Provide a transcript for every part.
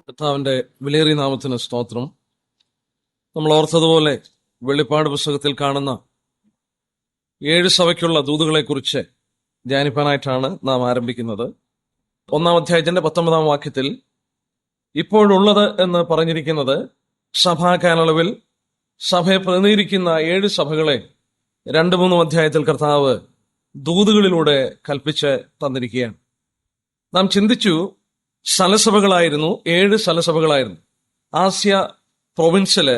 കർത്താവിന്റെ വിലയേറിയ നാമത്തിന് സ്തോത്രം. നമ്മൾ ഓർത്തതുപോലെ വെളിപ്പാട് പുസ്തകത്തിൽ കാണുന്ന 7 സഭയ്ക്കുള്ള ദൂതുകളെക്കുറിച്ച് ധ്യാനിപ്പാനായിട്ടാണ് നാം ആരംഭിക്കുന്നത്. 1-ാം അധ്യായത്തിന്റെ 19-ാം വാക്യത്തിൽ ഇപ്പോഴുള്ളത് എന്ന് പറഞ്ഞിരിക്കുന്നത് സഭാ കാലയളവിൽ സഭയെ പ്രതിനിധീകരിക്കുന്ന 7 സഭകളെ 2-3 അധ്യായത്തിൽ കർത്താവ് ദൂതുകളിലൂടെ കൽപ്പിച്ച് തന്നിരിക്കുകയാണ്. നാം ചിന്തിച്ചു, സ്ഥലസഭകളായിരുന്നു, 7 സ്ഥലസഭകളായിരുന്നു. ആസ്യ പ്രൊവിൻസില്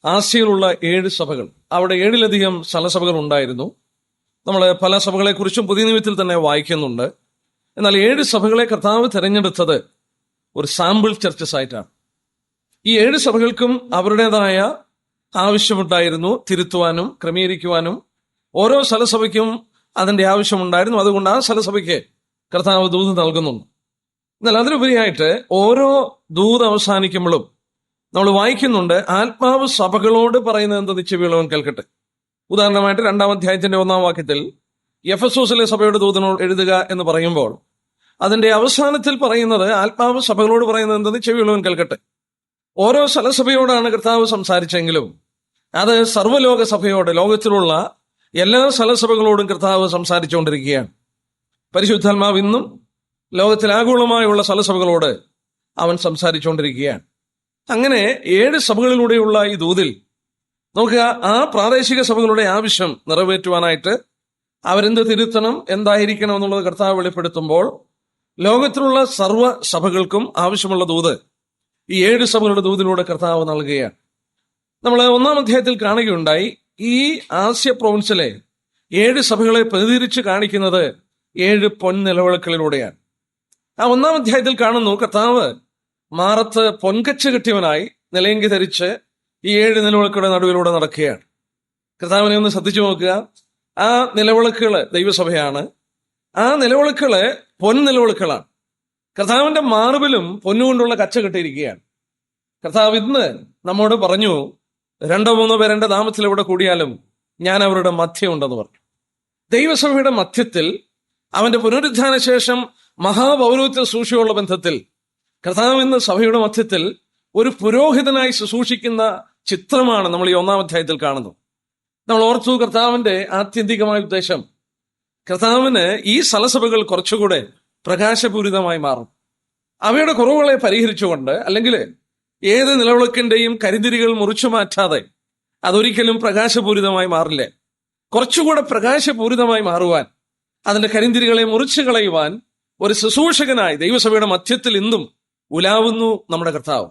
ആസ്യയിലുള്ള 7 സഭകൾ, അവിടെ 7-ലധികം സ്ഥലസഭകൾ ഉണ്ടായിരുന്നു. നമ്മൾ പല സഭകളെക്കുറിച്ചും പുതിയ നിയമത്തിൽ തന്നെ വായിക്കുന്നുണ്ട്. എന്നാൽ 7 സഭകളെ കർത്താവ് തിരഞ്ഞെടുത്തത് ഒരു സാമ്പിൾ ചർച്ചസ് ആയിട്ടാണ്. ഈ 7 സഭകൾക്കും അവരുടേതായ ആവശ്യമുണ്ടായിരുന്നു, തിരുത്തുവാനും ക്രമീകരിക്കുവാനും. ഓരോ സ്ഥലസഭയ്ക്കും അതിന്റെ ആവശ്യമുണ്ടായിരുന്നു. അതുകൊണ്ട് ആ സ്ഥലസഭയ്ക്ക് കർത്താവ് ദൂത് നൽകുന്നുണ്ട്. എന്നാൽ അതിലുപരിയായിട്ട് ഓരോ ദൂത് അവസാനിക്കുമ്പോഴും നമ്മൾ വായിക്കുന്നുണ്ട്, ആത്മാവ് സഭകളോട് പറയുന്നത് എന്ത് ചെവിയുള്ളവൻ കേൾക്കട്ടെ. ഉദാഹരണമായിട്ട് 2-ാം അധ്യായത്തിന്റെ 1-ാം വാക്യത്തിൽ എഫെസോസിലെ സഭയുടെ ദൂതനോട് എഴുതുക എന്ന് പറയുമ്പോൾ അതിന്റെ അവസാനത്തിൽ പറയുന്നത് ആത്മാവ് സഭകളോട് പറയുന്നത് എന്തെന്ന് ചെവിയുള്ളവൻ കേൾക്കട്ടെ. ഓരോ സ്ഥലസഭയോടാണ് കർത്താവ് സംസാരിച്ചെങ്കിലും അത് സർവ്വലോക സഭയോട്, ലോകത്തിലുള്ള എല്ലാ സ്ഥലസഭകളോടും കർത്താവ് സംസാരിച്ചുകൊണ്ടിരിക്കുകയാണ്. പരിശുദ്ധാത്മാവ് ഇന്നും ലോകത്തിലാഗോളമായുള്ള സ്ഥലസഭകളോട് അവൻ സംസാരിച്ചുകൊണ്ടിരിക്കുകയാണ്. അങ്ങനെ 7 സഭകളിലൂടെയുള്ള ഈ ദൂതിൽ നോക്കുക, ആ പ്രാദേശിക സഭകളുടെ ആവശ്യം നിറവേറ്റുവാനായിട്ട് അവരെന്ത് തിരുത്തണം, എന്തായിരിക്കണം എന്നുള്ളത് കർത്താവ് വെളിപ്പെടുത്തുമ്പോൾ ലോകത്തിലുള്ള സർവ്വ സഭകൾക്കും ആവശ്യമുള്ള ദൂത് ഈ 7 സഭകളുടെ ദൂതിലൂടെ കർത്താവ് നൽകുകയാണ്. നമ്മൾ 1-ാം അധ്യായത്തിൽ കാണുകയുണ്ടായി, ഈ ആസ്യ പ്രൊവിൻസിലെ 7 സഭകളെ പ്രതിനിധീകരിച്ച് കാണിക്കുന്നത് 7 പൊൻനിലവിളക്കുകളിലൂടെയാണ്. ആ 1-ാം അധ്യായത്തിൽ കാണുന്നു, കർത്താവ് മാറത്ത് പൊൻകച്ച് കെട്ടിയവനായി നിലയങ്കി ധരിച്ച് ഈ 7 നിലവിളക്കുകളുടെ നടുവിലൂടെ നടക്കുകയാണ്. കർത്താവിനെ ഒന്ന് ശ്രദ്ധിച്ചു നോക്കുക. ആ നിലവിളക്കുകള് ദൈവസഭയാണ്. ആ നിലവിളക്കുകള് പൊൻനിലവിളക്കുകളാണ്. കർത്താവിന്റെ മാർബിലും പൊന്നുകൊണ്ടുള്ള കച്ച കെട്ടിയിരിക്കുകയാണ്. കർത്താവ് ഇന്ന് നമ്മോട് പറഞ്ഞു, 2-3 പേർ എന്റെ നാമത്തിൽ എവിടെ കൂടിയാലും ഞാൻ അവരുടെ മധ്യം ഉണ്ടെന്ന് പറഞ്ഞു. ദൈവസഭയുടെ മധ്യത്തിൽ അവന്റെ പുനരുദ്ധാന ശേഷം മഹാപൗരോഹിത്യ ശുശ്രൂഷയുള്ള ബന്ധത്തിൽ കർത്താവ് ഇന്ന് സഭയുടെ മധ്യത്തിൽ ഒരു പുരോഹിതനായി ശുശ്രൂഷിക്കുന്ന ചിത്രമാണ് നമ്മൾ ഈ 1-ാം അധ്യായത്തിൽ കാണുന്നത്. നമ്മൾ ഓർത്തു, കർത്താവിന്റെ ആത്യന്തികമായ ഉദ്ദേശം കർത്താവിന് ഈ സ്ഥലസഭകൾ കുറച്ചുകൂടെ പ്രകാശപൂരിതമായി മാറും. അവയുടെ കുറവുകളെ പരിഹരിച്ചുകൊണ്ട്, അല്ലെങ്കിൽ ഏത് നിലവിളക്കിന്റെയും കരിതിരികൾ മുറിച്ചു മാറ്റാതെ അതൊരിക്കലും പ്രകാശപൂരിതമായി മാറില്ല. കുറച്ചുകൂടെ പ്രകാശപൂരിതമായി മാറുവാൻ, അതിന്റെ കരിന്തിരികളെ മുറിച്ചു കളയുവാൻ ഒരു ശുശ്രൂഷകനായി ദൈവസഭയുടെ മധ്യത്തിൽ ഇന്നും ഉലാവുന്നു നമ്മുടെ കർത്താവ്.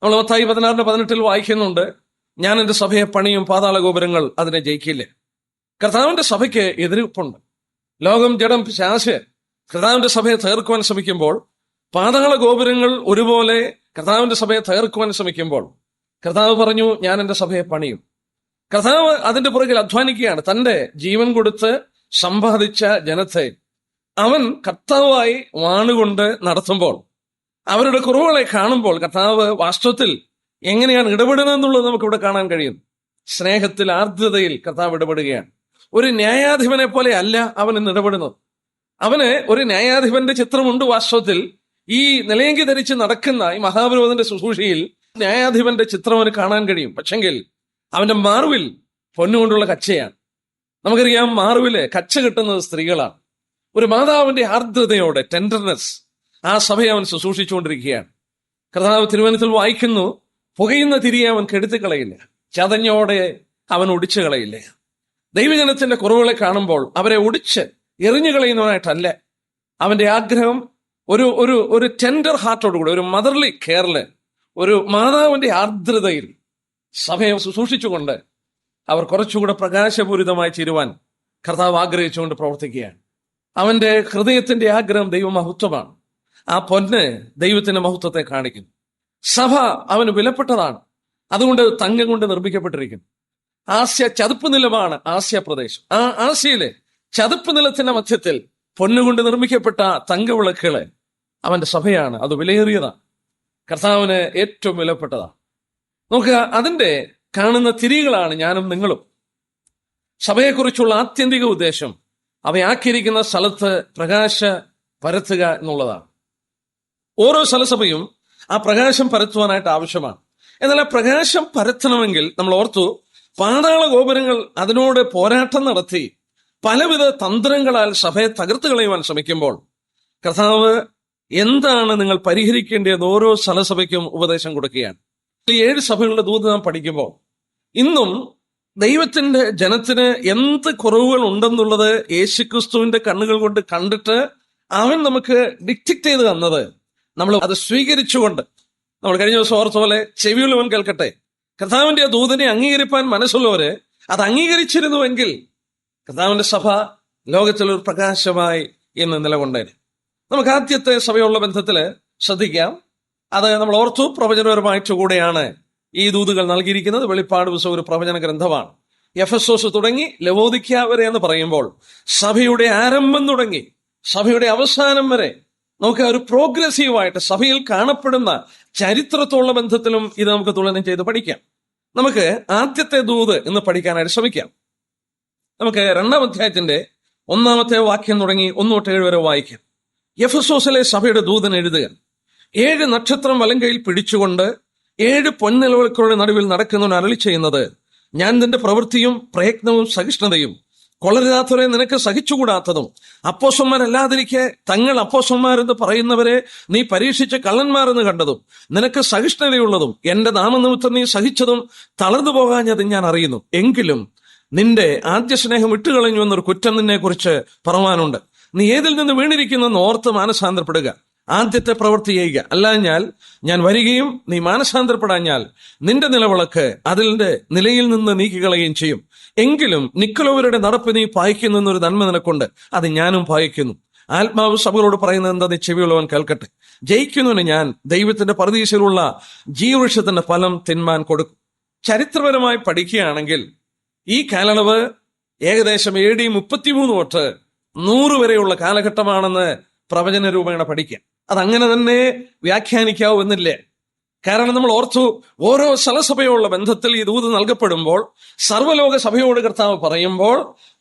നമ്മൾ മത്തായി 16:18 വായിക്കുന്നുണ്ട്, ഞാൻ എന്റെ സഭയെ പണിയും, പാതാള ഗോപുരങ്ങൾ അതിനെ ജയിക്കില്ല. കർത്താവിന്റെ സഭയ്ക്ക് എതിർപ്പുണ്ട്. ലോകം, ജഡം, പിശാച് കർത്താവിന്റെ സഭയെ തകർക്കുവാൻ ശ്രമിക്കുമ്പോൾ, പാതാള ഗോപുരങ്ങൾ ഒരുപോലെ കർത്താവിന്റെ സഭയെ തകർക്കുവാൻ ശ്രമിക്കുമ്പോൾ കർത്താവ് പറഞ്ഞു, ഞാൻ എന്റെ സഭയെ പണിയും. കർത്താവ് അതിന്റെ പുറകിൽ അധ്വാനിക്കുകയാണ്. തന്റെ ജീവൻ കൊടുത്ത് സമ്പാദിച്ച ജനത്തെ അവൻ കർത്താവായി വാണുകൊണ്ട് നടത്തുമ്പോൾ, അവരുടെ കുറവുകളെ കാണുമ്പോൾ കർത്താവ് വാസ്തവത്തിൽ എങ്ങനെയാണ് ഇടപെടുന്നത് എന്നുള്ളത് നമുക്കിവിടെ കാണാൻ കഴിയും. സ്നേഹത്തിൽ, ആർദ്രതയിൽ കർത്താവ് ഇടപെടുകയാണ്. ഒരു ന്യായാധിപനെ പോലെ അല്ല അവൻ ഇന്ന് ഇടപെടുന്നത്. അവന് ഒരു ന്യായാധിപന്റെ ചിത്രമുണ്ട്. വാസ്തവത്തിൽ ഈ നിലയങ്കി ധരിച്ച് നടക്കുന്ന ഈ മഹാപുരോഹിതന്റെ ശുശ്രൂഷയിൽ ന്യായാധിപന്റെ ചിത്രം അവന് കാണാൻ കഴിയും. പക്ഷെങ്കിൽ അവന്റെ മാർവിൽ പൊന്നുകൊണ്ടുള്ള കച്ചയാണ്. നമുക്കറിയാം, മാർവില് കച്ച കിട്ടുന്നത് സ്ത്രീകളാണ്. ഒരു മാതാവിന്റെ ആർദ്രതയോടെ, ടെൻഡർനെസ്, ആ സഭയെ അവൻ ശുശ്രൂഷിച്ചുകൊണ്ടിരിക്കുകയാണ്. കർത്താവ് തിരുവചനത്തിൽ വായിക്കുന്നു, പുകയുന്ന തിരിയെ അവൻ കെടുത്തിക്കളയില്ല, ചതഞ്ഞോടെ അവൻ ഒടിച്ചു കളയില്ല. ദൈവജനത്തിന്റെ കുറവുകളെ കാണുമ്പോൾ അവരെ ഒടിച്ച് എറിഞ്ഞു കളയുന്നവനായിട്ടല്ല അവന്റെ ആഗ്രഹം. ഒരു ഒരു ഒരു ടെൻഡർ ഹാർട്ടോടുകൂടി, ഒരു മദർലി കെയറില്, ഒരു മാതാവിന്റെ ആർദ്രതയിൽ സഭയെ ശുശ്രൂഷിച്ചുകൊണ്ട് അവർ കുറച്ചുകൂടെ പ്രകാശപൂരിതമായി ചേരുവാൻ കർത്താവ് ആഗ്രഹിച്ചുകൊണ്ട് പ്രവർത്തിക്കുകയാണ്. അവന്റെ ഹൃദയത്തിന്റെ ആഗ്രഹം ദൈവമഹത്വമാണ്. ആ പൊന്ന് ദൈവത്തിന്റെ മഹത്വത്തെ കാണിക്കുന്നു. സഭ അവന് വിലപ്പെട്ടതാണ്. അതുകൊണ്ട് തങ്കം കൊണ്ട് നിർമ്മിക്കപ്പെട്ടിരിക്കുന്നു. ആസ്യ ചതുപ്പ് നിലമാണ് ആസ്യ പ്രദേശം. ആ ആസ്യയിലെ ചതുപ്പ് നിലത്തിന്റെ മധ്യത്തിൽ പൊന്നുകൊണ്ട് നിർമ്മിക്കപ്പെട്ട തങ്കവിളക്കുകളെ അവന്റെ സഭയാണ്. അത് വിലയേറിയതാണ്, കർത്താവിന് ഏറ്റവും വിലപ്പെട്ടതാണ്. നോക്കുക, അതിന്റെ കാണുന്ന തിരികളാണ് ഞാനും നിങ്ങളും. സഭയെക്കുറിച്ചുള്ള ആത്യന്തിക ഉദ്ദേശം അവയാക്കിയിരിക്കുന്ന സ്ഥലത്ത് പ്രകാശ പരത്തുക എന്നുള്ളതാണ്. ഓരോ സ്ഥലസഭയും ആ പ്രകാശം പരത്തുവാനായിട്ട് ആവശ്യമാണ്. എന്നാൽ ആ പ്രകാശം പരത്തണമെങ്കിൽ നമ്മൾ ഓർത്തു, പാതാള ഗോപുരങ്ങൾ അതിനോട് പോരാട്ടം നടത്തി പലവിധ തന്ത്രങ്ങളാൽ സഭയെ തകർത്ത് കളയുവാൻ ശ്രമിക്കുമ്പോൾ കർത്താവ് എന്താണ് നിങ്ങൾ പരിഹരിക്കേണ്ടത് ഓരോ സ്ഥലസഭയ്ക്കും ഉപദേശം കൊടുക്കുകയാണ്. ഈ 7 സഭകളുടെ ദൂത് നാം പഠിക്കുമ്പോൾ ഇന്നും ദൈവത്തിന്റെ ജനത്തിന് എന്ത് കുറവുകൾ ഉണ്ടെന്നുള്ളത് യേശുക്രിസ്തുവിന്റെ കണ്ണുകൾ കൊണ്ട് കണ്ടിട്ട് അവൻ നമുക്ക് ഡിക്റ്റേറ്റ് ചെയ്ത് തന്നത് നമ്മൾ അത് സ്വീകരിച്ചുകൊണ്ട്, നമ്മൾ കഴിഞ്ഞ ദിവസം ഓർത്ത പോലെ ചെവിയുള്ളവൻ കേൾക്കട്ടെ, കർത്താവിന്റെ ദൂതനെ അംഗീകരിപ്പാൻ മനസ്സുള്ളവര് അത് അംഗീകരിച്ചിരുന്നുവെങ്കിൽ കർത്താവിന്റെ സഭ ലോകത്തിലൊരു പ്രകാശമായി ഇന്ന് നിലകൊണ്ടേനെ. നമുക്ക് ആദ്യത്തെ സഭയുള്ള ബന്ധത്തില് ശ്രദ്ധിക്കാം. അത് നമ്മൾ ഓർത്തു, പ്രവചനപരമായിട്ട് കൂടെയാണ് ഈ ദൂതുകൾ നൽകിയിരിക്കുന്നത്. വെളിപ്പാട് പുസ്തകം ഒരു പ്രവചന ഗ്രന്ഥമാണ്. എഫെസോസ് തുടങ്ങി ലവോദിക്ക വരെ എന്ന് പറയുമ്പോൾ സഭയുടെ ആരംഭം തുടങ്ങി സഭയുടെ അവസാനം വരെ നമുക്ക് ഒരു പ്രോഗ്രസീവായിട്ട് സഭയിൽ കാണപ്പെടുന്ന ചരിത്രത്തോടുള്ള ബന്ധത്തിലും ഇത് നമുക്ക് തുലനം ചെയ്ത് പഠിക്കാം. നമുക്ക് ആദ്യത്തെ ദൂത് എന്ന് പഠിക്കാനായിട്ട് ശ്രമിക്കാം. നമുക്ക് 2-ാം അധ്യായത്തിന്റെ 1-ാമത്തെ വാക്യം തുടങ്ങി 1 തൊട്ട് 7 വരെ വായിക്കാം. എഫെസോസിലെ സഭയുടെ ദൂതൻ എഴുതുക: 7 നക്ഷത്രം വലങ്കയിൽ പിടിച്ചുകൊണ്ട് 7 പൊൻനിലവിളക്കുകളുടെ നടുവിൽ നടക്കുന്നവൻ അരുളി ചെയ്യുന്നത്, ഞാൻ നിന്റെ പ്രവൃത്തിയും പ്രയത്നവും സഹിഷ്ണുതയും കൊള്ളരുതാത്തവരെ നിനക്ക് സഹിച്ചുകൂടാത്തതും അപ്പോസ്തലന്മാരല്ലാതിരിക്കെ തങ്ങൾ അപ്പോസ്തലന്മാരെന്ന് പറയുന്നവരെ നീ പരീക്ഷിച്ച് കള്ളന്മാരെന്ന് കണ്ടതും നിനക്ക് സഹിഷ്ണുതയുള്ളതും എന്റെ നാമനിമിത്തം നീ സഹിച്ചതും തളർന്നു പോകാഞ്ഞതും ഞാൻ അറിയുന്നു. എങ്കിലും നിന്റെ ആദ്യ സ്നേഹം വിട്ടുകളഞ്ഞു എന്നൊരു കുറ്റം നിന്നെ കുറിച്ച് പറവാനുണ്ട്. നീ ഏതിൽ നിന്ന് വീണിരിക്കുന്നെന്ന് ഓർത്ത് മാനസാന്തരപ്പെടുക, ആദ്യത്തെ പ്രവൃത്തി ചെയ്യുക. അല്ലാഞ്ഞാൽ ഞാൻ വരികയും നീ മാനസാന്തരപ്പെടാഞ്ഞാൽ നിന്റെ നിലവിളക്ക് അതിന്റെ നിലയിൽ നിന്ന് നീക്കിക്കളയുകയും ചെയ്യും. എങ്കിലും നിക്കലോവരുടെ നടപ്പ് നീ പായിക്കുന്നൊരു നന്മ നിനക്കുണ്ട്, അത് ഞാനും പായിക്കുന്നു. ആത്മാവ് സഭകളോട് പറയുന്നത് എന്താ? നീ ചെവിയുള്ളവൻ കേൾക്കട്ടെ. ജയിക്കുന്നവന് ഞാൻ ദൈവത്തിന്റെ പരദീശയിലുള്ള ജീവവൃക്ഷത്തിന്റെ ഫലം തിന്മാൻ കൊടുക്കും. ചരിത്രപരമായി പഠിക്കുകയാണെങ്കിൽ ഈ കാലയളവ് ഏകദേശം AD 33 തൊട്ട് 100 വരെയുള്ള കാലഘട്ടമാണെന്ന് പ്രവചന രൂപേണ പഠിക്കാം. അതങ്ങനെ തന്നെ വ്യാഖ്യാനിക്കാവുന്നില്ല. കാരണം നമ്മൾ ഓർത്തു, ഓരോ സ്ഥലസഭയുള്ള ബന്ധത്തിൽ ഈ ദൂത് നൽകപ്പെടുമ്പോൾ സർവ്വലോക സഭയോട് കർത്താവ് പറയുമ്പോൾ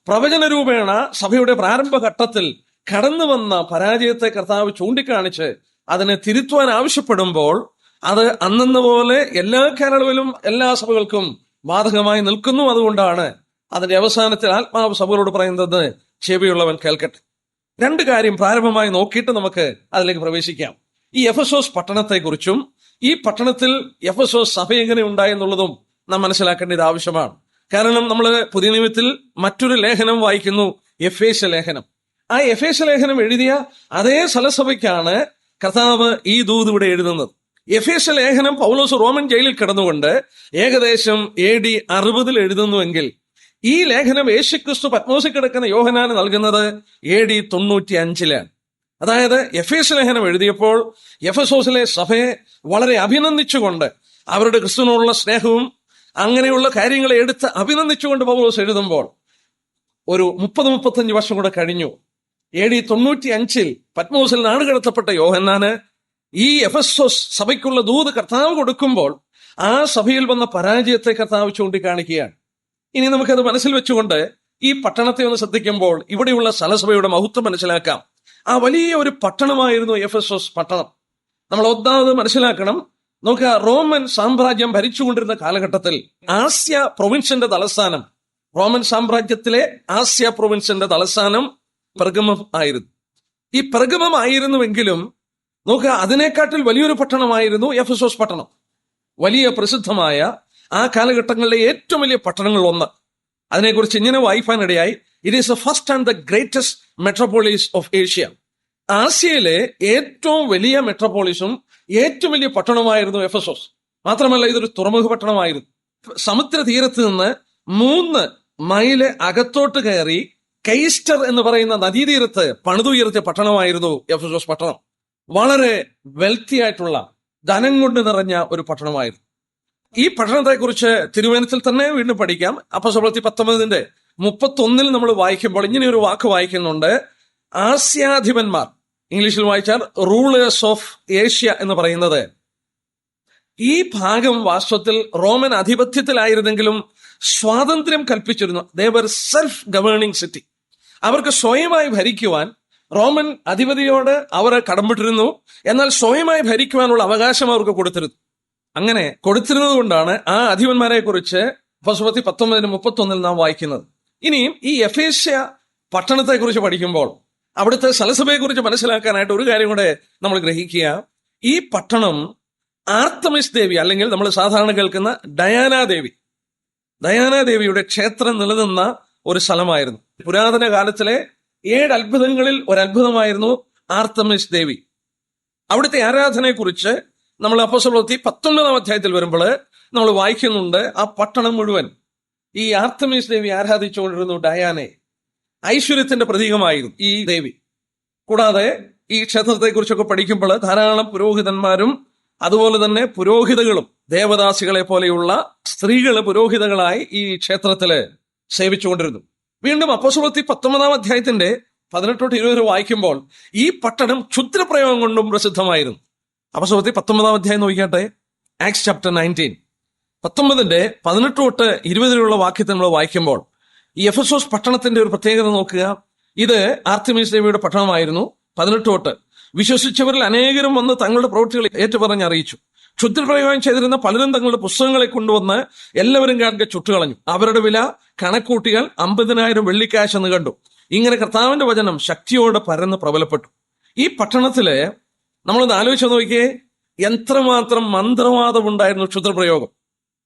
പ്രവചന രൂപേണ സഭയുടെ പ്രാരംഭഘട്ടത്തിൽ കടന്നു വന്ന പരാജയത്തെ കർത്താവ് ചൂണ്ടിക്കാണിച്ച് അതിനെ തിരുത്തുവാൻ ആവശ്യപ്പെടുമ്പോൾ അത് അന്നെന്ന പോലെ എല്ലാ കാലയളവിലും എല്ലാ സഭകൾക്കും ബാധകമായി നിൽക്കുന്നു. അതുകൊണ്ടാണ് അതിന്റെ അവസാനത്തിൽ ആത്മാവ് സഭകളോട് പറയുന്നത് ചെവിയുള്ളവൻ കേൾക്കട്ടെ. 2 കാര്യം പ്രാരംഭമായി നോക്കിയിട്ട് നമുക്ക് അതിലേക്ക് പ്രവേശിക്കാം. ഈ എഫെസോസ് പട്ടണത്തെക്കുറിച്ചും ഈ പട്ടണത്തിൽ എഫെസോസ് സഭ എങ്ങനെ ഉണ്ടായി എന്നുള്ളതും നാം മനസ്സിലാക്കേണ്ടത് ആവശ്യമാണ്. കാരണം നമ്മൾ പുതിയ നിയമത്തിൽ മറ്റൊരു ലേഖനം വായിക്കുന്നു, എഫേസ്യ ലേഖനം. ആ എഫേസ്യ ലേഖനം എഴുതിയ അതേ സ്ഥലസഭയ്ക്കാണ് കർത്താവ് ഈ ദൂത് ഇവിടെ എഴുതുന്നത്. എഫേസ്യ ലേഖനം പൗലോസ് റോമൻ ജയിലിൽ കിടന്നുകൊണ്ട് ഏകദേശം AD 60 എഴുതുന്നുവെങ്കിൽ ഈ ലേഖനം യേശുക്രിസ്തു പത്മോസിൽ കിടക്കുന്ന യോഹന്നാന് നൽകുന്നത് AD 95 അതായത് എഫേസ്യ ലേഖനം എഴുതിയപ്പോൾ എഫെസോസിലെ സഭയെ വളരെ അഭിനന്ദിച്ചുകൊണ്ട് അവരുടെ ക്രിസ്തുവിനോടുള്ള സ്നേഹവും അങ്ങനെയുള്ള കാര്യങ്ങളെ എടുത്ത് അഭിനന്ദിച്ചുകൊണ്ട് പൗലോസ് എഴുതുമ്പോൾ ഒരു 30-35 വർഷം കൂടെ കഴിഞ്ഞു. AD 95 പത്മോസിൽ നാടുകടത്തപ്പെട്ട യോഹന്നാന് ഈ എഫെസോസ് സഭയ്ക്കുള്ള ദൂത് കർത്താവ് കൊടുക്കുമ്പോൾ ആ സഭയിൽ വന്ന പരാജയത്തെ കർത്താവ് ചൂണ്ടിക്കാണിക്കുകയാണ്. ഇനി നമുക്കത് മനസ്സിൽ വെച്ചുകൊണ്ട് ഈ പട്ടണത്തെ ഒന്ന് ശ്രദ്ധിക്കുമ്പോൾ ഇവിടെയുള്ള സ്ഥലസഭയുടെ മഹത്വം മനസ്സിലാക്കാം. ആ വലിയ ഒരു പട്ടണമായിരുന്നു എഫെസോസ് പട്ടണം. നമ്മൾ ഒന്നാമത് മനസ്സിലാക്കണം, നമുക്ക് റോമൻ സാമ്രാജ്യം ഭരിച്ചുകൊണ്ടിരുന്ന കാലഘട്ടത്തിൽ ആസ്യ പ്രൊവിൻസിന്റെ തലസ്ഥാനം, റോമൻ സാമ്രാജ്യത്തിലെ ആസ്യ പ്രൊവിൻസിന്റെ തലസ്ഥാനം പെർഗമം ആയിരുന്നു. ഈ പെർഗമം ആയിരുന്നുവെങ്കിലും നോക്കുക, അതിനെക്കാട്ടിൽ വലിയൊരു പട്ടണമായിരുന്നു എഫെസോസ് പട്ടണം. വലിയ പ്രസിദ്ധമായ ആ കാലഘട്ടങ്ങളിലെ ഏറ്റവും വലിയ പട്ടണങ്ങളിൽ ഒന്ന്. അതിനെക്കുറിച്ച് ഇങ്ങനെ വായിക്കാനിടയായി, it is the first and the greatest metropolis of Asia. ആസിയയിലെ ഏറ്റവും വലിയ മെട്രോപോളിസും ഏറ്റവും വലിയ പട്ടണമായിരുന്നു എഫെസോസ്. മാത്രമല്ല ഇതൊരു തുറമുഖ പട്ടണമായിരുന്നു. സമുദ്ര തീരത്ത് നിന്ന് 3 മൈല് അകത്തോട്ട് കയറി കെയ്സ്റ്റർ എന്ന് പറയുന്ന നദീതീരത്ത് പണിതുയർത്തിയ പട്ടണമായിരുന്നു എഫെസോസ് പട്ടണം. വളരെ വെൽത്തി ആയിട്ടുള്ള ധനം കൊണ്ട് നിറഞ്ഞ ഒരു പട്ടണമായിരുന്നു. ഈ പട്ടണത്തെക്കുറിച്ച് തിരുവചനത്തിൽ തന്നെ വീണ്ടും പഠിക്കാം. അപ്പോസ്തലപ്രവൃത്തി 19:31 നമ്മൾ വായിക്കുമ്പോൾ ഇങ്ങനെ ഒരു വാക്ക് വായിക്കുന്നുണ്ട്, ആസ്യാധിപന്മാർ, ഇംഗ്ലീഷിൽ വായിച്ചാൽ റൂളേഴ്സ് ഓഫ് ഏഷ്യ എന്ന് പറയുന്നത്. ഈ ഭാഗം വാസ്തവത്തിൽ റോമൻ ആധിപത്യത്തിലായിരുന്നെങ്കിലും സ്വാതന്ത്ര്യം കൽപ്പിച്ചിരുന്നു. ദേ വർ സെൽഫ് ഗവേണിംഗ് സിറ്റി. അവർക്ക് സ്വയമായി ഭരിക്കുവാൻ റോമൻ അധിപതിയോട് അവർ കടംപെട്ടിരുന്നു. എന്നാൽ സ്വയമായി ഭരിക്കുവാനുള്ള അവകാശം അവർക്ക് കൊടുത്തിരുന്നു. അങ്ങനെ കൊടുത്തിരുന്നത് കൊണ്ടാണ് ആ അധിപന്മാരെ കുറിച്ച് അപ്പോസ്തലപ്രവൃത്തി 19:31 നാം വായിക്കുന്നത്. ഇനിയും ഈ എഫേസ്യ പട്ടണത്തെ കുറിച്ച് പഠിക്കുമ്പോൾ അവിടുത്തെ സലസഭയെ കുറിച്ച് മനസ്സിലാക്കാനായിട്ട് ഒരു കാര്യം കൂടെ നമ്മൾ ഗ്രഹിക്കുക. ഈ പട്ടണം ആർത്തമിസ് ദേവി, അല്ലെങ്കിൽ നമ്മൾ സാധാരണ കേൾക്കുന്ന ഡയാനാദേവിയുടെ ക്ഷേത്രം നിലനിന്ന ഒരു സ്ഥലമായിരുന്നു. പുരാതന കാലത്തിലെ 7 അത്ഭുതങ്ങളിൽ ഒരത്ഭുതമായിരുന്നു ആർത്തമിസ് ദേവി. അവിടുത്തെ ആരാധനയെക്കുറിച്ച് നമ്മൾ അപ്പോസ്തലപ്രവൃത്തി 19 അധ്യായത്തിൽ വരുമ്പോൾ നമ്മൾ വായിക്കുന്നുണ്ട്. ആ പട്ടണം മുഴുവൻ ഈ ആർത്തമിസ് ദേവി ആരാധിച്ചുകൊണ്ടിരുന്നു. ഡയാനെ ഐശ്വര്യത്തിന്റെ പ്രതീകമായിരുന്നു ഈ ദേവി. കൂടാതെ ഈ ക്ഷേത്രത്തെക്കുറിച്ചൊക്കെ പഠിക്കുമ്പോൾ ധാരാളം പുരോഹിതന്മാരും അതുപോലെ തന്നെ പുരോഹിതകളും ദേവദാസികളെ പോലെയുള്ള സ്ത്രീകള് പുരോഹിതകളായി ഈ ക്ഷേത്രത്തില് സേവിച്ചുകൊണ്ടിരുന്നു. വീണ്ടും അപ്പോസ്തലപ്രവൃത്തി 19 അധ്യായത്തിന്റെ 18-20 വായിക്കുമ്പോൾ ഈ പട്ടണം ക്ഷുദ്രപ്രയോഗം കൊണ്ടും പ്രസിദ്ധമായിരുന്നു. അപ്പോസ്തലപ്രവൃത്തി 19 അധ്യായം നോക്കിയാട്ടെ. ആക്ട്സ് ചാപ്റ്റർ 19 18-20 വാക്യത്തിൽ നമ്മൾ വായിക്കുമ്പോൾ ഈ എഫെസോസ് പട്ടണത്തിന്റെ ഒരു പ്രത്യേകത നോക്കുക. ഇത് ആർത്തിമീസ് ദേവിയുടെ പട്ടണമായിരുന്നു. 18 വിശ്വസിച്ചവരിൽ അനേകരും വന്ന് തങ്ങളുടെ പ്രവൃത്തികൾ ഏറ്റുപറഞ്ഞ് അറിയിച്ചു. ക്ഷുദ്രപ്രയോഗം ചെയ്തിരുന്ന പലരും തങ്ങളുടെ പുസ്തകങ്ങളെ കൊണ്ടുവന്ന് എല്ലാവരും കാണെ ചുട്ടുകളഞ്ഞു. അവരുടെ വില കണക്കൂട്ടിയാൽ 50,000 വെള്ളിക്കാശ് എന്ന് കണ്ടു. ഇങ്ങനെ കർത്താവിന്റെ വചനം ശക്തിയോടെ പരന്ന് പ്രബലപ്പെട്ടു. ഈ പട്ടണത്തില് നമ്മളൊന്ന് ആലോചിച്ച് നോക്കിയേ, എത്രമാത്രം മന്ത്രവാദം ഉണ്ടായിരുന്നു. ക്ഷുദ്രപ്രയോഗം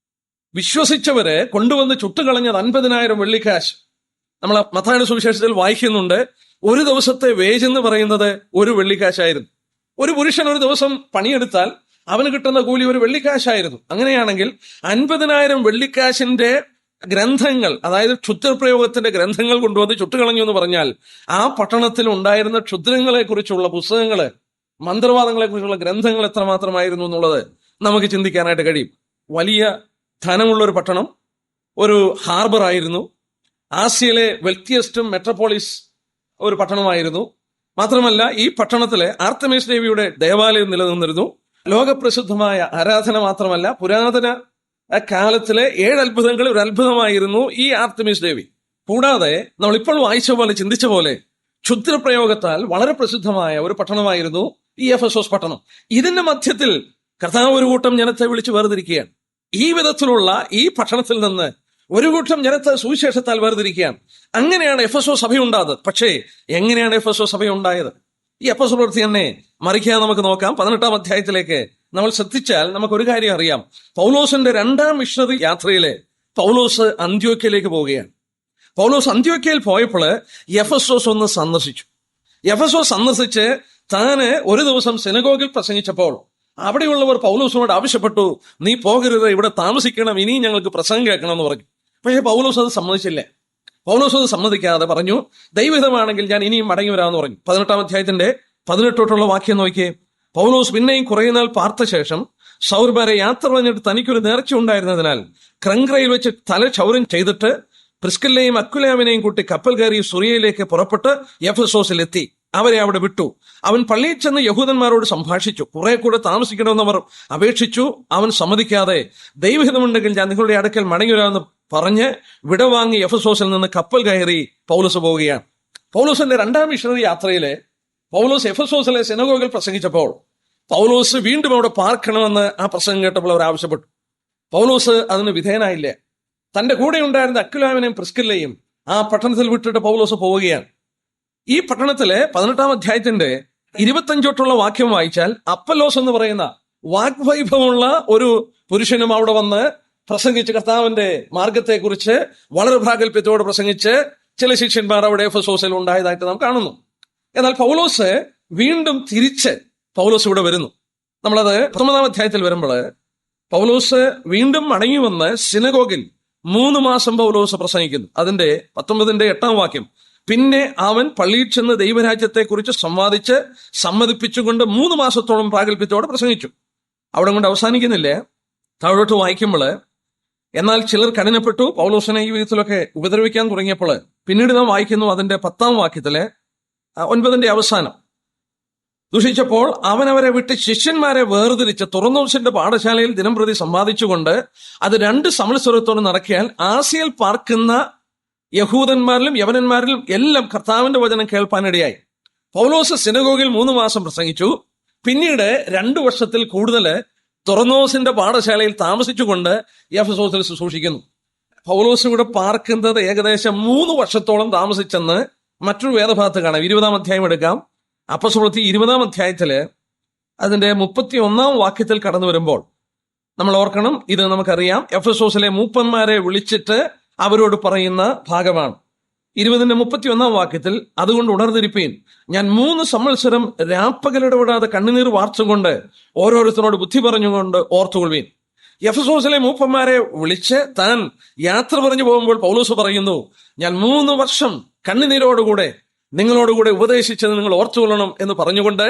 വിശ്വസിച്ചവരെ കൊണ്ടുവന്ന് ചുട്ടുകളഞ്ഞത് 50,000 വെള്ളിക്കാശ്. നമ്മൾ മത്തായിയുടെ സുവിശേഷത്തിൽ വായിക്കുന്നുണ്ട്. ഒരു ദിവസത്തെ വേജ് എന്ന് പറയുന്നത് 1 വെള്ളിക്കാശായിരുന്നു. ഒരു പുരുഷൻ ഒരു ദിവസം പണിയെടുത്താൽ അവന് കിട്ടുന്ന കൂലി 1 വെള്ളിക്കാശായിരുന്നു. അങ്ങനെയാണെങ്കിൽ 50,000 വെള്ളിക്കാശിന്റെ ഗ്രന്ഥങ്ങൾ, അതായത് ക്ഷുദ്രപ്രയോഗത്തിന്റെ ഗ്രന്ഥങ്ങൾ കൊണ്ടുവന്ന് ചുട്ടുകളഞ്ഞു എന്ന് പറഞ്ഞാൽ ആ പട്ടണത്തിൽ ഉണ്ടായിരുന്ന ക്ഷുദ്രങ്ങളെ കുറിച്ചുള്ള പുസ്തകങ്ങള്, മന്ത്രവാദങ്ങളെ കുറിച്ചുള്ള ഗ്രന്ഥങ്ങൾ എത്രമാത്രമായിരുന്നു എന്നുള്ളത് നമുക്ക് ചിന്തിക്കാനായിട്ട് കഴിയും. വലിയ ധനമുള്ള ഒരു പട്ടണം, ഒരു ഹാർബർ ആയിരുന്നു. ആസിയയിലെ വെൽത്തിയസ്റ്റും മെട്രോപോളിസ് ഒരു പട്ടണമായിരുന്നു. മാത്രമല്ല ഈ പട്ടണത്തിലെ ആർത്തമീസ് ദേവിയുടെ ദേവാലയം നിലനിന്നിരുന്നു. ലോകപ്രസിദ്ധമായ ആരാധന മാത്രമല്ല, പുരാതന കാലത്തിലെ 7 അത്ഭുതങ്ങളിൽ ഒരു അത്ഭുതമായിരുന്നു ഈ ആർത്തമീസ് ദേവി. കൂടാതെ നമ്മൾ ഇപ്പോൾ വായിച്ച പോലെ, ചിന്തിച്ച പോലെ ക്ഷുദ്രപ്രയോഗത്താൽ വളരെ പ്രസിദ്ധമായ ഒരു പട്ടണമായിരുന്നു ഈ എഫെസോസ് പട്ടണം. ഇതിന്റെ മധ്യത്തിൽ കർത്താവ് ഒരു കൂട്ടം ജനത്തെ വിളിച്ച് വേർതിരിക്കുകയാണ്. ഈ വിധത്തിലുള്ള ഈ പട്ടണത്തിൽ നിന്ന് ഒരു കൂട്ടം ജനത്തെ സുവിശേഷത്താൽ വേർതിരിക്കുകയാണ്. അങ്ങനെയാണ് എഫെസോസ് സഭയുണ്ടായത്. പക്ഷേ എങ്ങനെയാണ് എഫെസോസ് സഭയുണ്ടായത്? ഈ അപ്പോസ്തല പ്രവൃത്തി തന്നെ മറിക്കാൻ നമുക്ക് നോക്കാം. 18 അധ്യായത്തിലേക്ക് നമ്മൾ ശ്രദ്ധിച്ചാൽ നമുക്കൊരു കാര്യം അറിയാം. പൗലോസിന്റെ 2ാം മിഷണറി യാത്രയിലെ പൗലോസ് അന്ത്യോക്യയിലേക്ക് പോവുകയാണ്. പൗലോസ് അന്ത്യോക്യയിൽ പോയപ്പോൾ എഫെസോസ് ഒന്ന് സന്ദർശിച്ചു. എഫെസോസ് സന്ദർശിച്ച് താന് ഒരു ദിവസം സിനഗോഗിൽ പ്രസംഗിച്ചപ്പോൾ അവിടെയുള്ളവർ പൗലോസിനോട് ആവശ്യപ്പെട്ടു, നീ പോകരുത്, ഇവിടെ താമസിക്കണം, ഇനിയും ഞങ്ങൾക്ക് പ്രസംഗം കേൾക്കണം എന്ന് പറഞ്ഞു. പക്ഷേ പൗലോസ് അത് സമ്മതിച്ചില്ല. പൗലോസ് അത് സമ്മതിക്കാതെ പറഞ്ഞു, ദൈവഹിതമാണെങ്കിൽ ഞാൻ ഇനിയും മടങ്ങി വരാമെന്ന് പറഞ്ഞു. 18 അധ്യായത്തിന്റെ 18 വാക്യം നോക്കിയേ. പൗലോസ് പിന്നെയും കുറെ നാൾ പാർത്ത ശേഷം സൗർമാരെ യാത്ര പറഞ്ഞിട്ട് തനിക്കൊരു നേർച്ച ഉണ്ടായിരുന്നതിനാൽ ക്രങ്ക്രയിൽ വെച്ച് തല ക്ഷൗരം ചെയ്തിട്ട് പ്രിസ്കില്ലയും അക്വിലാവിനെയും കൂട്ടി കപ്പൽ കയറി സുറിയയിലേക്ക് പുറപ്പെട്ട് എഫെസോസിലെത്തി. അവരെ അവിടെ വിട്ടു. അവൻ പള്ളിയിൽ ചെന്ന് യഹൂദന്മാരോട് സംഭാഷിച്ചു. കുറെ കൂടെ താമസിക്കണമെന്നവർ അപേക്ഷിച്ചു. അവൻ സമ്മതിക്കാതെ, ദൈവഹിതമുണ്ടെങ്കിൽ ഞാൻ നിങ്ങളുടെ അടുക്കൽ മടങ്ങി വരാമെന്ന് പറഞ്ഞ് വിടവാങ്ങി എഫെസോസിൽ നിന്ന് കപ്പൽ കയറി പൗലോസ് പോവുകയാണ്. പൗലോസിന്റെ 2ാം മിഷണറി യാത്രയിലെ പൗലോസ് എഫെസോസിലെ സിനഗോഗിൽ പ്രസംഗിച്ചപ്പോൾ പൗലോസ് വീണ്ടും അവിടെ പാർക്കണമെന്ന് ആ പ്രസംഗം കേട്ടപ്പോൾ അവർ ആവശ്യപ്പെട്ടു. പൗലോസ് അതിന് വിധേയനായില്ല. തന്റെ കൂടെ ഉണ്ടായിരുന്ന അക്വിലാവിനെയും പ്രിസ്കില്ലയും ആ പട്ടണത്തിൽ വിട്ടിട്ട് പൗലോസ് പോവുകയാണ്. ഈ പട്ടണത്തിലെ 18 അധ്യായത്തിന്റെ 25 വാക്യം വായിച്ചാൽ അപ്പല്ലോസ് എന്ന് പറയുന്ന വാഗ്വൈഭവമുള്ള ഒരു പുരുഷനും അവിടെ വന്ന് പ്രസംഗിച്ച് കർത്താവിന്റെ മാർഗത്തെക്കുറിച്ച് വളരെ പ്രാഗൽഭ്യത്തോടെ പ്രസംഗിച്ച് ചില ശിഷ്യന്മാർ അവിടെ എഫെസോസിൽ ഉണ്ടായതായിട്ട് നാം കാണുന്നു. എന്നാൽ പൗലോസ് വീണ്ടും തിരിച്ച് പൗലോസ് ഇവിടെ വരുന്നു. നമ്മളത് 19 അധ്യായത്തിൽ വരുമ്പോൾ പൗലോസ് വീണ്ടും മടങ്ങി വന്ന് സിനഗോഗിൽ 3 മാസം പൗലോസ് പ്രസംഗിക്കുന്നു. അതിന്റെ 19ന്റെ 8ാം വാക്യം, പിന്നെ അവൻ പള്ളിയിൽ ചെന്ന് ദൈവരാജ്യത്തെക്കുറിച്ച് സംവാദിച്ച് സമ്മതിപ്പിച്ചുകൊണ്ട് 3 മാസത്തോളം പ്രാഗൽഭ്യത്തോടെ പ്രസംഗിച്ചു. അവിടെ കൊണ്ട് അവസാനിക്കുന്നില്ല. താഴോട്ട് വായിക്കുമ്പോൾ, എന്നാൽ ചിലർ കഠിനപ്പെട്ടു, പൗലോസിനെ ഈ വിധത്തിലൊക്കെ ഉപദ്രവിക്കാൻ തുടങ്ങിയപ്പോൾ പിന്നീട് നാം വായിക്കുന്നു അതിന്റെ 10ാം വാക്യത്തിലെ 9ന്റെ അവസാനം, ദുഷിച്ചപ്പോൾ അവൻ അവരെ വിട്ട് ശിഷ്യന്മാരെ വേർതിരിച്ച് തുറന്നോസിന്റെ പാഠശാലയിൽ ദിനംപ്രതി സമ്പാദിച്ചുകൊണ്ട് അത് 2 സംവത്സരത്തോടെ നടക്കിയാൽ ആസിയയിൽ പാർക്കുന്ന യഹൂദന്മാരിലും യവനന്മാരിലും എല്ലാം കർത്താവിന്റെ വചനം കേൾപ്പാനിടയായി. പൗലോസ് സിനഗോഗിൽ 3 മാസം പ്രസംഗിച്ചു. പിന്നീട് 2 വർഷത്തിൽ കൂടുതൽ തുറന്നോസിന്റെ പാഠശാലയിൽ താമസിച്ചുകൊണ്ട് എഫെസോസിൽ ശുശ്രൂഷിക്കുന്നു. പൗലോസ് കൂടെ പാർക്കുന്നത് ഏകദേശം 3 വർഷത്തോളം താമസിച്ചെന്ന് മറ്റൊരു വേദഭാഗത്ത് കാണാം. 20-ാം അധ്യായം എടുക്കാം. അപ്പോസ്തലപ്രവൃത്തി 20-ാം അധ്യായത്തില് അതിന്റെ 31-ാം വാക്യത്തിൽ കടന്നു വരുമ്പോൾ നമ്മൾ ഓർക്കണം, ഇത് നമുക്കറിയാം, എഫെസോസിലെ മൂപ്പന്മാരെ വിളിച്ചിട്ട് അവരോട് പറയുന്ന ഭാഗമാണ്. 20-ന്റെ 31-ാം വാക്യത്തിൽ, അതുകൊണ്ട് ഉണർന്നിരിപ്പീൻ, ഞാൻ 3 സംവത്സരം രാപ്പകലിടപെടാതെ കണ്ണുനീർ വാർച്ചുകൊണ്ട് ഓരോരുത്തരോട് ബുദ്ധി പറഞ്ഞുകൊണ്ട് ഓർത്തുകൊള്ളുവീൻ. എഫെസോസിലെ മൂപ്പന്മാരെ വിളിച്ച് താൻ യാത്ര പറഞ്ഞു പോകുമ്പോൾ പൗലോസ് പറയുന്നു, ഞാൻ 3 വർഷം കണ്ണുനീരോടുകൂടെ നിങ്ങളോടുകൂടെ ഉപദേശിച്ചത് നിങ്ങൾ ഓർത്തുകൊള്ളണം എന്ന് പറഞ്ഞുകൊണ്ട്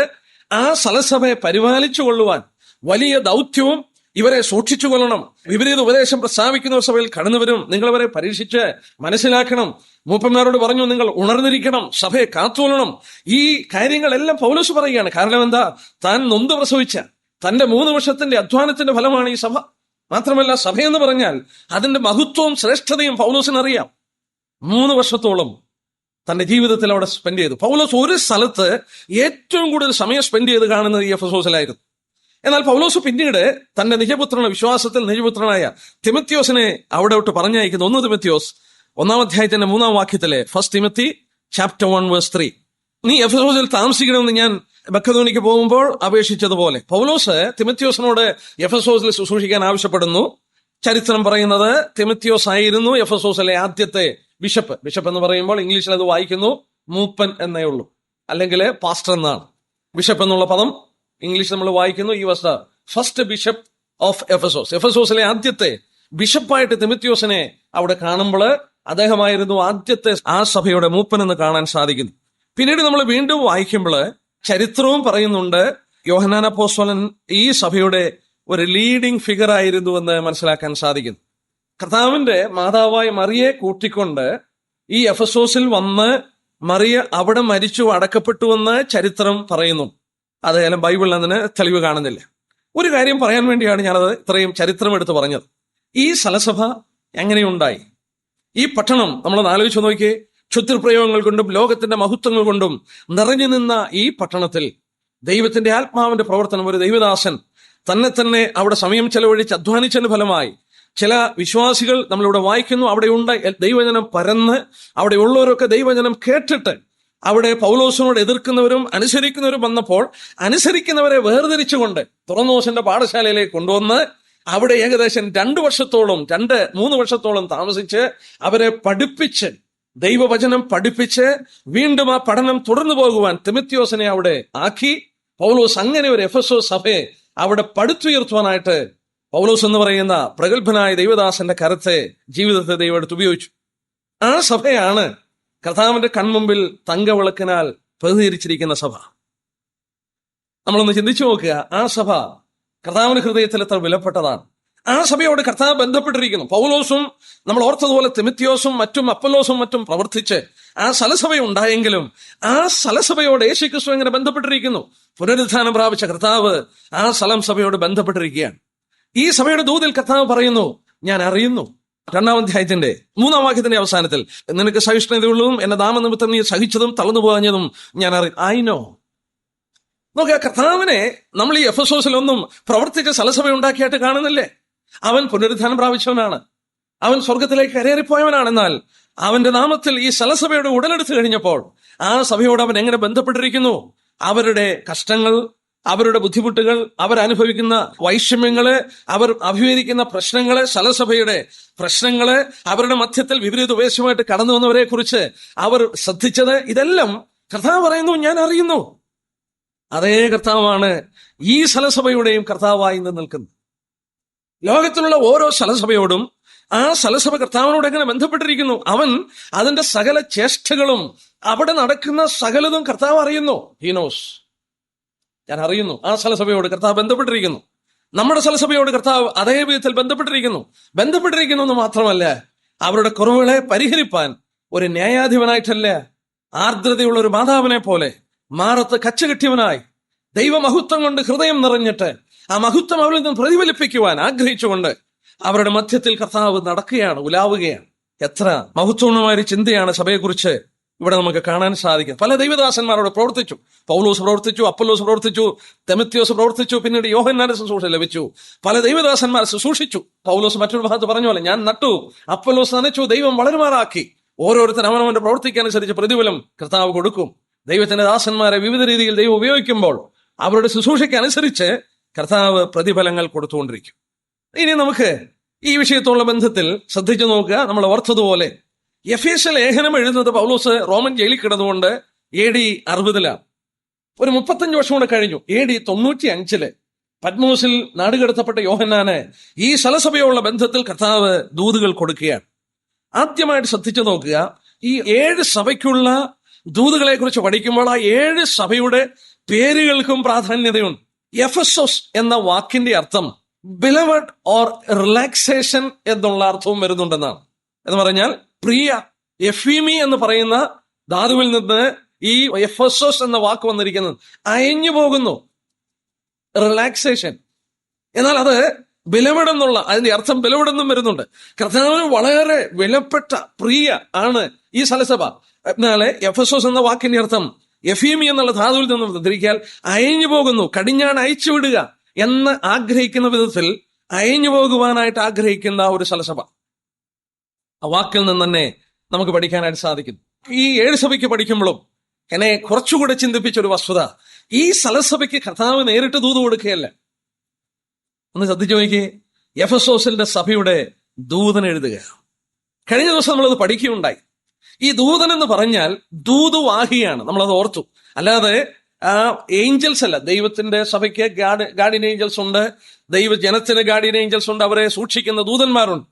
ആ സലസഭയെ പരിപാലിച്ചു കൊള്ളുവാൻ വലിയ ദൗത്യവും ഇവരെ സൂക്ഷിച്ചു കൊള്ളണം. വിപരീത ഉപദേശം പ്രസ്താവിക്കുന്ന സഭയിൽ കടന്നുവരും, നിങ്ങളവരെ പരീക്ഷിച്ച് മനസ്സിലാക്കണം. മൂപ്പന്മാരോട് പറഞ്ഞു, നിങ്ങൾ ഉണർന്നിരിക്കണം, സഭയെ കാത്തുകൊള്ളണം. ഈ കാര്യങ്ങളെല്ലാം പൗലോസ് പറയുകയാണ്. കാരണം എന്താ? താൻ നൊന്ത് പ്രസവിച്ച തന്റെ 3 വർഷത്തിന്റെ അധ്വാനത്തിന്റെ ഫലമാണ് ഈ സഭ. മാത്രമല്ല, സഭയെന്ന് പറഞ്ഞാൽ അതിന്റെ മഹത്വവും ശ്രേഷ്ഠതയും പൗലോസിനറിയാം. 3 വർഷത്തോളം തന്റെ ജീവിതത്തിൽ അവിടെ സ്പെൻഡ് ചെയ്തു. പൗലോസ് ഒരു സ്ഥലത്ത് ഏറ്റവും കൂടുതൽ സമയം സ്പെൻഡ് ചെയ്ത് കാണുന്നത് ഈ എഫെസോസിലായിരുന്നു. എന്നാൽ പൗലോസ് പിന്നീട് തന്റെ നിജപുത്രന്, വിശ്വാസത്തിൽ നിജപുത്രനായ തിമത്യോസിനെ അവിടെ വിട്ട് പറഞ്ഞയക്കുന്നു. 1 തിമത്യോസ് 1-ാം അധ്യായത്തിന്റെ 3-ാം വാക്യത്തിലെ 1 Timothy chapter 1 verse 3, നീ എഫെസോസിൽ താമസിക്കണമെന്ന് ഞാൻ മക്കെദോനിക്ക് പോകുമ്പോൾ അപേക്ഷിച്ചതുപോലെ. പൗലോസ് തിമത്യോസിനോട് എഫെസോസിൽ ശുശ്രൂഷിക്കാൻ ആവശ്യപ്പെടുന്നു. ചരിത്രം പറയുന്നത് തിമത്യോസ് ആയിരുന്നു എഫെസോസിലെ ആദ്യത്തെ ബിഷപ്പ്. ബിഷപ്പ് എന്ന് പറയുമ്പോൾ ഇംഗ്ലീഷിൽ അത് വായിക്കുന്നു മൂപ്പൻ എന്നേ ഉള്ളൂ, അല്ലെങ്കിൽ പാസ്റ്റർ എന്നാണ്. ബിഷപ്പ് എന്നുള്ള പദം ഇംഗ്ലീഷ് നമ്മൾ വായിക്കുന്നു, he was the first bishop of Ephesus. എഫെസോസിലെ ആദ്യത്തെ ബിഷപ്പായിട്ട് തിമത്യോസിനെ അവിടെ കാണുമ്പോൾ അദ്ദേഹമായിരുന്നു ആദ്യത്തെ ആ സഭയുടെ മൂപ്പൻ എന്ന് കാണാൻ സാധിക്കുന്നു. പിന്നീട് നമ്മൾ വീണ്ടും വായിക്കുമ്പോൾ ചരിത്രവും പറയുന്നുണ്ട്, യോഹന്നാൻ അപ്പോസ്തലൻ ഈ സഭയുടെ ഒരു ലീഡിംഗ് ഫിഗർ ആയിരുന്നു എന്ന് മനസ്സിലാക്കാൻ സാധിക്കുന്നു. കർത്താവിന്റെ മാതാവായ മറിയെ കൂട്ടിക്കൊണ്ട് ഈ എഫെസോസിൽ വന്ന് മറിയ അവിടെ മരിച്ചു അടക്കപ്പെട്ടുവെന്ന് ചരിത്രം പറയുന്നു. അതായാലും ബൈബിളിൽ അതിന് തെളിവ് കാണുന്നില്ല. ഒരു കാര്യം പറയാൻ വേണ്ടിയാണ് ഞാനത് ഇത്രയും ചരിത്രം എടുത്ത് പറഞ്ഞത്. ഈ സലസഭ എങ്ങനെയുണ്ടായി? ഈ പട്ടണം നമ്മളൊന്ന് ആലോചിച്ച് നോക്കിയേ. ക്ഷുദ്രപ്രയോഗങ്ങൾ കൊണ്ടും ലോകത്തിന്റെ മഹത്വങ്ങൾ കൊണ്ടും നിറഞ്ഞു നിന്ന ഈ പട്ടണത്തിൽ ദൈവത്തിന്റെ ആത്മാവിന്റെ പ്രവർത്തനം, ഒരു ദൈവദാസൻ തന്നെ അവിടെ സമയം ചെലവഴിച്ച് അധ്വാനിച്ചതിന് ഫലമായി ചില വിശ്വാസികൾ നമ്മളിവിടെ വായിക്കുന്നു, അവിടെയുണ്ട് ദൈവജനം പരന്ന്, അവിടെ ഉള്ളവരൊക്കെ ദൈവജനം കേട്ടിട്ട് അവിടെ പൗലോസിനോട് എതിർക്കുന്നവരും അനുസരിക്കുന്നവരും വന്നപ്പോൾ അനുസരിക്കുന്നവരെ വേർതിരിച്ചുകൊണ്ട് തുറന്നോസിന്റെ പാഠശാലയിലേക്ക് കൊണ്ടുവന്ന് അവിടെ ഏകദേശം 2 വർഷത്തോളം 2-3 വർഷത്തോളം താമസിച്ച് അവരെ പഠിപ്പിച്ച്, ദൈവവചനം പഠിപ്പിച്ച് വീണ്ടും ആ പഠനം തുടർന്നു പോകുവാൻ തിമത്യോസിനെ അവിടെ ആക്കി. പൗലോസ് അങ്ങനെ ഒരു എഫെസോസ് സഭയെ അവിടെ പടുത്തുയർത്തുവാനായിട്ട് പൗലോസ് എന്ന് പറയുന്ന പ്രഗത്ഭനായ ദൈവദാസന്റെ കരത്തെ, ജീവിതത്തെ ദൈവം എടുത്ത് ഉപയോഗിച്ചു. ആ സഭയാണ് കർത്താവിന്റെ കൺമുമ്പിൽ തങ്കവിളക്കിനാൽ പ്രതിനിധീകരിച്ചിരിക്കുന്ന സഭ. നമ്മളൊന്ന് ചിന്തിച്ചു നോക്കുക, ആ സഭ കർത്താവിന്റെ ഹൃദയത്തിൽ എത്ര വിലപ്പെട്ടതാണ്. ആ സഭയോട് കർത്താവ് ബന്ധപ്പെട്ടിരിക്കുന്നു. പൗലോസും നമ്മൾ ഓർത്തതുപോലെ തിമത്യോസും മറ്റും അപ്പൊല്ലോസും മറ്റും പ്രവർത്തിച്ച് ആ സലസഭയുണ്ടായെങ്കിലും ആ സലസഭയോട് യേശുക്രിസ്തു എങ്ങനെ ബന്ധപ്പെട്ടിരിക്കുന്നു? പുനരുദ്ധാനം പ്രാപിച്ച കർത്താവ് ആ സലം സഭയോട് ബന്ധപ്പെട്ടിരിക്കുകയാണ്. ഈ സഭയുടെ ദൂതിൽ കർത്താവ് പറയുന്നു, ഞാൻ അറിയുന്നു. 2-ാം അധ്യായത്തിന്റെ 3-ാം വാക്യത്തിന്റെ അവസാനത്തിൽ, നിനക്ക് സഹിഷ്ണുതയുള്ളതും എന്റെ നാമനിമിത്തം നീ സഹിച്ചതും തളർന്നു പോഞ്ഞതും ഞാൻ ഐ നോ. നോക്കുക, കർത്താവിനെ നമ്മൾ ഈ എഫെസോസിലൊന്നും പ്രവർത്തിച്ച സലസഭ ഉണ്ടാക്കിയായിട്ട് കാണുന്നില്ലേ. അവൻ പുനരുദ്ധാനം പ്രാപിച്ചവനാണ്, അവൻ സ്വർഗത്തിലേക്ക് കരേറിപ്പോയവനാണ്. എന്നാൽ അവന്റെ നാമത്തിൽ ഈ സലസഭയുടെ ഉടലെടുത്തു കഴിഞ്ഞപ്പോൾ ആ സഭയോട് അവൻ എങ്ങനെ ബന്ധപ്പെട്ടിരിക്കുന്നു? അവരുടെ കഷ്ടങ്ങൾ, അവരുടെ ബുദ്ധിമുട്ടുകൾ, അവരനുഭവിക്കുന്ന വൈഷമ്യങ്ങള്, അവർ അഭിമുഖീകരിക്കുന്ന പ്രശ്നങ്ങള്, സലസഭയുടെ പ്രശ്നങ്ങള്, അവരുടെ മധ്യത്തിൽ വിപരീത ഉപദേശമായിട്ട് കടന്നു വന്നവരെ കുറിച്ച് അവർ ശ്രദ്ധിച്ചത്, ഇതെല്ലാം കർത്താവ് പറയുന്നു, ഞാൻ അറിയുന്നു. അതേ കർത്താവാണ് ഈ സലസഭയുടെയും കർത്താവായി നിൽക്കുന്നത്. ലോകത്തിലുള്ള ഓരോ സലസഭയോടും ആ സലസഭ കർത്താവിനോട് എങ്ങനെ ബന്ധപ്പെട്ടിരിക്കുന്നു? അവൻ അതിന്റെ സകല ചേഷ്ടകളും അവിടെ നടക്കുന്ന സകലതും കർത്താവ് അറിയുന്നു. ഹീനോസ്, ഞാൻ അറിയുന്നു. ആ സലസഭയോട് കർത്താവ് ബന്ധപ്പെട്ടിരിക്കുന്നു. നമ്മുടെ സലസഭയോട് കർത്താവ് അതേ വിധത്തിൽ ബന്ധപ്പെട്ടിരിക്കുന്നു എന്ന് മാത്രമല്ല, അവരുടെ കുറവുകളെ പരിഹരിപ്പാൻ ഒരു ന്യായാധിപനായിട്ടല്ല, ആർദ്രതയുള്ള ഒരു മാതാവിനെ പോലെ മാറത്ത് കച്ചുകെട്ടിയവനായി ദൈവമഹത്വം കൊണ്ട് ഹൃദയം നിറഞ്ഞിട്ട് ആ മഹത്വം അവരിൽ നിന്ന് പ്രതിഫലിപ്പിക്കുവാൻ ആഗ്രഹിച്ചുകൊണ്ട് അവരുടെ മധ്യത്തിൽ കർത്താവ് നടക്കുകയാണ്, ഉലാവുകയാണ്. എത്ര മഹത്വപൂർണമായ ചിന്തയാണ് സഭയെക്കുറിച്ച് ഇവിടെ നമുക്ക് കാണാൻ സാധിക്കും. പല ദൈവദാസന്മാരോട് പ്രവർത്തിച്ചു. പൗലോസ് പ്രവർത്തിച്ചു, അപ്പൊല്ലോസ് പ്രവർത്തിച്ചു, തിമോഥെയോസ് പ്രവർത്തിച്ചു, പിന്നീട് യോഹന്നാന്റെ ശുശ്രൂഷ ലഭിച്ചു. പല ദൈവദാസന്മാർ ശുശ്രൂഷിച്ചു. പൗലോസ് മറ്റൊരു ഭാഗത്ത് പറഞ്ഞ പോലെ, ഞാൻ നട്ടു, അപ്പൊല്ലോസ് നനച്ചു, ദൈവം വളരുമാറാക്കി. ഓരോരുത്തർ അവനവന്റെ പ്രവർത്തിക്കനുസരിച്ച് പ്രതിഫലം കർത്താവ് കൊടുക്കും. ദൈവത്തിന്റെ ദാസന്മാരെ വിവിധ രീതിയിൽ ദൈവം ഉപയോഗിക്കുമ്പോൾ അവരുടെ ശുശ്രൂഷയ്ക്ക് അനുസരിച്ച് കർത്താവ് പ്രതിഫലങ്ങൾ കൊടുത്തുകൊണ്ടിരിക്കും. ഇനി നമുക്ക് ഈ വിഷയത്തോടുള്ള ബന്ധത്തിൽ ശ്രദ്ധിച്ചു നോക്കുക. നമ്മൾ ഓർത്തതുപോലെ എഫേസ്യ ലേഖനം എഴുതുന്നത് പൗലോസ് റോമൻ ജയിലിൽ കിടന്നുകൊണ്ട് AD 60 ഒരു 35 വർഷം കൂടെ കഴിഞ്ഞു. AD 95 പത്മോസിൽ നാടുകടത്തപ്പെട്ട യോഹന്നാന് ഈ സലസഭയോടുള്ള ബന്ധത്തിൽ കർത്താവ് ദൂതുകൾ കൊടുക്കുകയാണ്. ആദ്യമായിട്ട് ശ്രദ്ധിച്ചു നോക്കുക, ഈ 7 സഭയ്ക്കുള്ള ദൂതുകളെ കുറിച്ച് പഠിക്കുമ്പോൾ ആ 7 സഭയുടെ പേരുകൾക്കും പ്രാധാന്യതയുണ്ട്. എഫെസോസ് എന്ന വാക്കിന്റെ അർത്ഥം ബിലവഡ് ഓർ റിലാക്സേഷൻ എന്നുള്ള അർത്ഥവും വരുന്നുണ്ടെന്നാണ്. എന്ന് പറഞ്ഞാൽ പ്രിയ. എഫീമി എന്ന് പറയുന്ന ധാതുവിൽ നിന്ന് ഈ എഫെസോസ് എന്ന വാക്ക് വന്നിരിക്കുന്നത് അയഞ്ഞു പോകുന്നു, റിലാക്സേഷൻ. എന്നാൽ അത് ബിലവഡ് എന്നുള്ള അതിന്റെ അർത്ഥം ബിലവഡ് എന്നും വരുന്നുണ്ട്. കർത്താവിന് വളരെ വിലപ്പെട്ട പ്രിയ ആണ് ഈ സലസഭ. എന്നാല് എഫെസോസ് എന്ന വാക്കിന്റെ അർത്ഥം എഫീമി എന്നുള്ള ധാതുവിൽ നിന്ന് ധരിക്കാൻ അയഞ്ഞു പോകുന്നു, കടിഞ്ഞാൺ അയച്ചു വിടുക എന്ന് ആഗ്രഹിക്കുന്ന വിധത്തിൽ അയഞ്ഞു പോകുവാനായിട്ട് ആഗ്രഹിക്കുന്ന ഒരു സലസഭ. ആ വാക്കിൽ നിന്ന് തന്നെ നമുക്ക് പഠിക്കാനായിട്ട് സാധിക്കും. ഈ 7 സഭയ്ക്ക് പഠിക്കുമ്പോഴും എന്നെ കുറച്ചുകൂടെ ചിന്തിപ്പിച്ച ഒരു വസ്തുത, ഈ സലസഭയ്ക്ക് കർത്താവ് നേരിട്ട് ദൂത് കൊടുക്കുകയല്ല. ഒന്ന് ശ്രദ്ധിച്ചു നോക്കിയേ, എഫെസോസിന്റെ സഭയുടെ ദൂതൻ എഴുതുക. കഴിഞ്ഞ ദിവസം നമ്മളത് പഠിക്കുകയുണ്ടായി. ഈ ദൂതൻ എന്ന് പറഞ്ഞാൽ ദൂതുവാഹിയാണ്, നമ്മളത് ഓർത്തു. അല്ലാതെ ഏഞ്ചൽസ് അല്ല. ദൈവത്തിന്റെ സഭയ്ക്ക് ഗാർഡിയൻ ഏഞ്ചൽസ് ഉണ്ട്, ദൈവജനത്തിന് ഗാർഡിയൻ ഏഞ്ചൽസ് ഉണ്ട്, അവരെ സൂക്ഷിക്കുന്ന ദൂതന്മാരുണ്ട്.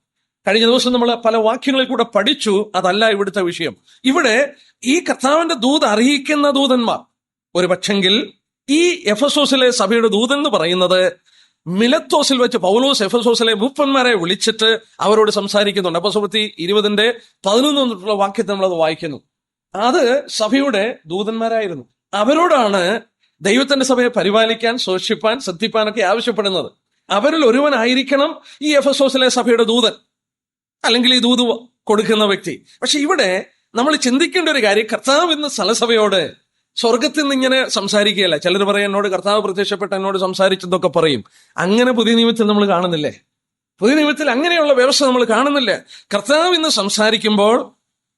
കഴിഞ്ഞ ദിവസം നമ്മൾ പല വാക്യങ്ങളിൽ കൂടെ പഠിച്ചു. അതല്ല ഇവിടുത്തെ വിഷയം. ഇവിടെ ഈ കർത്താവിന്റെ ദൂത് അറിയിക്കുന്ന ദൂതന്മാർ. ഒരു പക്ഷെങ്കിൽ ഈ എഫെസോസിലെ സഭയുടെ ദൂതൻ എന്ന് പറയുന്നത് മിലത്തോസിൽ വെച്ച് പൗലോസ് എഫെസോസിലെ മൂപ്പന്മാരെ വിളിച്ചിട്ട് അവരോട് സംസാരിക്കുന്നുണ്ട്. അപ്പോസ്തലപ്രവൃത്തി 20:11 വാക്യത്തിൽ നമ്മളത് വായിക്കുന്നു. അത് സഭയുടെ ദൂതന്മാരായിരുന്നു. അവരോടാണ് ദൈവത്തിന്റെ സഭയെ പരിപാലിക്കാൻ, സൂക്ഷിപ്പാൻ, ശ്രദ്ധിപ്പാനൊക്കെ ആവശ്യപ്പെടുന്നത്. അവരിൽ ഒരുവനായിരിക്കണം ഈ എഫെസോസിലെ സഭയുടെ ദൂതൻ, അല്ലെങ്കിൽ ഈ ദൂത് കൊടുക്കുന്ന വ്യക്തി. പക്ഷെ ഇവിടെ നമ്മൾ ചിന്തിക്കേണ്ട ഒരു കാര്യം, കർത്താവ് ഇന്ന് സലസഭയോട് സ്വർഗത്തിൽ നിന്ന് ഇങ്ങനെ സംസാരിക്കുകയല്ല. ചിലർ പറയും എന്നോട് കർത്താവ് പ്രത്യക്ഷപ്പെട്ട് എന്നോട് സംസാരിച്ചെന്നൊക്കെ പറയും. അങ്ങനെ പുതിയ നിയമത്തിൽ നമ്മൾ കാണുന്നില്ലേ? പുതിയ നിയമത്തിൽ അങ്ങനെയുള്ള വ്യവസ്ഥ നമ്മൾ കാണുന്നില്ല. കർത്താവ് ഇന്ന് സംസാരിക്കുമ്പോൾ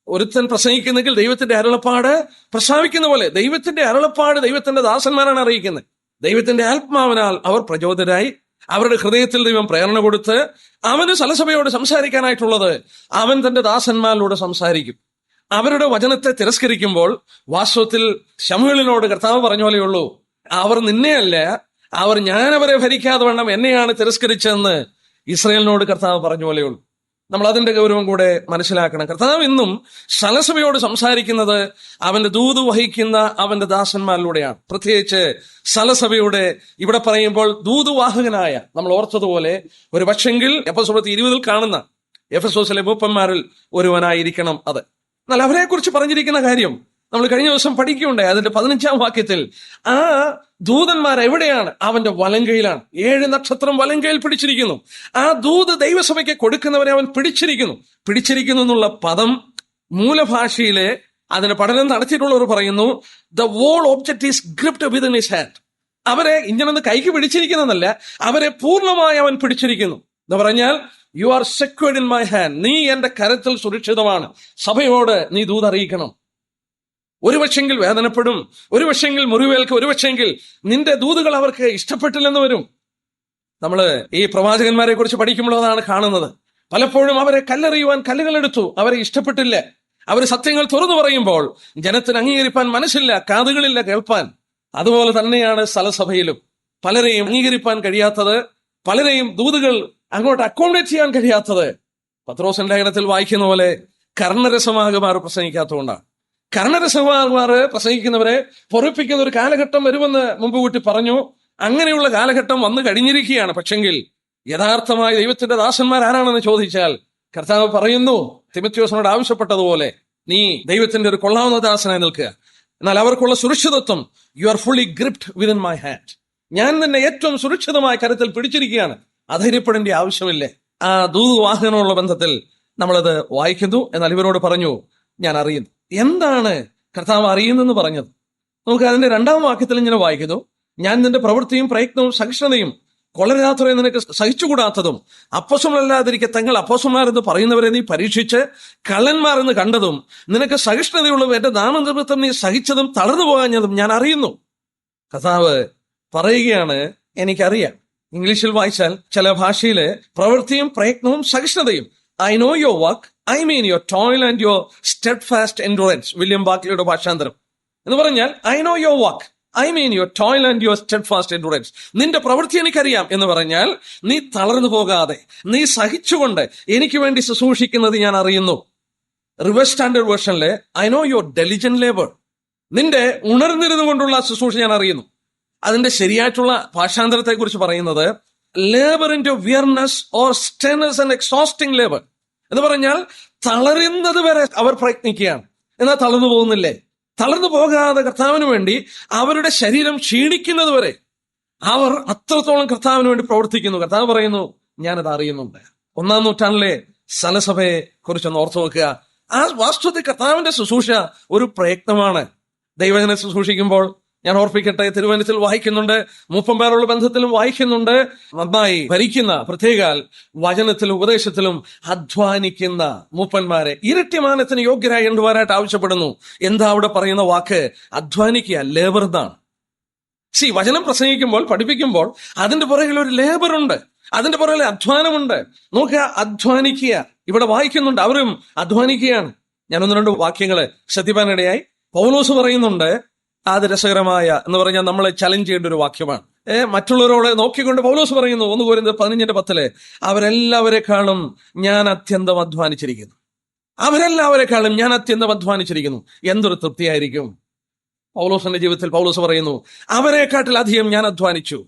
ഒരുത്തൻ പ്രസംഗിക്കുന്നെങ്കിൽ ദൈവത്തിന്റെ അരുളപ്പാട് പ്രസ്താവിക്കുന്ന പോലെ, ദൈവത്തിന്റെ അരുളപ്പാട് ദൈവത്തിന്റെ ദാസന്മാരാണ് അറിയിക്കുന്നത്. ദൈവത്തിന്റെ ആത്മാവിനാൽ അവർ പ്രചോദരായി അവരുടെ ഹൃദയത്തിൽ ദൈവം പ്രേരണ കൊടുത്ത് അവന് സലസഭയോട് സംസാരിക്കാനായിട്ടുള്ളത് അവൻ തന്റെ ദാസന്മാരിലൂടെ സംസാരിക്കും. അവരുടെ വചനത്തെ തിരസ്കരിക്കുമ്പോൾ വാസ്തവത്തിൽ ശമൂവേലിനോട് കർത്താവ് പറഞ്ഞ പോലെയുള്ളൂ, അവർ നിന്നെയല്ല, അവർ ഞാൻ അവരെ ഭരിക്കാതെ വണ്ണം എന്നെയാണ് തിരസ്കരിച്ചതെന്ന് ഇസ്രായേലിനോട് കർത്താവ് പറഞ്ഞ പോലെയുള്ളൂ. നമ്മൾ അതിന്റെ ഗൗരവം കൂടെ മനസ്സിലാക്കണം. കർത്താവ് ഇന്നും സലസഭയോട് സംസാരിക്കുന്നത് അവന്റെ ദൂത് വഹിക്കുന്ന അവന്റെ ദാസന്മാരിലൂടെയാണ്. പ്രത്യേകിച്ച് സലസഭയുടെ ഇവിടെ പറയുമ്പോൾ ദൂതുവാഹകനായ, നമ്മൾ ഓർത്തതുപോലെ ഒരു പക്ഷെങ്കിൽ എഫെസോസ് 20 കാണുന്ന എഫെസോസിലെ മൂപ്പന്മാരിൽ ഒരുവനായിരിക്കണം അത്. എന്നാൽ അവരെ കുറിച്ച് പറഞ്ഞിരിക്കുന്ന കാര്യം നമ്മൾ കഴിഞ്ഞ ദിവസം പഠിക്കുകയുണ്ടായി. അതിന്റെ 15-ാം വാക്യത്തിൽ ആ ദൂതന്മാർ എവിടെയാണ്? അവന്റെ വലങ്കയിലാണ്. 7 നക്ഷത്രം വലങ്കയിൽ പിടിച്ചിരിക്കുന്നു. ആ ദൂത് ദൈവസഭയ്ക്ക് കൊടുക്കുന്നവരെ അവൻ പിടിച്ചിരിക്കുന്നു എന്നുള്ള പദം മൂലഭാഷയിലെ അതിന്റെ പഠനം നടത്തിയിട്ടുള്ളവർ പറയുന്നു, the whole object is gripped within his hand. അവരെ ഇങ്ങനൊന്ന് കൈക്ക് പിടിച്ചിരിക്കുന്നതല്ല, അവരെ പൂർണ്ണമായി അവൻ പിടിച്ചിരിക്കുന്നു എന്ന് പറഞ്ഞാൽ you are secured in my hand. നീ എന്റെ കരത്തിൽ സുരക്ഷിതമാണ്. സഭയോട് നീ ദൂത് അറിയിക്കണം. ഒരു പക്ഷെങ്കിൽ വേദനപ്പെടും, ഒരു പക്ഷെങ്കിൽ മുറിവേൽക്കും, ഒരു പക്ഷെങ്കിൽ നിന്റെ ദൂതുകൾ അവർക്ക് ഇഷ്ടപ്പെട്ടില്ലെന്ന് വരും. നമ്മള് ഈ പ്രവാചകന്മാരെ കുറിച്ച് പഠിക്കുമ്പോൾ അതാണ് കാണുന്നത്. പലപ്പോഴും അവരെ കല്ലെറിയുവാൻ കല്ലുകളെടുത്തു, അവരെ ഇഷ്ടപ്പെട്ടില്ല. അവർ സത്യങ്ങൾ തുറന്നു പറയുമ്പോൾ ജനത്തിന് അംഗീകരിപ്പാൻ മനസ്സില്ല, കാതുകളില്ല കേൾപ്പാൻ. അതുപോലെ തന്നെയാണ് സലസഭയിലും പലരെയും അംഗീകരിപ്പാൻ കഴിയാത്തത്, പലരെയും ദൂതുകൾ അങ്ങോട്ട് അക്കോമഡേറ്റ് ചെയ്യാൻ കഴിയാത്തത്. പത്രോസിന്റെ ലേഖനത്തിൽ വായിക്കുന്ന പോലെ കർണരസമാകുമാർ പ്രസംഗിക്കാത്തതുകൊണ്ടാണ്. കർണരസമാകുമാർ പ്രസംഗിക്കുന്നവരെ പൊറിപ്പിക്കുന്ന ഒരു കാലഘട്ടം വരുമെന്ന് മുമ്പ് കൂട്ടി പറഞ്ഞു. അങ്ങനെയുള്ള കാലഘട്ടം വന്നു കഴിഞ്ഞിരിക്കുകയാണ്. പക്ഷെങ്കിൽ യഥാർത്ഥമായ ദൈവത്തിന്റെ ദാസന്മാർ ആരാണെന്ന് ചോദിച്ചാൽ കർത്താവ് പറയുന്നു, തിമോഥെയോസിനോട് ആവശ്യപ്പെട്ടതുപോലെ, നീ ദൈവത്തിന്റെ ഒരു കൊള്ളാവുന്ന ദാസനായി നിൽക്കുക. എന്നാൽ അവർക്കുള്ള സുരക്ഷിതത്വം, you are fully gripped within my hand. ഞാൻ നിന്നെ ഏറ്റവും സുരക്ഷിതമായ കരത്തിൽ പിടിച്ചിരിക്കുകയാണ്. അധൈര്യപ്പെടേണ്ട ആവശ്യമില്ലേ. ആ ദൂതുവാഹനമുള്ള ബന്ധത്തിൽ നമ്മളത് വായിക്കുന്നു. എന്നാൽ ഇവരോട് പറഞ്ഞു, ഞാൻ അറിയുന്നു. എന്താണ് കർത്താവ് അറിയുന്നെന്ന് പറഞ്ഞത്? നമുക്ക് അതിന്റെ 2-ാം വാക്യത്തിൽ ഇങ്ങനെ വായിക്കുന്നു, ഞാൻ നിന്റെ പ്രവൃത്തിയും പ്രയത്നവും സഹിഷ്ണുതയും കൊള്ളരാത്തവരെ നിനക്ക് സഹിച്ചുകൂടാത്തതും അപ്പോസ്തലരല്ലാതിരിക്കെ തങ്ങൾ അപ്പോസ്തലന്മാരെന്ന് പറയുന്നവരെ നീ പരീക്ഷിച്ച് കള്ളന്മാരെന്ന് കണ്ടതും നിനക്ക് സഹിഷ്ണുതയുള്ളവ എന്റെ നാമനിമിത്തം നീ സഹിച്ചതും തളർന്നു പോകാഞ്ഞതും ഞാൻ അറിയുന്നു. കർത്താവ് പറയുകയാണ്, എനിക്കറിയാം. ഇംഗ്ലീഷിൽ വായിച്ചാൽ ചില ഭാഷയില് പ്രവൃത്തിയും പ്രയത്നവും സഹിഷ്ണുതയും, I know your work, I mean your toil and your steadfast endurance. William ബാർക്ലിയുടെ ഭാഷാന്തരം എന്ന് പറഞ്ഞാൽ, I know your work, I mean your toil and your steadfast endurance. നിന്റെ പ്രവൃത്തി എനിക്കറിയാം എന്ന് പറഞ്ഞാൽ, നീ തളർന്നു പോകാതെ, നീ സഹിച്ചുകൊണ്ട് എനിക്ക് വേണ്ടി ശുശ്രൂഷിക്കുന്നത് ഞാൻ അറിയുന്നു. റിവേഴ്സ് സ്റ്റാൻഡേർഡ് വേർഷനിലെ, I know your diligent labour, നിന്റെ ഉണർന്നിരുന്നു കൊണ്ടുള്ള ശുശ്രൂഷ ഞാൻ അറിയുന്നു. അതിന്റെ ശരിയായിട്ടുള്ള ഭാഷാന്തരത്തെ കുറിച്ച് പറയുന്നത്, labour into weariness or sternness and exhausting labour എന്ന് പറഞ്ഞാൽ, തളരുന്നത് വരെ അവർ പ്രയത്നിക്കുകയാണ്, എന്നാൽ തളർന്നു പോകുന്നില്ലേ? തളർന്നു പോകാതെ കർത്താവിന് വേണ്ടി അവരുടെ ശരീരം ക്ഷീണിക്കുന്നത് വരെ അവർ അത്രത്തോളം കർത്താവിന് വേണ്ടി പ്രവർത്തിക്കുന്നു. കർത്താവ് പറയുന്നു, ഞാനത് അറിയുന്നുണ്ട്. 1-ാം നൂറ്റാണ്ടിലെ സലസഭയെ കുറിച്ചൊന്ന് ഓർത്തു നോക്കുക. ആ വാസ്തവത്തിൽ കർത്താവിന്റെ ശുശ്രൂഷ ഒരു പ്രയത്നമാണ്. ദൈവജനം ശുശ്രൂഷിക്കുമ്പോൾ ഞാൻ ഓർപ്പിക്കട്ടെ, തിരുവചനത്തിൽ വായിക്കുന്നുണ്ട്, മൂപ്പന്മാരുള്ള ബന്ധത്തിലും വായിക്കുന്നുണ്ട്, നന്നായി ഭരിക്കുന്ന, പ്രത്യേകാൽ വചനത്തിലും ഉപദേശത്തിലും അധ്വാനിക്കുന്ന മൂപ്പന്മാരെ ഇരട്ടിമാനത്തിന് യോഗ്യരായി എണ്ണുവാനായിട്ട് ആവശ്യപ്പെടുന്നു. എന്താ അവിടെ പറയുന്ന വാക്ക്? അധ്വാനിക്കുക, ലേബർ എന്നാണ്. വചനം പ്രസംഗിക്കുമ്പോൾ, പഠിപ്പിക്കുമ്പോൾ അതിന്റെ പുറകിൽ ഒരു ലേബർ ഉണ്ട്, അതിന്റെ പുറകിൽ അധ്വാനമുണ്ട്. നോക്കുക, അധ്വാനിക്കുക. ഇവിടെ വായിക്കുന്നുണ്ട്, അവരും അധ്വാനിക്കുകയാണ്. ഞാൻ 1-2 വാക്യങ്ങള് ശ്രദ്ധിപ്പാനിടയായി. പൗലോസ് പറയുന്നുണ്ട്, അത് രസകരമായ എന്ന് പറഞ്ഞാൽ നമ്മളെ ചലഞ്ച് ചെയ്യേണ്ട ഒരു വാക്യമാണ്. മറ്റുള്ളവരോട് നോക്കിക്കൊണ്ട് പൗലോസ് പറയുന്നു, 1 കൊരിന്ത്യർ 15:10, അവരെല്ലാവരെക്കാളും ഞാൻ അത്യന്തം അധ്വാനിച്ചിരിക്കുന്നു. അവരെല്ലാവരെക്കാളും ഞാൻ അത്യന്തം അധ്വാനിച്ചിരിക്കുന്നു. എന്തൊരു തൃപ്തിയായിരിക്കും പൗലോസിന്റെ ജീവിതത്തിൽ. പൗലോസ് പറയുന്നു, അവരെക്കാട്ടിലധികം ഞാൻ അധ്വാനിച്ചു.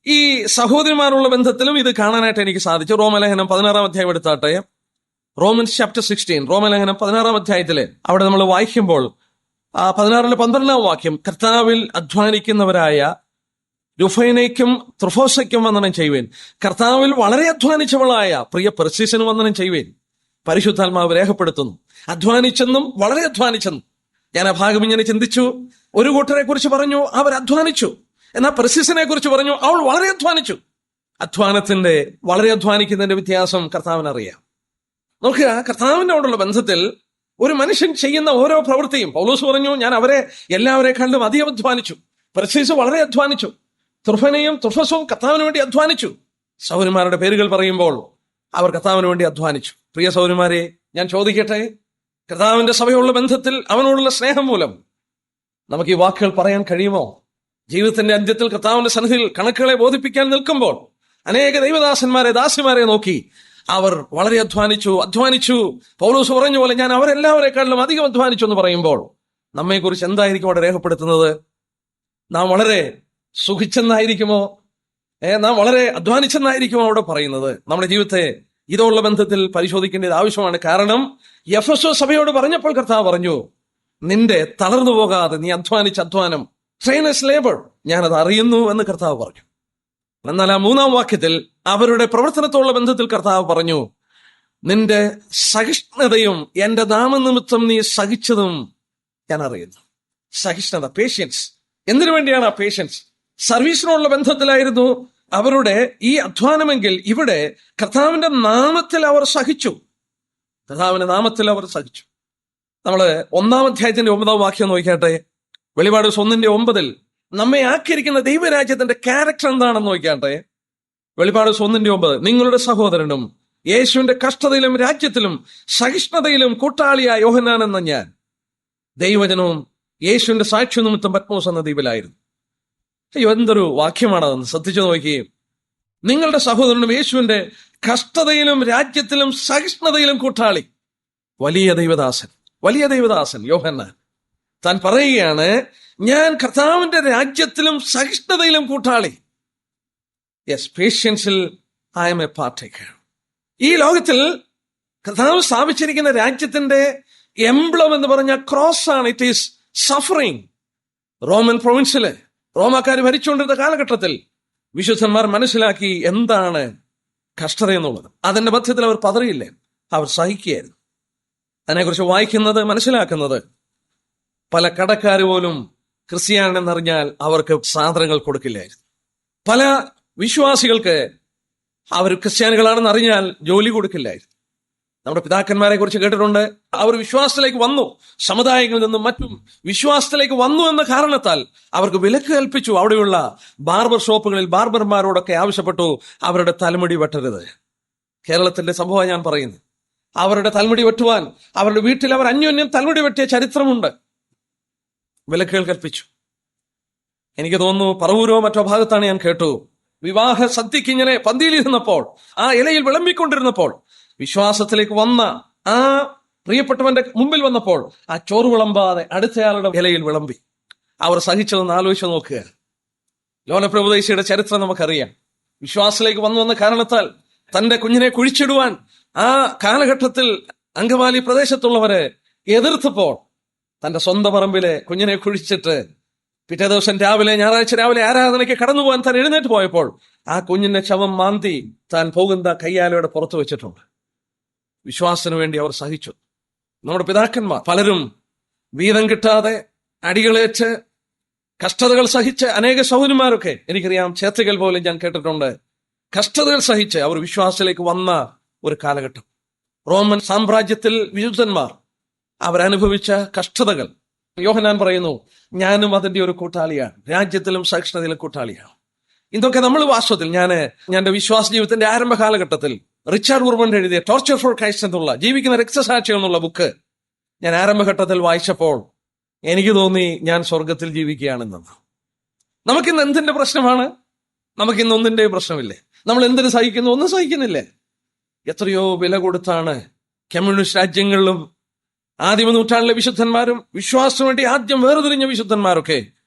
ഈ സഹോദരിമാരുള്ള ബന്ധത്തിലും ഇത് കാണാനായിട്ട് എനിക്ക് സാധിച്ചു. റോമലേഖനം 16-ാം അധ്യായം എടുത്താട്ടെ, റോമൻസ് ചാപ്റ്റർ 16, റോമലേഖനം 16-ാം അധ്യായത്തില് അവിടെ നമ്മൾ വായിക്കുമ്പോൾ 16-ലെ 12-ാം വാക്യം, കർത്താവിൽ അധ്വാനിക്കുന്നവരായ രുഫൈനയ്ക്കും ത്രുഫോസയ്ക്കും വന്ദനം ചെയ്യുവേൻ. കർത്താവിൽ വളരെ അധ്വാനിച്ചവളായ പ്രിയ പെർസിസിന് വന്ദനം ചെയ്യുവേൻ. പരിശുദ്ധാത്മാവ് രേഖപ്പെടുത്തുന്നു, അധ്വാനിച്ചെന്നും വളരെ അധ്വാനിച്ചെന്നും. ഞാൻ ആ ഭാഗം ഇങ്ങനെ ചിന്തിച്ചു. ഒരു കൂട്ടരെ കുറിച്ച് പറഞ്ഞു, അവർ അധ്വാനിച്ചു. എന്നാൽ പെർസിസിനെ കുറിച്ച് പറഞ്ഞു, അവൾ വളരെ അധ്വാനിച്ചു. അധ്വാനത്തിന്റെ, വളരെ അധ്വാനിക്കുന്നതിന്റെ വ്യത്യാസം കർത്താവിനറിയാം. നോക്കുക, കർത്താവിനോടുള്ള ബന്ധത്തിൽ ഒരു മനുഷ്യൻ ചെയ്യുന്ന ഓരോ പ്രവൃത്തിയും, പൗലോസ് പറഞ്ഞു, ഞാൻ അവരെ എല്ലാവരെക്കാളും അധികം അധ്വാനിച്ചു. പെർസിസ് വളരെ അധ്വാനിച്ചു. ത്രുഫനയും ത്രുഫസും കർത്താവിന് വേണ്ടി അധ്വാനിച്ചു. സഹോദരന്മാരുടെ പേരുകൾ പറയുമ്പോൾ അവർ കർത്താവിന് വേണ്ടി അധ്വാനിച്ചു. പ്രിയ സഹോദരന്മാരെ, ഞാൻ ചോദിക്കട്ടെ, കർത്താവിന്റെ സഭയുള്ള ബന്ധത്തിൽ അവനോടുള്ള സ്നേഹം മൂലം നമുക്ക് ഈ വാക്കുകൾ പറയാൻ കഴിയുമോ? ജീവിതത്തിന്റെ അന്ത്യത്തിൽ കർത്താവിന്റെ സന്നിധിയിൽ കണക്കുകളെ ബോധിപ്പിക്കാൻ നിൽക്കുമ്പോൾ അനേക ദൈവദാസന്മാരെ, ദാസിമാരെ നോക്കി അവർ വളരെ അധ്വാനിച്ചു. പൗലോസ് പറഞ്ഞ പോലെ ഞാൻ അവരെല്ലാവരെക്കാളും അധികം അധ്വാനിച്ചു എന്ന് പറയുമ്പോൾ നമ്മെക്കുറിച്ച് എന്തായിരിക്കും അവിടെ രേഖപ്പെടുത്തുന്നത്? നാം വളരെ സുഖിച്ചെന്നായിരിക്കുമോ? നാം വളരെ അധ്വാനിച്ചെന്നായിരിക്കുമോ അവിടെ പറയുന്നത്? നമ്മുടെ ജീവിതത്തെ ഇതുള്ള ബന്ധത്തിൽ പരിശോധിക്കേണ്ടത് ആവശ്യമാണ്. കാരണം എഫെസോസ് സഭയോട് പറഞ്ഞപ്പോൾ കർത്താവ് പറഞ്ഞു, നിന്റെ തളർന്നു പോകാതെ നീ അധ്വാനിച്ച അധ്വാനം, ട്രെയിനേഴ്സ് ലേബർ, ഞാനത് അറിയുന്നു എന്ന് കർത്താവ് പറഞ്ഞു. എന്നാൽ ആ 3-ാം വാക്യത്തിൽ അവരുടെ പ്രവർത്തനത്തോടുള്ള ബന്ധത്തിൽ കർത്താവ് പറഞ്ഞു, നിന്റെ സഹിഷ്ണുതയും എന്റെ നാമനിമിത്തം നീ സഹിച്ചതും ഞാൻ അറിയുന്നു. സഹിഷ്ണുത, പേഷ്യൻസ്. എന്തിനു വേണ്ടിയാണ് ആ പേഷ്യൻസ്? സർവീസിനോടുള്ള ബന്ധത്തിലായിരുന്നു അവരുടെ ഈ അധ്വാനമെങ്കിൽ ഇവിടെ കർത്താവിന്റെ നാമത്തിൽ അവർ സഹിച്ചു. കർത്താവിന്റെ നാമത്തിൽ അവർ സഹിച്ചു. നമ്മള് 1-ാം അധ്യായത്തിന്റെ 9-ാം വാക്യം നോക്കിയാട്ടെ. വെളിപാട് 1:9 നമ്മെ ആക്കിയിരിക്കുന്ന ദൈവരാജ്യത്തിന്റെ ക്യാരക്ടർ എന്താണെന്ന് നോക്കിയാട്ടെ. വെളിപാട് 1:9, നിങ്ങളുടെ സഹോദരനും യേശുവിന്റെ കഷ്ടതയിലും രാജ്യത്തിലും സഹിഷ്ണുതയിലും കൂട്ടാളിയായ യോഹന്നാൻ എന്ന ഞാൻ ദൈവജനവും യേശുവിന്റെ സാക്ഷ്യ നിമിത്തം പത്മോസ് എന്ന ദ്വീപിലായിരുന്നു. അയ്യോ, എന്തൊരു വാക്യമാണതെന്ന് ശ്രദ്ധിച്ചു നോക്കി. നിങ്ങളുടെ സഹോദരനും യേശുവിന്റെ കഷ്ടതയിലും രാജ്യത്തിലും സഹിഷ്ണുതയിലും കൂട്ടാളി. വലിയ ദൈവദാസൻ യോഹന്നാൻ താൻ പറയുകയാണ്, ഞാൻ കർത്താവിന്റെ രാജ്യത്തിലും സഹിഷ്ണുതയിലും കൂട്ടാളി. യെസ്, പേഷ്യൻസിൽ ഐ എം എ പാർട്ടേക്കർ. ഈ ലോകത്തിൽ കർത്താവ് സ്ഥാപിച്ചിരിക്കുന്ന രാജ്യത്തിന്റെ എംബ്ലം എന്ന് പറഞ്ഞ ക്രോസ് ആണ്. It is suffering. റോമൻ പ്രൊവിൻസില് റോമാക്കാർ ഭരിച്ചുകൊണ്ടിരുന്ന കാലഘട്ടത്തിൽ വിശുദ്ധന്മാർ മനസ്സിലാക്കി എന്താണ് കഷ്ടത എന്നുള്ളത്. അതിന്റെ മധ്യത്തിൽ അവർ പതറിയില്ലേ, അവർ സഹിക്കുകയായിരുന്നു. അതിനെക്കുറിച്ച് വായിക്കുന്നത്, മനസ്സിലാക്കുന്നത്, പല കടക്കാർ പോലും ക്രിസ്ത്യാനിയെന്നറിഞ്ഞാൽ അവർക്ക് സാധനങ്ങൾ കൊടുക്കില്ലായിരുന്നു. പല വിശ്വാസികൾക്ക് അവർ ക്രിസ്ത്യാനികളാണെന്ന് അറിഞ്ഞാൽ ജോലി കൊടുക്കില്ലായിരുന്നു. നമ്മുടെ പിതാക്കന്മാരെ കുറിച്ച് കേട്ടിട്ടുണ്ട്. അവർ വിശ്വാസത്തിലേക്ക് വന്നു, സമുദായങ്ങളിൽ നിന്നും മറ്റും വിശ്വാസത്തിലേക്ക് വന്നു എന്ന കാരണത്താൽ അവർക്ക് വിലക്ക് കൽപ്പിച്ചു. അവിടെയുള്ള ബാർബർ ഷോപ്പുകളിൽ ബാർബർമാരോടൊക്കെ ആവശ്യപ്പെട്ടു, അവരുടെ തലമുടി വെട്ടരുത്. കേരളത്തിന്റെ സംഭവം ഞാൻ പറയുന്നു. അവരുടെ തലമുടി വെട്ടുവാൻ അവരുടെ വീട്ടിൽ അവർ അന്യോന്യം തലമുടി വെട്ടിയ ചരിത്രമുണ്ട്. വിലക്കുകൾ കൽപ്പിച്ചു. എനിക്ക് തോന്നുന്നു പറവൂരോ മറ്റോ ഭാഗത്താണ് ഞാൻ കേട്ടു, വിവാഹ സദ്യക്ക് ഇങ്ങനെ പന്തിയിലിരുന്നപ്പോൾ, ആ ഇലയിൽ വിളമ്പിക്കൊണ്ടിരുന്നപ്പോൾ, വിശ്വാസത്തിലേക്ക് വന്ന ആ പ്രിയപ്പെട്ടവന്റെ മുമ്പിൽ വന്നപ്പോൾ ആ ചോറ് വിളമ്പാതെ അടുത്തയാളുടെ ഇലയിൽ വിളമ്പി. അവർ സഹിച്ചതെന്ന് ആലോചിച്ച് നോക്കുക. ലോലപ്രഭുദേശിയുടെ ചരിത്രം നമുക്കറിയാം. വിശ്വാസത്തിലേക്ക് വന്നു വന്ന കാരണത്താൽ തന്റെ കുഞ്ഞിനെ കുഴിച്ചിടുവാൻ ആ കാലഘട്ടത്തിൽ അങ്കമാലി പ്രദേശത്തുള്ളവരെ എതിർത്തപ്പോൾ തന്റെ സ്വന്തം പറമ്പിലെ കുഞ്ഞിനെ കുഴിച്ചിട്ട് പിറ്റേ ദിവസം രാവിലെ, ഞായറാഴ്ച രാവിലെ ആരാധനയ്ക്ക് കടന്നുപോകാൻ താൻ എഴുന്നേറ്റ് പോയപ്പോൾ ആ കുഞ്ഞിന്റെ ശവം മാന്തി താൻ പോകുന്ന കയ്യാലയുടെ പുറത്തു വെച്ചിട്ടുണ്ട്. വിശ്വാസത്തിന് വേണ്ടി അവർ സഹിച്ചു. നമ്മുടെ പിതാക്കന്മാർ പലരും വീതം കിട്ടാതെ അടികളേറ്റ് കഷ്ടതകൾ സഹിച്ച് അനേക സഹോദരന്മാരൊക്കെ എനിക്കറിയാം, ഛേത്രികൾ പോലും ഞാൻ കേട്ടിട്ടുണ്ട്, കഷ്ടതകൾ സഹിച്ച് അവർ വിശ്വാസത്തിലേക്ക് വന്ന ഒരു കാലഘട്ടം. റോമൻ സാമ്രാജ്യത്തിൽ വിശുദ്ധന്മാർ അവരനുഭവിച്ച കഷ്ടതകൾ യോഹന്നാൻ പറയുന്നു, ഞാനും അതിന്റെ ഒരു കൂട്ടാളിയാണ്, രാജ്യത്തിലും സഹിഷ്ണുതയിലും കൂട്ടാളിയാണ്. ഇതൊക്കെ നമ്മൾ വാസ്തവത്തിൽ ഞാൻ എന്റെ വിശ്വാസ ജീവിതത്തിന്റെ ആരംഭ കാലഘട്ടത്തിൽ റിച്ചാർഡ് ഉർബൻ എഴുതിയ ടോർച്ചർ ഫോർ ക്രൈസ്റ്റ് എന്നുള്ള ജീവിക്കുന്ന രക്തസാക്ഷികൾ എന്നുള്ള ബുക്ക് ഞാൻ ആരംഭഘട്ടത്തിൽ വായിച്ചപ്പോൾ എനിക്ക് തോന്നി ഞാൻ സ്വർഗത്തിൽ ജീവിക്കുകയാണെന്ന്. നമുക്കിന്ന് എന്തിന്റെ പ്രശ്നമാണ്? നമുക്കിന്ന് ഒന്നിന്റെ പ്രശ്നമില്ലേ? നമ്മൾ എന്തിനു സഹിക്കുന്നു? ഒന്നും സഹിക്കുന്നില്ലേ? എത്രയോ വില കൊടുത്താണ് കമ്മ്യൂണിസ്റ്റ് രാജ്യങ്ങളിലും ആദിമ നൂറ്റാണ്ടിലെ വിശുദ്ധന്മാരും വിശ്വാസത്തിന് വേണ്ടി ആദ്യം വേർതിരിഞ്ഞ വിശുദ്ധന്മാരൊക്കെ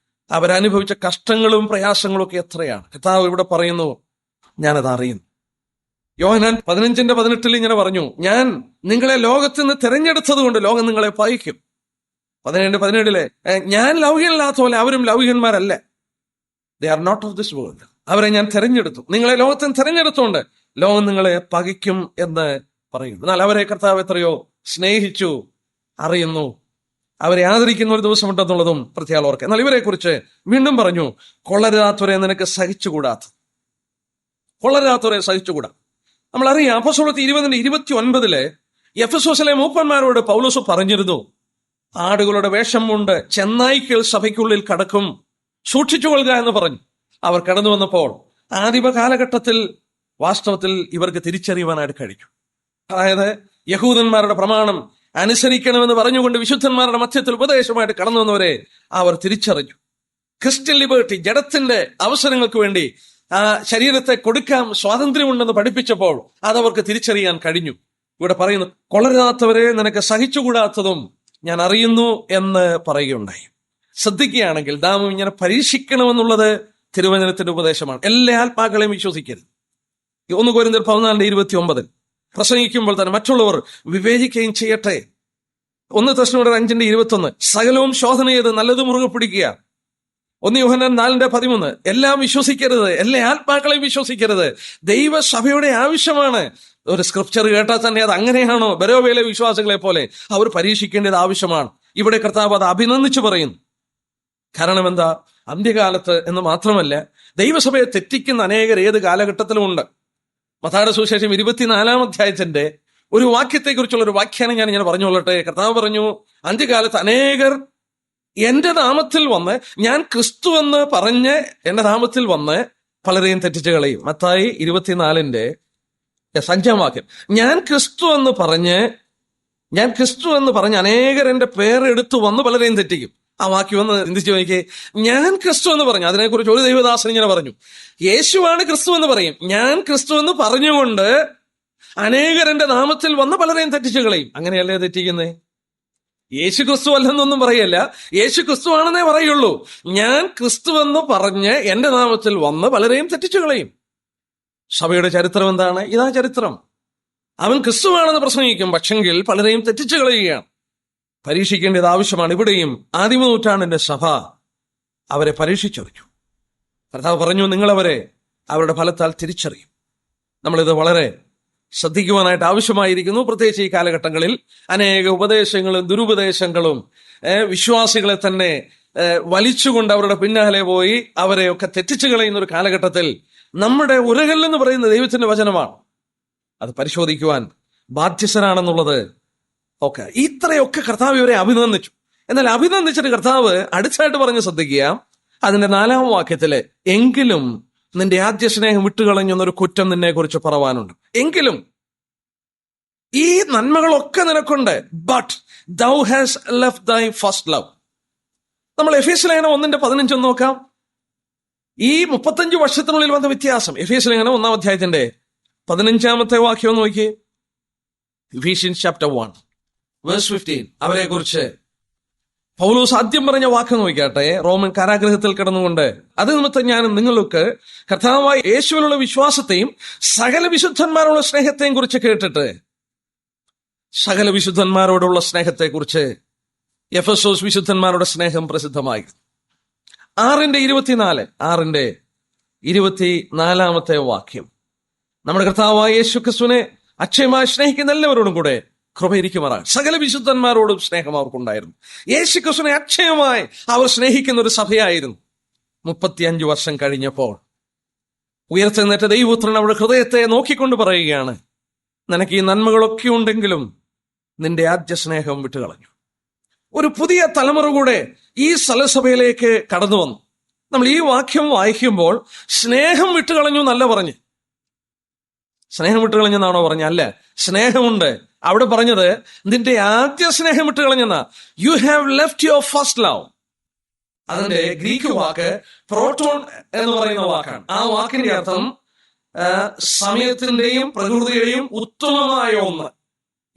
അവരനുഭവിച്ച കഷ്ടങ്ങളും പ്രയാസങ്ങളും ഒക്കെ എത്രയാണ്. കർത്താവ് ഇവിടെ പറയുന്നു, ഞാനത് അറിയുന്നു. യോഹന്നാൻ 15:18 ഇങ്ങനെ പറഞ്ഞു, ഞാൻ നിങ്ങളെ ലോകത്തിൽ നിന്ന് തിരഞ്ഞെടുത്തത് കൊണ്ട് ലോകം നിങ്ങളെ പകയ്ക്കും. 17:17 ഞാൻ ലൗകികനല്ലാത്ത പോലെ അവരും ലൗകികന്മാരല്ല. They are not of this world. അവരെ ഞാൻ തിരഞ്ഞെടുത്തു, നിങ്ങളെ ലോകത്തിൽ നിന്ന് തിരഞ്ഞെടുത്തുകൊണ്ട് ലോകം നിങ്ങളെ പകയ്ക്കും എന്ന് പറയുന്നു. എന്നാൽ അവരെ കർത്താവ് എത്രയോ സ്നേഹിച്ചു, അറിയുന്നു, അവരെ ആദരിക്കുന്ന ഒരു ദിവസമുണ്ടെന്നുള്ളതും പ്രത്യേകം ഓർക്കുക. എന്നാൽ ഇവരെ കുറിച്ച് വീണ്ടും പറഞ്ഞു, കൊള്ളരുതാത്തവരെ നിനക്ക് സഹിച്ചുകൂടാത്ത, കൊള്ളരുതാത്തവരെ സഹിച്ചുകൂടാ. നമ്മളറിയാം, അപ്പോസ്തലപ്രവൃത്തി 20:29 എഫെസോസിലെ മൂപ്പന്മാരോട് പൗലോസ് പറഞ്ഞിരുന്നു, ആടുകളുടെ വേഷം കൊണ്ട് ചെന്നായ്ക്കൾ സഭയ്ക്കുള്ളിൽ കടക്കും, സൂക്ഷിച്ചുകൊള്ളുക എന്ന് പറഞ്ഞു. അവർ കടന്നു വന്നപ്പോൾ ആദിമ കാലഘട്ടത്തിൽ വാസ്തവത്തിൽ ഇവർക്ക് തിരിച്ചറിയുവാനായിട്ട് കഴിഞ്ഞു. അതായത് യഹൂദന്മാരുടെ പ്രമാണം അനുസരിക്കണമെന്ന് പറഞ്ഞുകൊണ്ട് വിശുദ്ധന്മാരുടെ മധ്യത്തിൽ ഉപദേശമായിട്ട് കടന്നു വന്നവരെ അവർ തിരിച്ചറിഞ്ഞു. ക്രിസ്ത്യൻ ലിബർട്ടി, ജഡത്തിന്റെ അവസരങ്ങൾക്ക് വേണ്ടി ആ ശരീരത്തെ കൊടുക്കാം സ്വാതന്ത്ര്യമുണ്ടെന്ന് പഠിപ്പിച്ചപ്പോൾ അതവർക്ക് തിരിച്ചറിയാൻ കഴിഞ്ഞു. ഇവിടെ പറയുന്നു, കൊള്ളരുതാത്തവരെ നിനക്ക് സഹിച്ചുകൂടാത്തതും ഞാൻ അറിയുന്നു എന്ന് പറയുകയുണ്ടായി. ശ്രദ്ധിക്കുകയാണെങ്കിൽ നാം ഇങ്ങനെ പരീക്ഷിക്കണമെന്നുള്ളത് തിരുവചനത്തിന്റെ ഉപദേശമാണ്. എല്ലാ ആത്മാക്കളെയും വിശ്വസിക്കരുത്. 1 കൊരിന്ത്യർ 14:29 പ്രസംഗിക്കുമ്പോൾ തന്നെ മറ്റുള്ളവർ വിവേചിക്കുകയും ചെയ്യട്ടെ. 1 തെസ്സലോനിക്കർ 5:21 സകലവും ശോധന ചെയ്ത് നല്ലത് മുറുകെ പിടിക്കുക. 1 യോഹന്നാൻ 4:13 എല്ലാം വിശ്വസിക്കരുത്, എല്ലാ ആത്മാക്കളെയും വിശ്വസിക്കരുത്. ദൈവസഭയുടെ ആവശ്യമാണ്. ഒരു സ്ക്രിപ്ചർ കേട്ടാൽ തന്നെ അത് അങ്ങനെയാണോ? ബെരോവയിലെ വിശ്വാസികളെ പോലെ അവർ പരീക്ഷിക്കേണ്ടത് ആവശ്യമാണ്. ഇവിടെ കർത്താവ് അത് അഭിനന്ദിച്ചു പറയുന്നു. കാരണം എന്താ? അന്ത്യകാലത്ത് എന്ന് മാത്രമല്ല, ദൈവസഭയെ തെറ്റിക്കുന്ന അനേകർ ഏത് കാലഘട്ടത്തിലുമുണ്ട്. മത്തായിയുടെ സുവിശേഷം 24-ാം അധ്യായത്തിന്റെ ഒരു വാക്യത്തെക്കുറിച്ചുള്ള ഒരു വ്യാഖ്യാനം ഞാൻ ഇങ്ങനെ പറഞ്ഞുകൊള്ളട്ടെ. കർത്താവ് പറഞ്ഞു, അന്ത്യകാലത്ത് അനേകർ എന്റെ നാമത്തിൽ വന്ന്, ഞാൻ ക്രിസ്തു എന്ന് പറഞ്ഞ് എന്റെ നാമത്തിൽ വന്ന് പലരെയും തെറ്റിച്ച് കളയും. മത്തായി 24-ന്റെ 5-ാം വാക്യം, ഞാൻ ക്രിസ്തു എന്ന് പറഞ്ഞ് അനേകർ എന്റെ പേരെടുത്തു വന്ന് പലരെയും തെറ്റിക്കും. ആ വാക്യം ഒന്ന് ചിന്തിച്ചു നോക്കിയേ. ഞാൻ ക്രിസ്തു എന്ന് പറഞ്ഞു, അതിനെക്കുറിച്ച് ഒരു ദൈവദാസൻ ഇങ്ങനെ പറഞ്ഞു, യേശുവാണ് ക്രിസ്തു എന്ന് പറയും. ഞാൻ ക്രിസ്തു എന്ന് പറഞ്ഞുകൊണ്ട് അനേകർ എന്റെ നാമത്തിൽ വന്ന് പലരെയും തെറ്റിച്ചു കളയും. അങ്ങനെയല്ലേ തെറ്റിക്കുന്നേ? യേശു ക്രിസ്തു അല്ലെന്നൊന്നും പറയല്ല, യേശു ക്രിസ്തു ആണെന്നേ പറയുള്ളൂ. ഞാൻ ക്രിസ്തു എന്ന് പറഞ്ഞ് എന്റെ നാമത്തിൽ വന്ന് പലരെയും തെറ്റിച്ചു കളയും. സഭയുടെ ചരിത്രം എന്താണ്? ഇതാ ചരിത്രം. അവൻ ക്രിസ്തുവാണെന്ന് പ്രസംഗിക്കും, പക്ഷെങ്കിൽ പലരെയും തെറ്റിച്ചു കളയുകയാണ്. പരീക്ഷിക്കേണ്ടത് ആവശ്യമാണ്. ഇവിടെയും ആദിമ നൂറ്റാണ്ടിന്റെ സഭ അവരെ പരീക്ഷിച്ചറിഞ്ഞു. കർത്താവ് പറഞ്ഞു, നിങ്ങളവരെ അവരുടെ ഫലത്താൽ തിരിച്ചറിയും. നമ്മളിത് വളരെ ശ്രദ്ധിക്കുവാനായിട്ട് ആവശ്യമായിരിക്കുന്നു. പ്രത്യേകിച്ച് ഈ കാലഘട്ടങ്ങളിൽ അനേക ഉപദേശങ്ങളും ദുരുപദേശങ്ങളും വിശ്വാസികളെ തന്നെ വലിച്ചുകൊണ്ട് അവരുടെ പിന്നാലെ പോയി അവരെയൊക്കെ തെറ്റിച്ചു കളയുന്ന ഒരു കാലഘട്ടത്തിൽ നമ്മുടെ ഉരകൽ എന്ന് പറയുന്ന ദൈവത്തിന്റെ വചനമാണ്. അത് പരിശോധിക്കുവാൻ ബാധ്യസ്ഥരാണെന്നുള്ളത് ഇത്രയൊക്കെ കർത്താവ് ഇവരെ അഭിനന്ദിച്ചു. എന്നാൽ അഭിനന്ദിച്ചിട്ട് കർത്താവ് അടുത്തായിട്ട് പറഞ്ഞ് ശ്രദ്ധിക്കുക, അതിന്റെ 4-ാം വാക്യത്തില് എങ്കിലും നിന്റെ ആദ്യ സ്നേഹം വിട്ടുകളഞ്ഞൊന്നൊരു കുറ്റം നിന്നെ കുറിച്ച് പറവാനുണ്ട്. എങ്കിലും ഈ നന്മകളൊക്കെ നിനക്കുണ്ട്, ബട്ട് ദൗ ഹാസ് ലെഫ്റ്റ് ദൈ ഫസ്റ്റ് ലവ്. നമ്മൾ എഫേസ്യ ലേഖനം 1:15 നോക്കാം. ഈ 35 വർഷത്തിനുള്ളിൽ വന്ന വ്യത്യാസം. എഫേസ്യ ലേഖനം 1-ാം അധ്യായത്തിന്റെ 15-ാമത്തെ വാക്യം നോക്കിയേ. Ephesians chapter 1 verse 15. അവരെ കുറിച്ച് പൗലോസ് ആദ്യം പറഞ്ഞ വാക്ക് നോക്കിയാട്ടെ. റോമൻ കാരാഗ്രഹത്തിൽ കിടന്നുകൊണ്ട് അത് നിമിത്തം ഞാനും നിങ്ങൾക്ക് കർത്താവായ യേശുവിലുള്ള വിശ്വാസത്തെയും സകല വിശുദ്ധന്മാരോടുള്ള സ്നേഹത്തെയും കുറിച്ച് കേട്ടിട്ട്, സകല വിശുദ്ധന്മാരോടുള്ള സ്നേഹത്തെക്കുറിച്ച് എഫെസോസ് വിശുദ്ധന്മാരുടെ സ്നേഹം പ്രസിദ്ധമായി. 6:24 വാക്യം. നമ്മുടെ കർത്താവായ യേശു ക്രിസ്തുവിനെ അക്ഷയമായി സ്നേഹിക്കുന്ന എല്ലാവരോടും കൂടെ കൃപയിരിക്കുമാറാണ്. സകല വിശുദ്ധന്മാരോടും സ്നേഹം അവർക്കുണ്ടായിരുന്നു. യേശു ക്രിസ്തുവിനെ അക്ഷയമായി അവർ സ്നേഹിക്കുന്ന ഒരു സഭയായിരുന്നു. 35 വർഷം കഴിഞ്ഞപ്പോൾ ഉയർത്തെഴുന്നേറ്റ ദൈവപുത്രൻ അവരുടെ ഹൃദയത്തെ നോക്കിക്കൊണ്ട് പറയുകയാണ്, നിനക്ക് ഈ നന്മകളൊക്കെ ഉണ്ടെങ്കിലും നിന്റെ ആദ്യ സ്നേഹം വിട്ടുകളഞ്ഞു. ഒരു പുതിയ തലമുറ കൂടെ ഈ സലസഭയിലേക്ക് കടന്നു വന്നു. നമ്മൾ ഈ വാക്യം വായിക്കുമ്പോൾ സ്നേഹം വിട്ടുകളഞ്ഞു എന്നല്ല പറഞ്ഞ്, സ്നേഹം വിട്ടുകളഞ്ഞെന്നാണോ പറഞ്ഞ? അല്ല, സ്നേഹമുണ്ട്. അവിടെ പറഞ്ഞത് നിന്റെ ആദ്യ സ്നേഹം വിട്ടുകളഞ്ഞെന്നാ. You have left your first love. അതിന്റെ ഗ്രീക്ക് വാക്ക് പ്രോട്ടോൺ എന്ന് പറയുന്ന വാക്കാണ്. ആ വാക്കിന്റെ അർത്ഥം സമയത്തിന്റെയും പ്രകൃതിയുടെയും ഉത്തമമായ ഒന്ന്.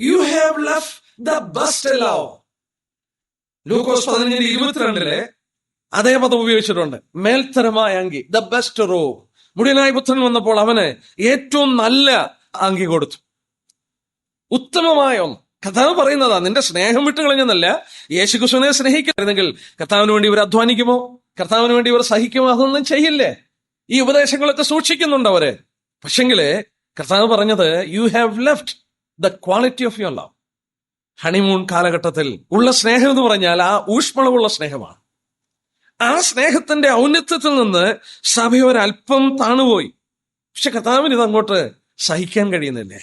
You have left the best love. ലൂക്കോസ് 15:22 അതേ പദം ഉപയോഗിച്ചിട്ടുണ്ട്. മേൽത്തരമായ അങ്കി, ദ ബെസ്റ്റ് റോബ്. മുടിയനായ പുത്രൻ വന്നപ്പോൾ അവന് ഏറ്റവും നല്ല അങ്കി കൊടുത്തു, ഉത്തമമായ ഒന്ന്. കർത്താവ് പറയുന്നതാ, നിന്റെ സ്നേഹം വിട്ടുകളഞ്ഞെന്നല്ല. യേശുക്രിസ്തുവിനെ സ്നേഹിക്കായിരുന്നെങ്കിൽ കർത്താവിന് വേണ്ടി ഇവർ അധ്വാനിക്കുമോ? കർത്താവിന് വേണ്ടി ഇവർ സഹിക്കുമോ? അതൊന്നും ചെയ്യില്ലേ. ഈ ഉപദേശങ്ങളൊക്കെ സൂക്ഷിക്കുന്നുണ്ട് അവര്. പക്ഷെങ്കില് കർത്താവ് പറഞ്ഞത്, U have left the quality of your love. Honeymoon കാലഘട്ടത്തിൽ ഉള്ള സ്നേഹം എന്ന് പറഞ്ഞാൽ ആ ഊഷ്മളവുള്ള സ്നേഹമാണ്. ആ സ്നേഹത്തിന്റെ ഔന്നത്യത്തിൽ നിന്ന് സഭ ഒരല്പം താണുപോയി. പക്ഷെ കർത്താവിന് ഇതങ്ങോട്ട് സഹിക്കാൻ കഴിയുന്നില്ലേ?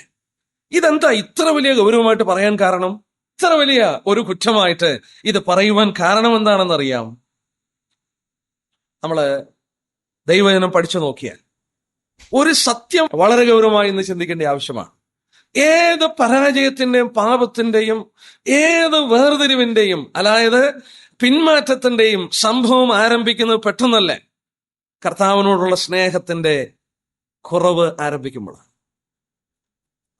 ഇതെന്താ ഇത്ര വലിയ ഗൗരവമായിട്ട് പറയാൻ കാരണം? ഇത്ര വലിയ ഒരു കുറ്റമായിട്ട് ഇത് പറയുവാൻ കാരണം എന്താണെന്നറിയാം? നമ്മള് ദൈവവചനം പഠിച്ചു നോക്കിയാൽ ഒരു സത്യം വളരെ ഗൗരവമായി ഇന്ന് ചിന്തിക്കേണ്ട ആവശ്യമാണ്. ഏത് പരാജയത്തിന്റെയും പാപത്തിന്റെയും ഏത് വേർതിരിവിന്റെയും അതായത് പിന്മാറ്റത്തിന്റെയും സംഭവം ആരംഭിക്കുന്നത് പെട്ടെന്നല്ല, കർത്താവിനോടുള്ള സ്നേഹത്തിന്റെ കുറവ് ആരംഭിക്കുമ്പോൾ.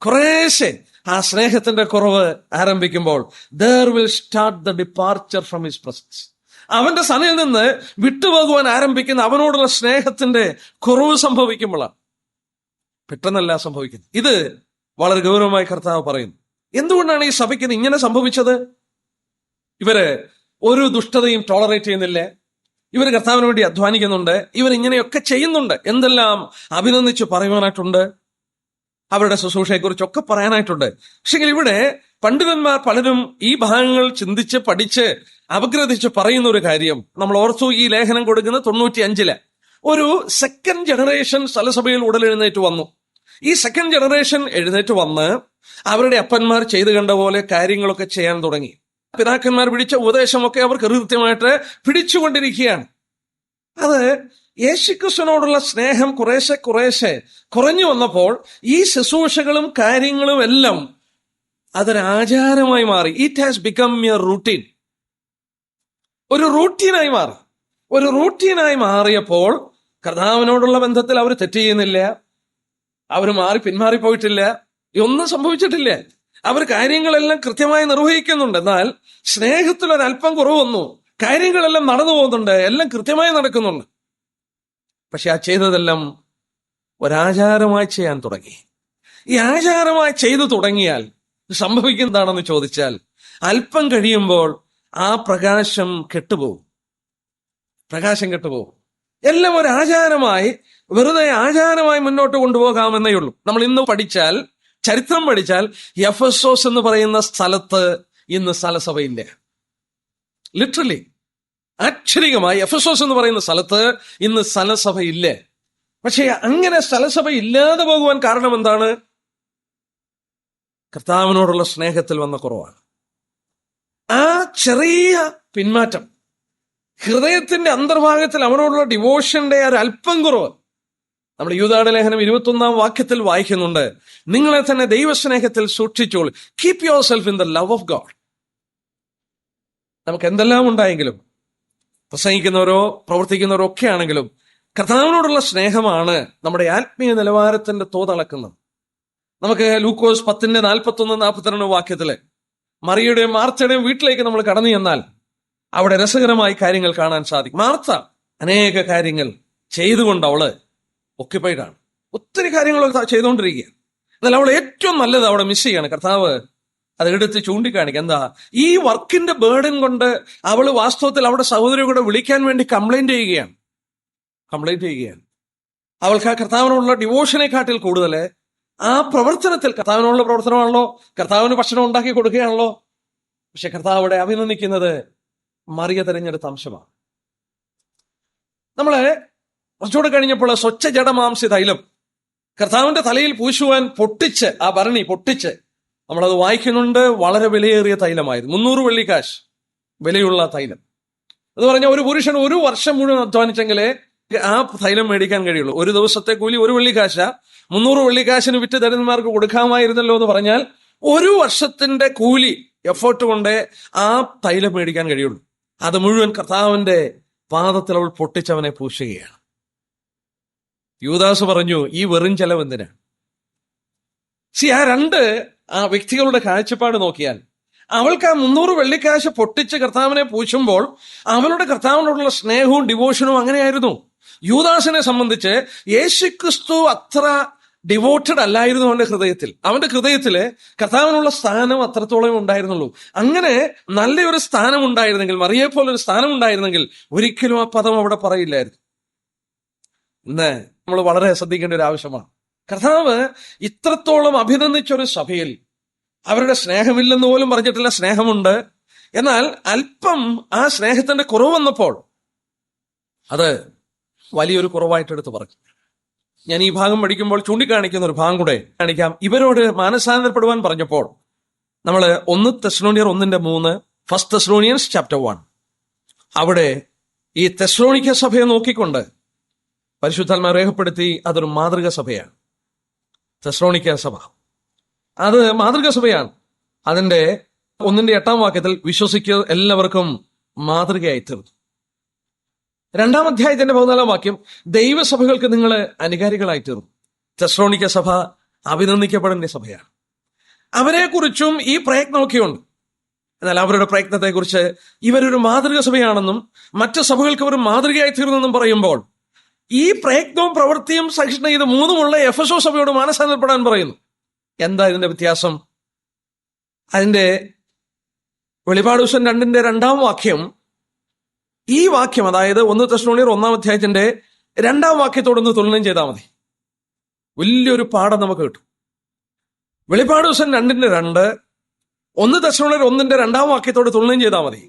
കുറേശ്ശെ ആ സ്നേഹത്തിന്റെ കുറവ് ആരംഭിക്കുമ്പോൾ there will start the departure from his presence. അവന്റെ സനയിൽ നിന്ന് വിട്ടുപോകുവാൻ ആരംഭിക്കുന്ന അവനോടുള്ള സ്നേഹത്തിന്റെ കുറവ് സംഭവിക്കുമ്പോഴാണ്. പെട്ടെന്നല്ല സംഭവിക്കുന്നത്. ഇത് വളരെ ഗൗരവമായി കർത്താവ് പറയുന്നു. എന്തുകൊണ്ടാണ് ഈ സഭയ്ക്ക് ഇങ്ങനെ സംഭവിച്ചത്? ഇവര് ഒരു ദുഷ്ടതയും ടോളറേറ്റ് ചെയ്യുന്നില്ല. ഇവർ കർത്താവിന് വേണ്ടി അധ്വാനിക്കുന്നുണ്ട്. ഇവരിങ്ങനെയൊക്കെ ചെയ്യുന്നുണ്ട്. എന്തെല്ലാം അഭിനന്ദിച്ച് പറയുവാനായിട്ടുണ്ട്. അവരുടെ ശുശ്രൂഷയെക്കുറിച്ചൊക്കെ പറയാനായിട്ടുണ്ട്. പക്ഷെ ഇവിടെ പണ്ഡിതന്മാർ പലരും ഈ ഭാഗങ്ങൾ ചിന്തിച്ച് പഠിച്ച് അപഗ്രഥിച്ച് പറയുന്ന ഒരു കാര്യം നമ്മൾ ഓർത്തു. ഈ ലേഖനം കൊടുക്കുന്ന 95 ഒരു സെക്കൻഡ് ജനറേഷൻ സ്ഥലസഭയിൽ ഉടലെഴുന്നേറ്റ് വന്നു. ഈ സെക്കൻഡ് ജനറേഷൻ എഴുന്നേറ്റ് വന്ന് അവരുടെ അപ്പന്മാർ ചെയ്തു കണ്ട പോലെ കാര്യങ്ങളൊക്കെ ചെയ്യാൻ തുടങ്ങി. പിതാക്കന്മാർ പിടിച്ച ഉപദേശമൊക്കെ അവർ കൃത്യമായിട്ട് പിടിച്ചുകൊണ്ടിരിക്കുകയാണ്. അത് യേശുക്രിസ്തുവിനോടുള്ള സ്നേഹം കുറേശ്ശെ കുറഞ്ഞു വന്നപ്പോൾ ഈ ശുശ്രൂഷകളും കാര്യങ്ങളും എല്ലാം അതൊരാചാരമായി മാറി. It has become A routine. ഒരു റൂട്ടീനായി മാറി. ഒരു റൂട്ടീനായി മാറിയപ്പോൾ കർത്താവിനോടുള്ള ബന്ധത്തിൽ അവർ തെറ്റ് ചെയ്യുന്നില്ല, അവർ പിന്മാറിപ്പോയിട്ടില്ല, ഒന്നും സംഭവിച്ചിട്ടില്ല. അവർ കാര്യങ്ങളെല്ലാം കൃത്യമായി നിർവഹിക്കുന്നുണ്ട്. എന്നാൽ സ്നേഹത്തിലൊരല്പം കുറവ് വന്നു. കാര്യങ്ങളെല്ലാം നടന്നു പോകുന്നുണ്ട്, എല്ലാം കൃത്യമായി നടക്കുന്നുണ്ട്. പക്ഷെ ആ ചെയ്തതെല്ലാം ഒരാചാരമായി ചെയ്യാൻ തുടങ്ങി. ഈ ആചാരമായി ചെയ്തു തുടങ്ങിയാൽ സംഭവിക്കുന്നതാണെന്ന് ചോദിച്ചാൽ അല്പം കഴിയുമ്പോൾ ആ പ്രകാശം കെട്ടുപോകും. എല്ലാം ഒരു ആചാരമായി വെറുതെ ആചാരമായി മുന്നോട്ട് കൊണ്ടുപോകാമെന്നേ ഉള്ളൂ. നമ്മൾ ഇന്ന് പഠിച്ചാൽ ചരിത്രം പഠിച്ചാൽ എഫെസോസ് എന്ന് പറയുന്ന സ്ഥലത്ത് ഇന്ന് സ്ഥലസഭയില്ല. ലിറ്ററലി, ആക്ഷരികമായി എഫെസോസ് എന്ന് പറയുന്ന സ്ഥലത്ത് ഇന്ന് സ്ഥലസഭയില്ല. പക്ഷേ അങ്ങനെ സ്ഥലസഭ ഇല്ലാതെ പോകുവാൻ കാരണം എന്താണ്? കർത്താവിനോടുള്ള സ്നേഹത്തിൽ വന്ന കുറവാണ്. ആ ചെറിയ പിന്മാറ്റം, ഹൃദയത്തിന്റെ അന്തർഭാഗത്തിൽ അവനോടുള്ള ഡിവോഷന്റെ ഒരു അല്പം കുറവ്. നമ്മൾ യൂദായുടെ ലേഖനം 21-ാം വാക്യത്തിൽ വായിക്കുന്നുണ്ട്, നിങ്ങളെ തന്നെ ദൈവസ്നേഹത്തിൽ സൂക്ഷിച്ചോളൂ. Keep yourself in the love of God. നമുക്ക് എന്തെല്ലാം ഉണ്ടായെങ്കിലും, പ്രസംഗിക്കുന്നവരോ പ്രവർത്തിക്കുന്നവരോ ഒക്കെ ആണെങ്കിലും, കർത്താവിനോടുള്ള സ്നേഹമാണ് നമ്മുടെ ആത്മീയ നിലവാരത്തിന്റെ തോതളക്കുന്നത്. നമുക്ക് ലൂക്കോസ് 10:41-42 വാക്യത്തില് മറിയയുടെയും മാർത്തയുടെയും വീട്ടിലേക്ക് നമ്മൾ കടന്നു ചെന്നാൽ അവിടെ രസകരമായി കാര്യങ്ങൾ കാണാൻ സാധിക്കും. മാർത്ത അനേക കാര്യങ്ങൾ ചെയ്തുകൊണ്ട് അവള് ഒക്യുപ്പൈഡാണ്, ഒത്തിരി കാര്യങ്ങൾ ചെയ്തുകൊണ്ടിരിക്കുക. എന്നാൽ അവൾ ഏറ്റവും നല്ലത് അവിടെ മിസ് ചെയ്യാണ്. കർത്താവ് അത് എടുത്ത് ചൂണ്ടിക്കാണിക്കുക. എന്താ? ഈ വർക്കിന്റെ ബേർഡൻ കൊണ്ട് അവള് വാസ്തവത്തിൽ അവിടെ സഹോദരിയെ കൂടെ വിളിക്കാൻ വേണ്ടി കംപ്ലൈന്റ് ചെയ്യുകയാണ്. അവൾക്ക് ആ കർത്താവിനുള്ള ഡിവോഷനെക്കാട്ടിൽ കൂടുതൽ ആ പ്രവർത്തനത്തിൽ, കർത്താവിനുള്ള പ്രവർത്തനമാണല്ലോ, കർത്താവിന് ഭക്ഷണം ഉണ്ടാക്കി കൊടുക്കുകയാണല്ലോ. പക്ഷെ കർത്താവ് അവിടെ അഭിനന്ദിക്കുന്നത് മറിയ തിരഞ്ഞെടുത്ത അംശമാണ്. നമ്മളെ കുറച്ചുകൂടെ കഴിഞ്ഞപ്പോൾ സ്വച്ഛ ജഡമാംസി തൈലം കർത്താവിന്റെ തലയിൽ പൂശുവാൻ പൊട്ടിച്ച്, ആ ഭരണി പൊട്ടിച്ച് നമ്മളത് വായിക്കുന്നുണ്ട്. വളരെ വിലയേറിയ തൈലമായിരുന്നു, 300 വെള്ളിക്കാശ് വിലയുള്ള തൈലം. എന്ന് പറഞ്ഞാൽ ഒരു പുരുഷൻ 1 വർഷം മുഴുവൻ അധ്വാനിച്ചെങ്കിലേ ആ തൈലം മേടിക്കാൻ കഴിയുള്ളൂ. ഒരു ദിവസത്തെ കൂലി 1 വെള്ളിക്കാശ, 300 വെള്ളിക്കാശിന് വിറ്റ് ദരിദ്രന്മാർക്ക് കൊടുക്കാമായിരുന്നല്ലോ എന്ന് പറഞ്ഞാൽ 1 വർഷത്തിന്റെ കൂലി എഫേർട്ട് കൊണ്ട് ആ തൈലം മേടിക്കാൻ കഴിയുള്ളൂ. അത് മുഴുവൻ കർത്താവിന്റെ പാദത്തിൽ അവൾ പൊട്ടിച്ചവനെ പൂശുകയാണ്. യൂദാസ് പറഞ്ഞു, ഈ വെറും ചെലവ് എന്തിനാ? ആ വ്യക്തികളുടെ കാഴ്ചപ്പാട് നോക്കിയാൽ അവൾക്ക് ആ 300 വെള്ളിക്കാശ് പൊട്ടിച്ച് കർത്താവിനെ പൂശുമ്പോൾ അവളുടെ കർത്താവിനോടുള്ള സ്നേഹവും ഡിവോഷനും അങ്ങനെയായിരുന്നു. യൂദാസിനെ സംബന്ധിച്ച് യേശുക്രിസ്തു അത്ര ഡിവോട്ടഡ് അല്ലായിരുന്നു അവന്റെ ഹൃദയത്തില് കർത്താവിനുള്ള സ്ഥാനം അത്രത്തോളം ഉണ്ടായിരുന്നുള്ളൂ. അങ്ങനെ നല്ലൊരു സ്ഥാനം ഉണ്ടായിരുന്നെങ്കിൽ, മറിയെപ്പോലൊരു സ്ഥാനം ഉണ്ടായിരുന്നെങ്കിൽ ഒരിക്കലും ആ പദം അവിടെ പറയില്ലായിരുന്നു. ഇന്ന് നമ്മൾ വളരെ ശ്രദ്ധിക്കേണ്ട ഒരു ആവശ്യമാണ്. കർത്താവ് ഇത്രത്തോളം അഭിനന്ദിച്ചൊരു സഭയിൽ അവരുടെ സ്നേഹമില്ലെന്ന് പോലും പറഞ്ഞിട്ടില്ല, സ്നേഹമുണ്ട്. എന്നാൽ അല്പം ആ സ്നേഹത്തിന്റെ കുറവ് വന്നപ്പോൾ അത് വലിയൊരു കുറവായിട്ടെടുത്ത് പറഞ്ഞു. ഞാൻ ഈ ഭാഗം പഠിക്കുമ്പോൾ ചൂണ്ടിക്കാണിക്കുന്ന ഒരു ഭാഗം കൂടെ കാണിക്കാം. ഇവരോട് മാനസാന്തരപ്പെടുവാൻ പറഞ്ഞപ്പോൾ നമ്മൾ 1 തെസ്സലോനിയർ 1:3, 1 തെസ്സലോനിയൻസ് ചാപ്റ്റർ 1, അവിടെ ഈ തെസ്സലോനിക്ക സഭയെ നോക്കിക്കൊണ്ട് പരിശുദ്ധാത്മാ രേഖപ്പെടുത്തി അതൊരു മാതൃക സഭയാണ്. തെസ്സലോനിക്ക സഭ അത് മാതൃക സഭയാണ്. അതിന്റെ 1:8 വാക്യത്തിൽ വിശ്വസിക്കുക എല്ലാവർക്കും മാതൃകയായി തീർന്നു. 2-ാം അധ്യായത്തിന്റെ 14-ാം വാക്യം ദൈവസഭകൾക്ക് നിങ്ങൾ അനുകാരികളായി തീർന്നു. തെസ്സലോനിക്ക സഭ അഭിനന്ദിക്കപ്പെടേണ്ട സഭയാണ്. അവരെക്കുറിച്ചും ഈ പ്രയത്നമൊക്കെ ഉണ്ട്. എന്നാൽ അവരുടെ പ്രയത്നത്തെക്കുറിച്ച് ഇവരൊരു മാതൃക സഭയാണെന്നും മറ്റ് സഭകൾക്ക് ഒരു മാതൃകയായി തീർന്നെന്നും പറയുമ്പോൾ ഈ പ്രയത്നവും പ്രവൃത്തിയും സഹിഷ്ണുത ഇത് 3-മുള്ള എഫെസോസ് സഭയോട് മാനസാന്തരപ്പെടാൻ പറയുന്നു. എന്താ ഇതിന്റെ വ്യത്യാസം? അതിന്റെ വെളിപാട് ദിവസം 2-ാം വാക്യം, ഈ വാക്യം അതായത് 1 തെസ്സലോനിയർ 1-ാം അധ്യായത്തിന്റെ 2-ാം വാക്യത്തോടൊന്ന് തുലനം ചെയ്താൽ മതി, വലിയൊരു പാഠം നമുക്ക് കിട്ടും. വെളിപാട് ദിവസം 2:2, 1 തെസ്സലോനിയർ 1-2 വാക്യത്തോട് തുലനം ചെയ്താൽ മതി.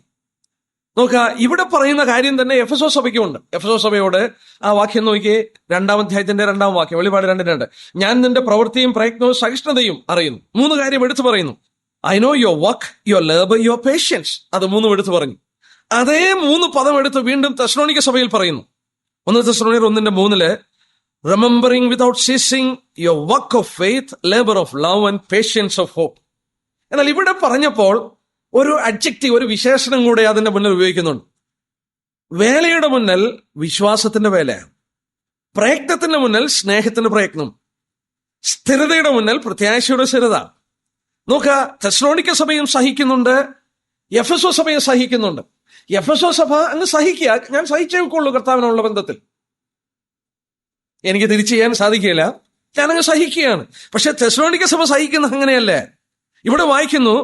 നോക്കുക, ഇവിടെ പറയുന്ന കാര്യം തന്നെ എഫെസോസ് സഭയ്ക്കുമുണ്ട്. എഫെസോസ് സഭയോട് ആ വാക്യം നോക്കിയേ, 2-ാം അധ്യായത്തിന്റെ 2-ാം വാക്യം, വെളിപാട് 2:2, ഞാൻ നിന്റെ പ്രവൃത്തിയും പ്രയത്നവും സഹിഷ്ണുതയും അറിയുന്നു. 3 കാര്യം എടുത്തു പറയുന്നു. I know your work, your labour, your patients. അത് 3 എടുത്തു പറഞ്ഞു. അതേ 3 പദം എടുത്ത് വീണ്ടും തെസ്സലോനിക്ക സഭയിൽ പറയുന്നു. 1 തെസ്സലോനിയർ 1:3, remembering without ceasing your work of faith, labour of love and patience of hope. എന്നാൽ ഇവിടെ പറഞ്ഞപ്പോൾ ഒരു അഡ്ജക്റ്റീവ്, ഒരു വിശേഷണം കൂടെ അതിന്റെ മുന്നിൽ ഉപയോഗിക്കുന്നുണ്ട്. വേലയുടെ മുന്നിൽ വിശ്വാസത്തിന്റെ വേല, പ്രയത്നത്തിന്റെ മുന്നിൽ സ്നേഹത്തിന്റെ പ്രയത്നം, സ്ഥിരതയുടെ മുന്നിൽ പ്രത്യാശയുടെ സ്ഥിരത. നോക്കുക, തെസ്സലോനിക്ക സഭയും സഹിക്കുന്നുണ്ട്, എഫെസോസ് സഭയും സഹിക്കുന്നുണ്ട്. എഫെസോസ് സഭ അങ്ങ് സഹിക്കുക, ഞാൻ സഹിച്ചേക്കുള്ളൂ കർത്താവിനുള്ള ബന്ധത്തിൽ, എനിക്ക് തിരിച്ചു ചെയ്യാൻ സാധിക്കില്ല, ഞാനങ്ങ് സഹിക്കുകയാണ്. പക്ഷെ തെസ്സലോനിക്ക സഭ സഹിക്കുന്നത് അങ്ങനെയല്ലേ. ഇവിടെ വായിക്കുന്നു,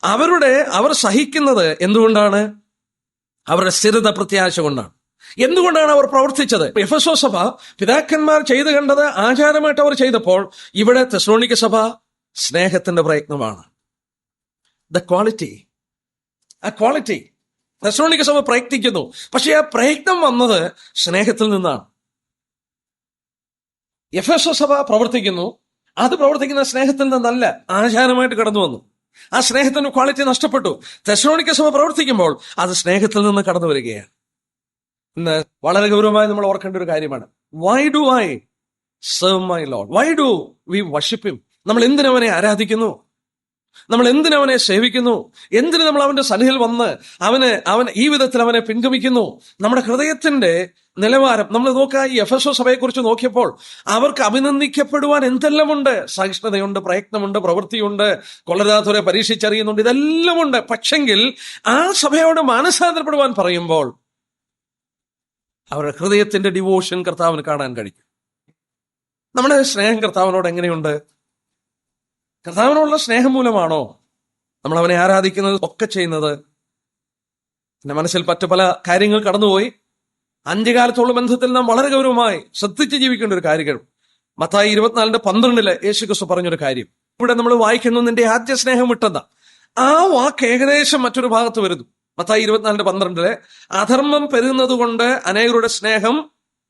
അവർ സഹിക്കുന്നത് എന്തുകൊണ്ടാണ്? അവരുടെ സ്ഥിരത പ്രത്യാശ കൊണ്ടാണ്. എന്തുകൊണ്ടാണ് അവർ പ്രവർത്തിച്ചത്? എഫെസോസ് സഭ പിതാക്കന്മാർ ചെയ്തു കണ്ടത് ആചാരമായിട്ട് അവർ ചെയ്തപ്പോൾ, ഇവിടെ തെസ്സലോനിക്ക സഭ സ്നേഹത്തിന്റെ പ്രയത്നമാണ്. ദ ക്വാളിറ്റി, ആ ക്വാളിറ്റി തെസ്സലോനിക്ക സഭ പ്രയത്നിക്കുന്നു. പക്ഷെ ആ പ്രയത്നം വന്നത് സ്നേഹത്തിൽ നിന്നാണ്. എഫെസോ സഭ പ്രവർത്തിക്കുന്നു, അത് പ്രവർത്തിക്കുന്ന സ്നേഹത്തിൽ നിന്നല്ല, ആചാരമായിട്ട് കടന്നു വന്നു. ആ സ്നേഹത്തിന്റെ ക്വാളിറ്റി നഷ്ടപ്പെട്ടു. തെസ്സലോനിക്ക സഭ പ്രവർത്തിക്കുമ്പോൾ അത് സ്നേഹത്തിൽ നിന്ന് കടന്നു വരികയാണ്. ഇന്ന് വളരെ ഗൗരവമായി നമ്മൾ ഓർക്കേണ്ട ഒരു കാര്യമാണ്. Why do I serve my Lord? Why do we worship him? നമ്മൾ എന്തിനവനെ ആരാധിക്കുന്നു? നമ്മൾ എന്തിനവനെ സേവിക്കുന്നു? എന്തിന് നമ്മൾ അവന്റെ സന്നിധിയിൽ വന്ന് അവൻ ഈ വിധത്തിൽ അവനെ പിൻഗമിക്കുന്നു? നമ്മുടെ ഹൃദയത്തിന്റെ നിലവാരം നമ്മൾ നോക്കുക. ഈ എഫെസോ സഭയെ കുറിച്ച് നോക്കിയപ്പോൾ അവർക്ക് അഭിനന്ദിക്കപ്പെടുവാൻ എന്തെല്ലാമുണ്ട്. സഹിഷ്ണുതയുണ്ട്, പ്രയത്നമുണ്ട്, പ്രവൃത്തിയുണ്ട്, കൊള്ളരാത്തവരെ പരീക്ഷിച്ചറിയുന്നുണ്ട്, ഇതെല്ലാം ഉണ്ട്. പക്ഷെങ്കിൽ ആ സഭയോട് മാനസാന്തരപ്പെടുവാൻ പറയുമ്പോൾ അവരുടെ ഹൃദയത്തിന്റെ ഡിവോഷൻ കർത്താവിന് കാണാൻ കഴിയും. നമ്മുടെ സ്നേഹം കർത്താവിനോട് എങ്ങനെയുണ്ട്? കർത്താവിനോടുള്ള സ്നേഹം മൂലമാണോ നമ്മൾ അവനെ ആരാധിക്കുന്നത്, ഒക്കെ ചെയ്യുന്നത്? എന്റെ മനസ്സിൽ മറ്റു പല കാര്യങ്ങൾ കടന്നുപോയി. അന്ത്യകാലത്തുള്ള ബന്ധത്തിൽ നാം വളരെ ഗൗരവമായി ശ്രദ്ധിച്ച് ജീവിക്കേണ്ട ഒരു കാര്യം. മത്തായി 24:12 യേശുക്രിസ്തു പറഞ്ഞൊരു കാര്യം ഇവിടെ നമ്മൾ വായിക്കുന്നു, നിന്റെ ആദ്യ സ്നേഹം വിട്ടെന്ന. ആ വാക്ക് ഏകദേശം മറ്റൊരു ഭാഗത്ത് വരുന്നു. മത്തായി 24:12 അധർമ്മം പെരുകുന്നത് കൊണ്ട് അനേകരുടെ സ്നേഹം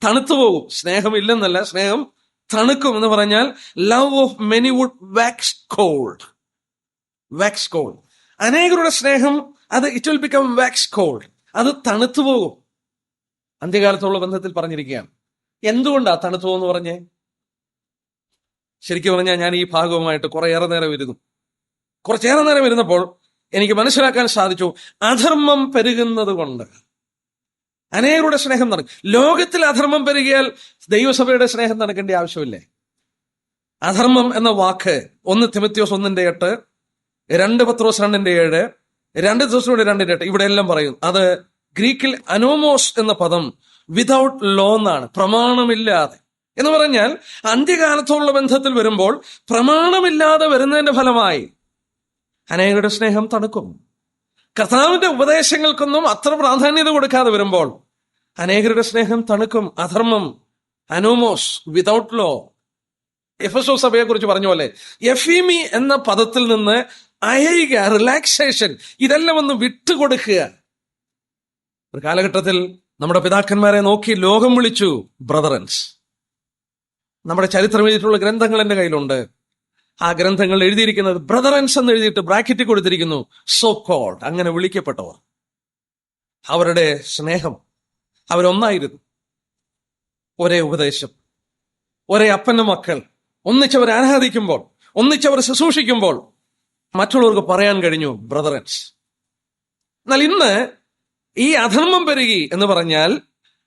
തണുത്തുപോകും. സ്നേഹം ഇല്ലെന്നല്ല, സ്നേഹം തണുക്കും എന്ന് പറഞ്ഞാൽ love of many would wax cold. Wax cold. അനേകരുടെ സ്നേഹം അത് it will become wax cold. അത് തണുത്തുപോകും. അന്ത്യകാലത്തുള്ള ബന്ധത്തിൽ പറഞ്ഞിരിക്കുകയാണ്. എന്തുകൊണ്ടാ തണുത്തു എന്ന് പറഞ്ഞേ? ശരിക്കും പറഞ്ഞാൽ ഞാൻ ഈ ഭാഗവുമായിട്ട് കുറച്ചേറെ നേരം ഇരുന്നപ്പോൾ എനിക്ക് മനസ്സിലാക്കാൻ സാധിച്ചു, അധർമ്മം പെരുകുന്നത് കൊണ്ട് അനേകരുടെ സ്നേഹം നടക്കും. ലോകത്തിൽ അധർമ്മം പെരുകിയാൽ ദൈവസഭയുടെ സ്നേഹം നടക്കേണ്ട ആവശ്യമില്ലേ? അധർമ്മം എന്ന വാക്ക് 1 തിമോഥെയോസ് 1:8, 2 പത്രോസ് 2:7, 2 തിമോഥെയോസ് 2:8 ഇവിടെ എല്ലാം പറയും. അത് ഗ്രീക്കിൽ അനോമോസ് എന്ന പദം വിതൗട്ട് ലോ എന്നാണ്, പ്രമാണമില്ലാതെ എന്ന് പറഞ്ഞാൽ അന്ത്യകാലത്തുള്ള ബന്ധത്തിൽ വരുമ്പോൾ പ്രമാണമില്ലാതെ വരുന്നതിന്റെ ഫലമായി അനേകരുടെ സ്നേഹം തണുക്കും. കർത്താവിന്റെ ഉപദേശങ്ങൾക്കൊന്നും അത്ര പ്രാധാന്യത കൊടുക്കാതെ വരുമ്പോൾ അനേകരുടെ സ്നേഹം തണുക്കും. അധർമ്മം, അനോമോസ്, വിതൗട്ട് ലോ. എഫെസോ സഭയെ കുറിച്ച് പറഞ്ഞ പോലെ എഫീമി എന്ന പദത്തിൽ നിന്ന് അയയുക, റിലാക്സേഷൻ, ഇതെല്ലാം ഒന്ന് വിട്ടുകൊടുക്കുക. ഒരു കാലഘട്ടത്തിൽ നമ്മുടെ പിതാക്കന്മാരെ നോക്കി ലോകം വിളിച്ചു ബ്രദറൻസ്. നമ്മുടെ ചരിത്രം എഴുതിയിട്ടുള്ള ഗ്രന്ഥങ്ങൾ എന്റെ കയ്യിലുണ്ട്. ആ ഗ്രന്ഥങ്ങൾ എഴുതിയിരിക്കുന്നത് ബ്രദറൻസ് എന്ന് എഴുതിയിട്ട് ബ്രാക്കറ്റിൽ കൊടുത്തിരിക്കുന്നു, സോ കോൾഡ്, അങ്ങനെ വിളിക്കപ്പെട്ടവർ. അവരുടെ സ്നേഹം, അവരൊന്നായിരുന്നു. ഒരേ ഉപദേശം, ഒരേ അപ്പന്റെ മക്കൾ, ഒന്നിച്ചവർ ആരാധിക്കുമ്പോൾ, ഒന്നിച്ചവർ ശുശ്രൂഷിക്കുമ്പോൾ മറ്റുള്ളവർക്ക് പറയാൻ കഴിഞ്ഞു ബ്രദറൻസ്. എന്നാൽ ഇന്ന് ഈ അധർമ്മം പെരുകി എന്ന് പറഞ്ഞാൽ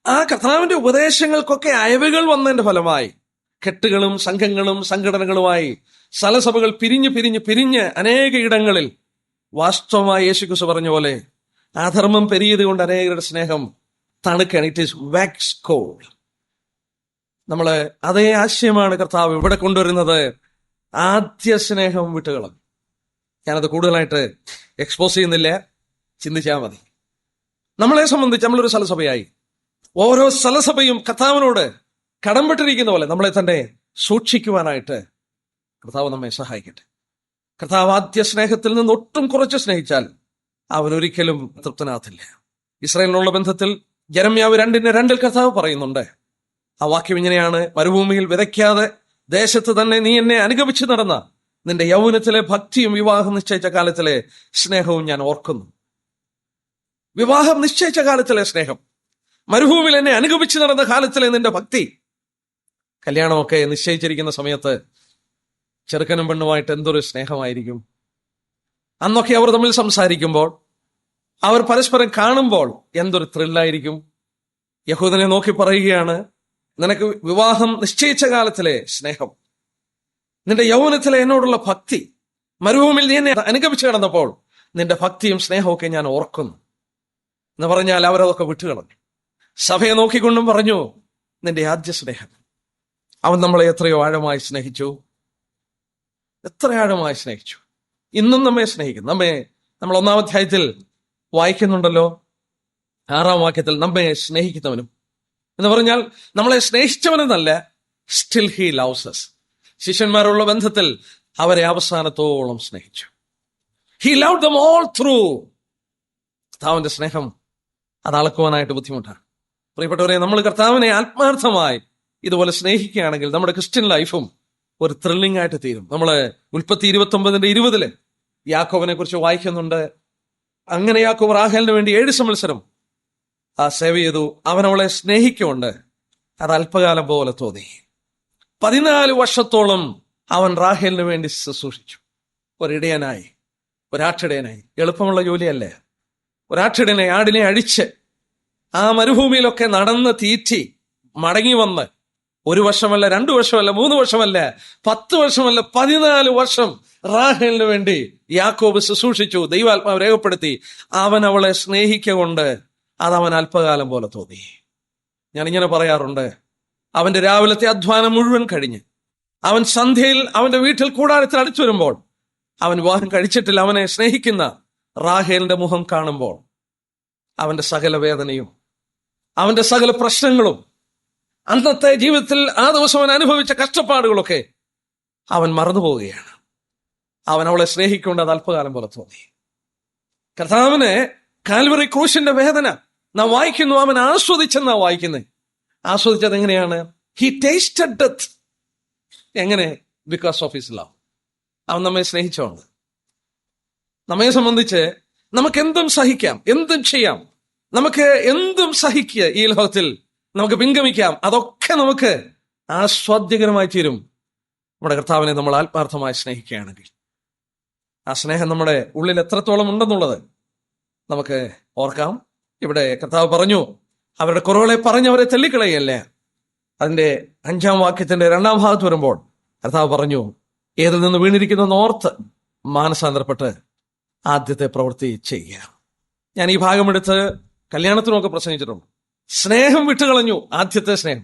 ആ കർത്താവിന്റെ ഉപദേശങ്ങൾക്കൊക്കെ അയവുകൾ വന്നതിന്റെ ഫലമായി കെട്ടുകളും സംഘങ്ങളും സംഘടനകളുമായി സ്ഥലസഭകൾ പിരിഞ്ഞ് അനേക ഇടങ്ങളിൽ വാസ്തവമായി യേശുക്രിസ്തു പറഞ്ഞ പോലെ അധർമ്മം പെരുകിയത് കൊണ്ട് അനേകരുടെ സ്നേഹം തണുക്കാണ്. It is wax cold. നമ്മള് അതേ ആശയമാണ് കർത്താവ് ഇവിടെ കൊണ്ടുവരുന്നത്. ആദ്യ സ്നേഹം വിട്ടുകളും. ഞാനത് കൂടുതലായിട്ട് എക്സ്പോസ് ചെയ്യുന്നില്ല, ചിന്തിച്ചാൽ മതി. നമ്മളെ സംബന്ധിച്ച് നമ്മളൊരു സ്ഥലസഭയായി ഓരോ സ്ഥലസഭയും കർത്താവിനോട് കടംപെട്ടിരിക്കുന്ന പോലെ നമ്മളെ തന്നെ സൂക്ഷിക്കുവാനായിട്ട് കർത്താവ് നമ്മെ സഹായിക്കട്ടെ. കർത്താവ് ആദ്യ സ്നേഹത്തിൽ നിന്ന് ഒട്ടും കുറച്ച് സ്നേഹിച്ചാൽ അവനൊരിക്കലും തൃപ്തനാകത്തില്ല. ഇസ്രായേലിനുള്ള ബന്ധത്തിൽ യെരമ്യാവ് 2:2 കർത്താവ് പറയുന്നുണ്ട്. ആ വാക്യം ഇങ്ങനെയാണ്: മരുഭൂമിയിൽ വിതയ്ക്കാതെ ദേശത്ത് തന്നെ നീ എന്നെ അനുഗമിച്ച് നടന്ന നിന്റെ യൗവനത്തിലെ ഭക്തിയും വിവാഹം നിശ്ചയിച്ച കാലത്തിലെ സ്നേഹവും ഞാൻ ഓർക്കുന്നു. വിവാഹം നിശ്ചയിച്ച കാലത്തിലെ സ്നേഹം, മരുഭൂമിയിൽ എന്നെ അനുഗമിച്ച് നടന്ന കാലത്തിലെ നിന്റെ ഭക്തി. കല്യാണമൊക്കെ നിശ്ചയിച്ചിരിക്കുന്ന സമയത്ത് ചെറുക്കനും പെണ്ണുമായിട്ട് എന്തൊരു സ്നേഹമായിരിക്കും. അന്നൊക്കെ അവർ തമ്മിൽ സംസാരിക്കുമ്പോൾ, അവർ പരസ്പരം കാണുമ്പോൾ എന്തൊരു ത്രില്ലായിരിക്കും. യഹൂദനെ നോക്കി പറയുകയാണ്, നിനക്ക് വിവാഹം നിശ്ചയിച്ച കാലത്തിലെ സ്നേഹം, നിന്റെ യൗവനത്തിലെ എന്നോടുള്ള ഭക്തി, മരുഭൂമിയിൽ നീ എന്നെ അനുഗമിച്ച് കിടന്നപ്പോൾ നിന്റെ ഭക്തിയും സ്നേഹമൊക്കെ ഞാൻ ഓർക്കുന്നു എന്ന് പറഞ്ഞാൽ അവരതൊക്കെ വിട്ടുകളഞ്ഞു. സഭയെ നോക്കിക്കൊണ്ടും പറഞ്ഞു, നിന്റെ ആദ്യ സ്നേഹം. അവൻ നമ്മളെ എത്രയോ ആഴമായി സ്നേഹിച്ചു, എത്ര ആഴമായി സ്നേഹിച്ചു. ഇന്നും നമ്മെ സ്നേഹിക്കുന്നു. നമ്മൾ 1-ാം അധ്യായത്തിൽ വായിക്കുന്നുണ്ടല്ലോ, 6-ാം വാക്യത്തിൽ നമ്മെ സ്നേഹിക്കുന്നവനും എന്ന് പറഞ്ഞാൽ നമ്മളെ സ്നേഹിച്ചവനെന്നല്ല, സ്റ്റിൽ ഹി ലവ്സ് us. ശിഷ്യന്മാരുള്ള ബന്ധത്തിൽ അവരെ അവസാനത്തോളം സ്നേഹിച്ചു. He loved them all through. കർത്താവിന്റെ സ്നേഹം അത് അളക്കുവാനായിട്ട് ബുദ്ധിമുട്ടാണ്. പ്രിയപ്പെട്ടവരെ, നമ്മൾ കർത്താവിനെ ആത്മാർത്ഥമായി ഇതുപോലെ സ്നേഹിക്കുകയാണെങ്കിൽ നമ്മുടെ ക്രിസ്ത്യൻ ലൈഫും ഒരു ത്രില്ലിംഗ് ആയിട്ട് തീരും. നമ്മള് ഉൽപ്പത്തി 29:20 യാക്കോബിനെ കുറിച്ച് വായിക്കുന്നുണ്ട്. അങ്ങനെ യാക്കോബ് റാഹേലിന് വേണ്ടി 7 സംവത്സരം സേവ് ചെയ്തു. അവൻ അവളെ സ്നേഹിക്കുകൊണ്ട് അത് അല്പകാലം പോലെ തോന്നി. 14 വർഷത്തോളം അവൻ റാഹേലിന് വേണ്ടി ശുശ്രൂഷിച്ചു. ഒരിടയനായി, ഒരാട്ടിടയനായി. എളുപ്പമുള്ള ജോലിയല്ലേ. ഒരാട്ടിടയനെ, ആടിനെ അഴിച്ച് ആ മരുഭൂമിയിലൊക്കെ നടന്ന് തീറ്റി മടങ്ങി വന്ന് 1 വർഷമല്ല, 2 വർഷമല്ല, 3 വർഷമല്ല, 10 വർഷമല്ല, 14 വർഷം റാഹേലിന് വേണ്ടി യാക്കോബ് ശുശ്രൂഷിച്ചു. ദൈവാത്മാവ് രേഖപ്പെടുത്തി. അവൻ അവളെ സ്നേഹിക്കൊണ്ട് അതവൻ അല്പകാലം പോലെ തോന്നി. ഞാനിങ്ങനെ പറയാറുണ്ട്, അവന്റെ രാവിലത്തെ അധ്വാനം മുഴുവൻ കഴിഞ്ഞ് അവൻ സന്ധ്യയിൽ അവന്റെ വീട്ടിൽ കൂടാരത്തിൽ അടിച്ചു വരുമ്പോൾ, അവൻ വിവാഹം കഴിച്ചിട്ടില്ല, അവനെ സ്നേഹിക്കുന്ന റാഹേലിന്റെ മുഖം കാണുമ്പോൾ അവന്റെ സകല വേദനയും അവന്റെ സകല പ്രശ്നങ്ങളും അന്നത്തെ ജീവിതത്തിൽ ആ ദിവസം അവൻ അനുഭവിച്ച കഷ്ടപ്പാടുകളൊക്കെ അവൻ മറന്നുപോവുകയാണ്. അവൻ അവളെ സ്നേഹിക്കൊണ്ട് അത് അല്പകാലം പോലെ തോന്നി. കർത്താവിന് കാൽവറി ക്രൂശിന്റെ വേദന നാം വായിക്കുന്നു, അവൻ ആസ്വദിച്ചെന്നാ വായിക്കുന്നത്. ആസ്വദിച്ചത് എങ്ങനെയാണ്? He tasted death. എങ്ങനെ? Because of his love. അവൻ നമ്മെ സ്നേഹിച്ചോണ്ട്. നമ്മെ സംബന്ധിച്ച് നമുക്ക് എന്തും സഹിക്കാം, എന്തും ചെയ്യാം, നമുക്ക് എന്തും സഹിക്കുക ഈ ലോകത്തിൽ നമുക്ക് പിൻഗമിക്കാം. അതൊക്കെ നമുക്ക് ആസ്വാദ്യകരമായി തീരും നമ്മുടെ കർത്താവിനെ നമ്മൾ ആത്മാർത്ഥമായി സ്നേഹിക്കുകയാണെങ്കിൽ. ആ സ്നേഹം നമ്മുടെ ഉള്ളിൽ എത്രത്തോളം ഉണ്ടെന്നുള്ളത് നമുക്ക് ഓർക്കാം. ഇവിടെ കർത്താവ് പറഞ്ഞു, അവരുടെ കുറവുകളെ പറഞ്ഞവരെ തള്ളിക്കളയല്ലേ. അതിന്റെ 5-ാം വാക്യത്തിന്റെ 2-ാം ഭാഗത്ത് വരുമ്പോൾ കർത്താവ് പറഞ്ഞു, ഏതിൽ നിന്ന് വീണിരിക്കുന്ന ഓർത്ത് മാനസാന്തരപ്പെട്ട് ആദ്യത്തെ പ്രവൃത്തി ചെയ്യുക. ഞാൻ ഈ ഭാഗമെടുത്ത് കല്യാണത്തിനൊക്കെ പ്രസംഗിച്ചിട്ടുണ്ട്. സ്നേഹം വിട്ടുകളഞ്ഞു, ആദ്യത്തെ സ്നേഹം.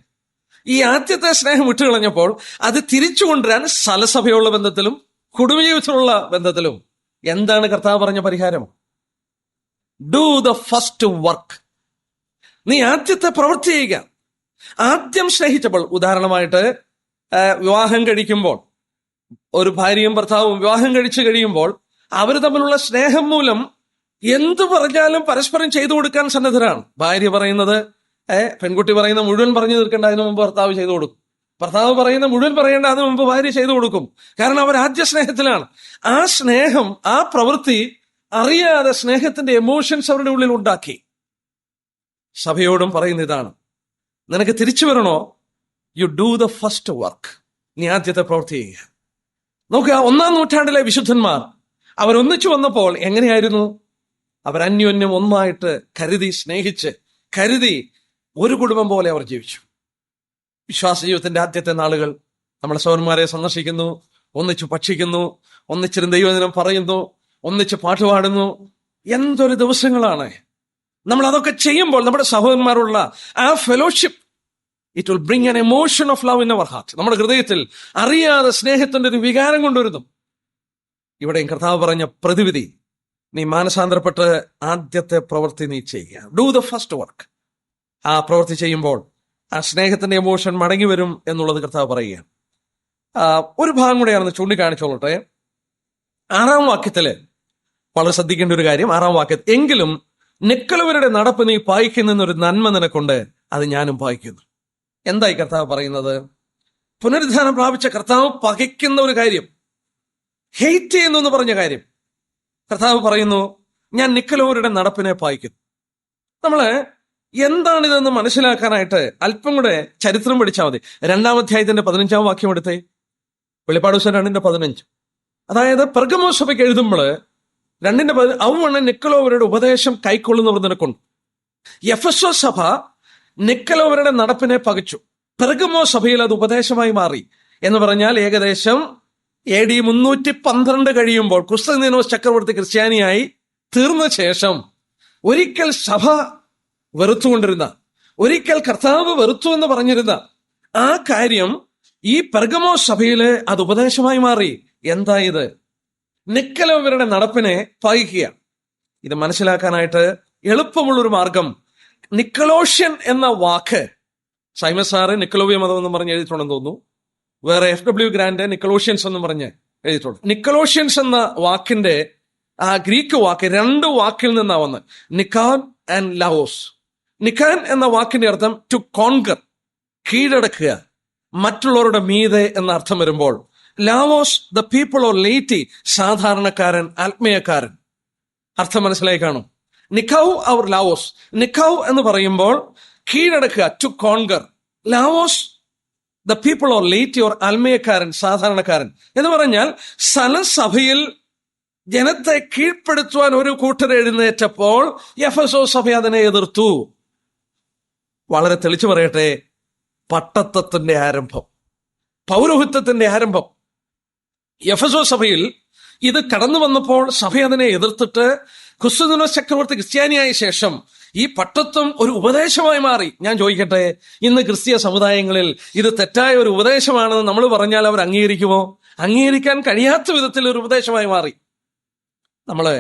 ഈ ആദ്യത്തെ സ്നേഹം വിട്ടുകളഞ്ഞപ്പോൾ അത് തിരിച്ചു കൊണ്ടുവരാൻ സലസഭയുള്ള ബന്ധത്തിലും കുടുംബജീവിതത്തിലുള്ള ബന്ധത്തിലും എന്താണ് കർത്താവ് പറഞ്ഞ പരിഹാരം? Do the first work. നീ ആദ്യത്തെ പ്രവൃത്തി ചെയ്യുക. ആദ്യം സ്നേഹിച്ചപ്പോൾ, ഉദാഹരണമായിട്ട് വിവാഹം കഴിക്കുമ്പോൾ, ഒരു ഭാര്യയും ഭർത്താവും വിവാഹം കഴിച്ചു കഴിയുമ്പോൾ അവർ തമ്മിലുള്ള സ്നേഹം മൂലം എന്തു പറഞ്ഞാലും പരസ്പരം ചെയ്തു കൊടുക്കാൻ സന്നദ്ധരാണ്. ഭാര്യ പറയുന്നത് പെൺകുട്ടി പറയുന്ന മുഴുവൻ പറഞ്ഞു തീർക്കേണ്ട, അതിനു മുമ്പ് ഭർത്താവ് ചെയ്തു കൊടുക്കും. ഭർത്താവ് പറയുന്ന മുഴുവൻ പറയേണ്ട, അതിനു മുമ്പ് ഭാര്യ ചെയ്തു കൊടുക്കും. കാരണം അവർ ആദ്യ സ്നേഹത്തിലാണ്. ആ സ്നേഹം, ആ പ്രവൃത്തി അറിയാതെ സ്നേഹത്തിന്റെ എമോഷൻസ് അവരുടെ ഉള്ളിൽ ഉണ്ടാക്കി. സഭയോടും പറയുന്ന ഇതാണ്, നിനക്ക് തിരിച്ചു വരണോ? You do the first work. നീ ആദ്യത്തെ പ്രവൃത്തി ചെയ്യുക. നോക്കുക, 1-ാം നൂറ്റാണ്ടിലെ വിശുദ്ധന്മാർ അവരൊന്നിച്ചു വന്നപ്പോൾ എങ്ങനെയായിരുന്നു? അവർ അന്യോന്യം ഒന്നായിട്ട് കരുതി, സ്നേഹിച്ച് കരുതി ഒരു കുടുംബം പോലെ അവർ ജീവിച്ചു. വിശ്വാസ ജീവിതത്തിന്റെ ആദ്യത്തെ നാളുകൾ നമ്മളെ സഹോദരന്മാരെ സന്ദർശിക്കുന്നു, ഒന്നിച്ചു ഭക്ഷിക്കുന്നു, ഒന്നിച്ചിരുന്ന് ദൈവദിനം പറയുന്നു, ഒന്നിച്ച് പാട്ടുപാടുന്നു. എന്തൊരു ദിവസങ്ങളാണ്! നമ്മൾ അതൊക്കെ ചെയ്യുമ്പോൾ നമ്മുടെ സഹോദരന്മാരുള്ള ആ fellowship, it will bring an emotion of love in our heart. നമ്മുടെ ഹൃദയത്തിൽ അറിയാതെ സ്നേഹത്തിന്റെ ഒരു വികാരം കൊണ്ടുവരുന്നു. ഇവിടെയും കർത്താവ് പറഞ്ഞ പ്രതിവിധി, നീ മാനസാന്തരപ്പെട്ട് ആദ്യത്തെ പ്രവൃത്തി നീ ചെയ്യുക. Do the first work. ആ പ്രവൃത്തി ചെയ്യുമ്പോൾ ആ സ്നേഹത്തിന്റെ എമോഷൻ മടങ്ങി വരും എന്നുള്ളത് കർത്താവ് പറയുകയാണ്. ഒരു ഭാഗം കൂടെയാണെന്ന് ചൂണ്ടിക്കാണിച്ചോളട്ടെ. 6-ാം വാക്യത്തില് വളരെ ശ്രദ്ധിക്കേണ്ട ഒരു കാര്യം. 6-ാം വാക്യത്തിൽ, എങ്കിലും നിക്കലവരുടെ നടപ്പ് നീ പായിക്കുന്നൊരു നന്മ നിനക്കുണ്ട്, അത് ഞാനും പായിക്കുന്നു. എന്തായി കർത്താവ് പറയുന്നത്? പുനരുദ്ധാനം പ്രാപിച്ച കർത്താവ് പകയ്ക്കുന്ന ഒരു കാര്യം, ഹെയ്റ്റ് ചെയ്യുന്നു എന്ന് പറഞ്ഞ കാര്യം കർത്താവ് പറയുന്നു, ഞാൻ നിക്കലോവരുടെ നടപ്പിനെ പായിക്കുന്നു. നമ്മള് എന്താണിതെന്ന് മനസ്സിലാക്കാനായിട്ട് അല്പം കൂടെ ചരിത്രം പഠിച്ചാൽ മതി. 2-ാം അധ്യായത്തിന്റെ 15-ാം വാക്യം എടുത്തേ. വെളിപ്പാട് പുസ്തകം 2:15. അതായത് പെർഗമോസ് സഭയ്ക്ക് എഴുതുമ്പോൾ 2:15, അവണ് നിക്കലോവരുടെ ഉപദേശം കൈക്കൊള്ളുന്നവർ നിനക്കുണ്ട്. എഫെസോസ് സഭ നിക്കലോവരുടെ നടപ്പിനെ പകച്ചു. പെർഗമോസ് സഭയിൽ അത് ഉപദേശമായി മാറി. എന്ന് പറഞ്ഞാൽ ഏകദേശം AD 312 കഴിയുമ്പോൾ കുസ്തന്തീനോസ് ചക്രവർത്തി ക്രിസ്ത്യാനിയായി തീർന്ന ശേഷം ഒരിക്കൽ സഭ വെറുത്തുകൊണ്ടിരുന്ന, ഒരിക്കൽ കർത്താവ് വെറുത്തു എന്ന് പറഞ്ഞിരുന്ന ആ കാര്യം ഈ പെർഗമോസ് സഭയില് അത് ഉപദേശമായി മാറി. എന്താ ഇത്? നിക്കലോവരുടെ നടപ്പിനെ പകയ്ക്കുക. ഇത് മനസ്സിലാക്കാനായിട്ട് എളുപ്പമുള്ളൊരു മാർഗം, നിക്കലോഷ്യൻ എന്ന വാക്ക് സൈമസ് സാറ് നിക്കലോവിയ മതം എന്ന് പറഞ്ഞ് എഴുതിയിട്ടുണ്ടെന്ന് തോന്നുന്നു. വേറെ FW ഗ്രാൻഡ് നിക്കലോഷ്യൻസ് എന്ന് പറഞ്ഞ് എഴുതിയിട്ടുണ്ട്. നിക്കലോഷ്യൻസ് എന്ന വാക്കിന്റെ ആ ഗ്രീക്ക് വാക്ക് 2 വാക്കിൽ നിന്നാ വന്നത്, നിക്കാൻ ആൻഡ് ലാവോസ്. നിക്കാൻ എന്ന വാക്കിന്റെ അർത്ഥം ടു കോൺകർ, കീഴടക്കുക, മറ്റുള്ളവരുടെ മീതെ എന്ന അർത്ഥം വരുമ്പോൾ Laos the people or laity, സാധാരണക്കാരൻ, ആത്മീയക്കാരൻ. അർത്ഥം മനസ്സിലായി കാണും. നിക്കൗ അവർ ലാവോസ്. നിക്കൗ എന്ന് പറയുമ്പോൾ കീഴടക്കുക, ടു കോൺകർ. ലാവോസ് the people or laity or ആത്മീയക്കാരൻ, സാധാരണക്കാരൻ എന്ന് പറഞ്ഞാൽ സഭയിൽ ജനത്തെ കീഴ്പ്പെടുത്തുവാൻ ഒരു കൂട്ടർ എഴുന്നേറ്റപ്പോൾ എഫെസോസ് സഭ അതിനെ എതിർത്തു. വളരെ തെളിച്ചു പറയട്ടെ, പട്ടത്വത്തിന്റെ ആരംഭം, പൗരോഹിത്യത്തിന്റെ ആരംഭം എഫെസോസ് സഭയിൽ ഇത് കടന്നു വന്നപ്പോൾ സഭ അതിനെ എതിർത്തിട്ട് കുസ്തുദിനോസ് ചക്രവർത്തി ക്രിസ്ത്യാനിയായ ശേഷം ഈ പട്ടത്വം ഒരു ഉപദേശമായി മാറി. ഞാൻ ചോദിക്കട്ടെ, ഇന്ന് ക്രിസ്തീയ സമുദായങ്ങളിൽ ഇത് തെറ്റായ ഒരു ഉപദേശമാണെന്ന് നമ്മൾ പറഞ്ഞാൽ അവർ അംഗീകരിക്കുമോ? അംഗീകരിക്കാൻ കഴിയാത്ത വിധത്തിൽ ഒരു ഉപദേശമായി മാറി. നമ്മള്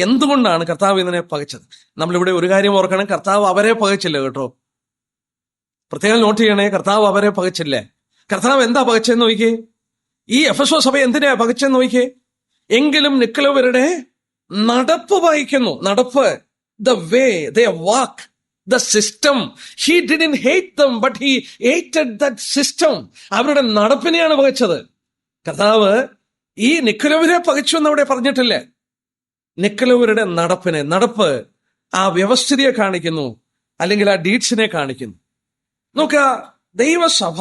എന്തുകൊണ്ടാണ് കർത്താവ് ഇതിനെ പകച്ചത്? നമ്മളിവിടെ ഒരു കാര്യം ഓർക്കണം, കർത്താവ് അവരെ പകച്ചില്ല കേട്ടോ. പ്രത്യേകം നോട്ട് ചെയ്യണേ, കർത്താവ് അവരെ പകച്ചില്ലേ. കർത്താവ് എന്താ പകച്ചെന്ന് നോക്കിയേ, ഈ എഫെസോസ് സഭ എന്തിനാ പകച്ചെന്ന് നോക്കിയേ. എങ്കിലും നിക്കലോവരുടെ നടപ്പ് വായിക്കുന്നു. നടപ്പ്, the way they walk, the system. He didn't hate them but he hated that system. അവരുടെ നടപ്പിനെയാണ് പകച്ചത്. കർത്താവ് ഈ നിക്കലോവരെ പകച്ചു എന്ന് അവിടെ പറഞ്ഞിട്ടില്ലേ. നിക്കലോവരുടെ നടപ്പിനെ, നടപ്പ് ആ വ്യവസ്ഥിതിയെ കാണിക്കുന്നു, അല്ലെങ്കിൽ ആ ഡീഡ്സിനെ കാണിക്കുന്നു. നോക്കുക, ദൈവസഭ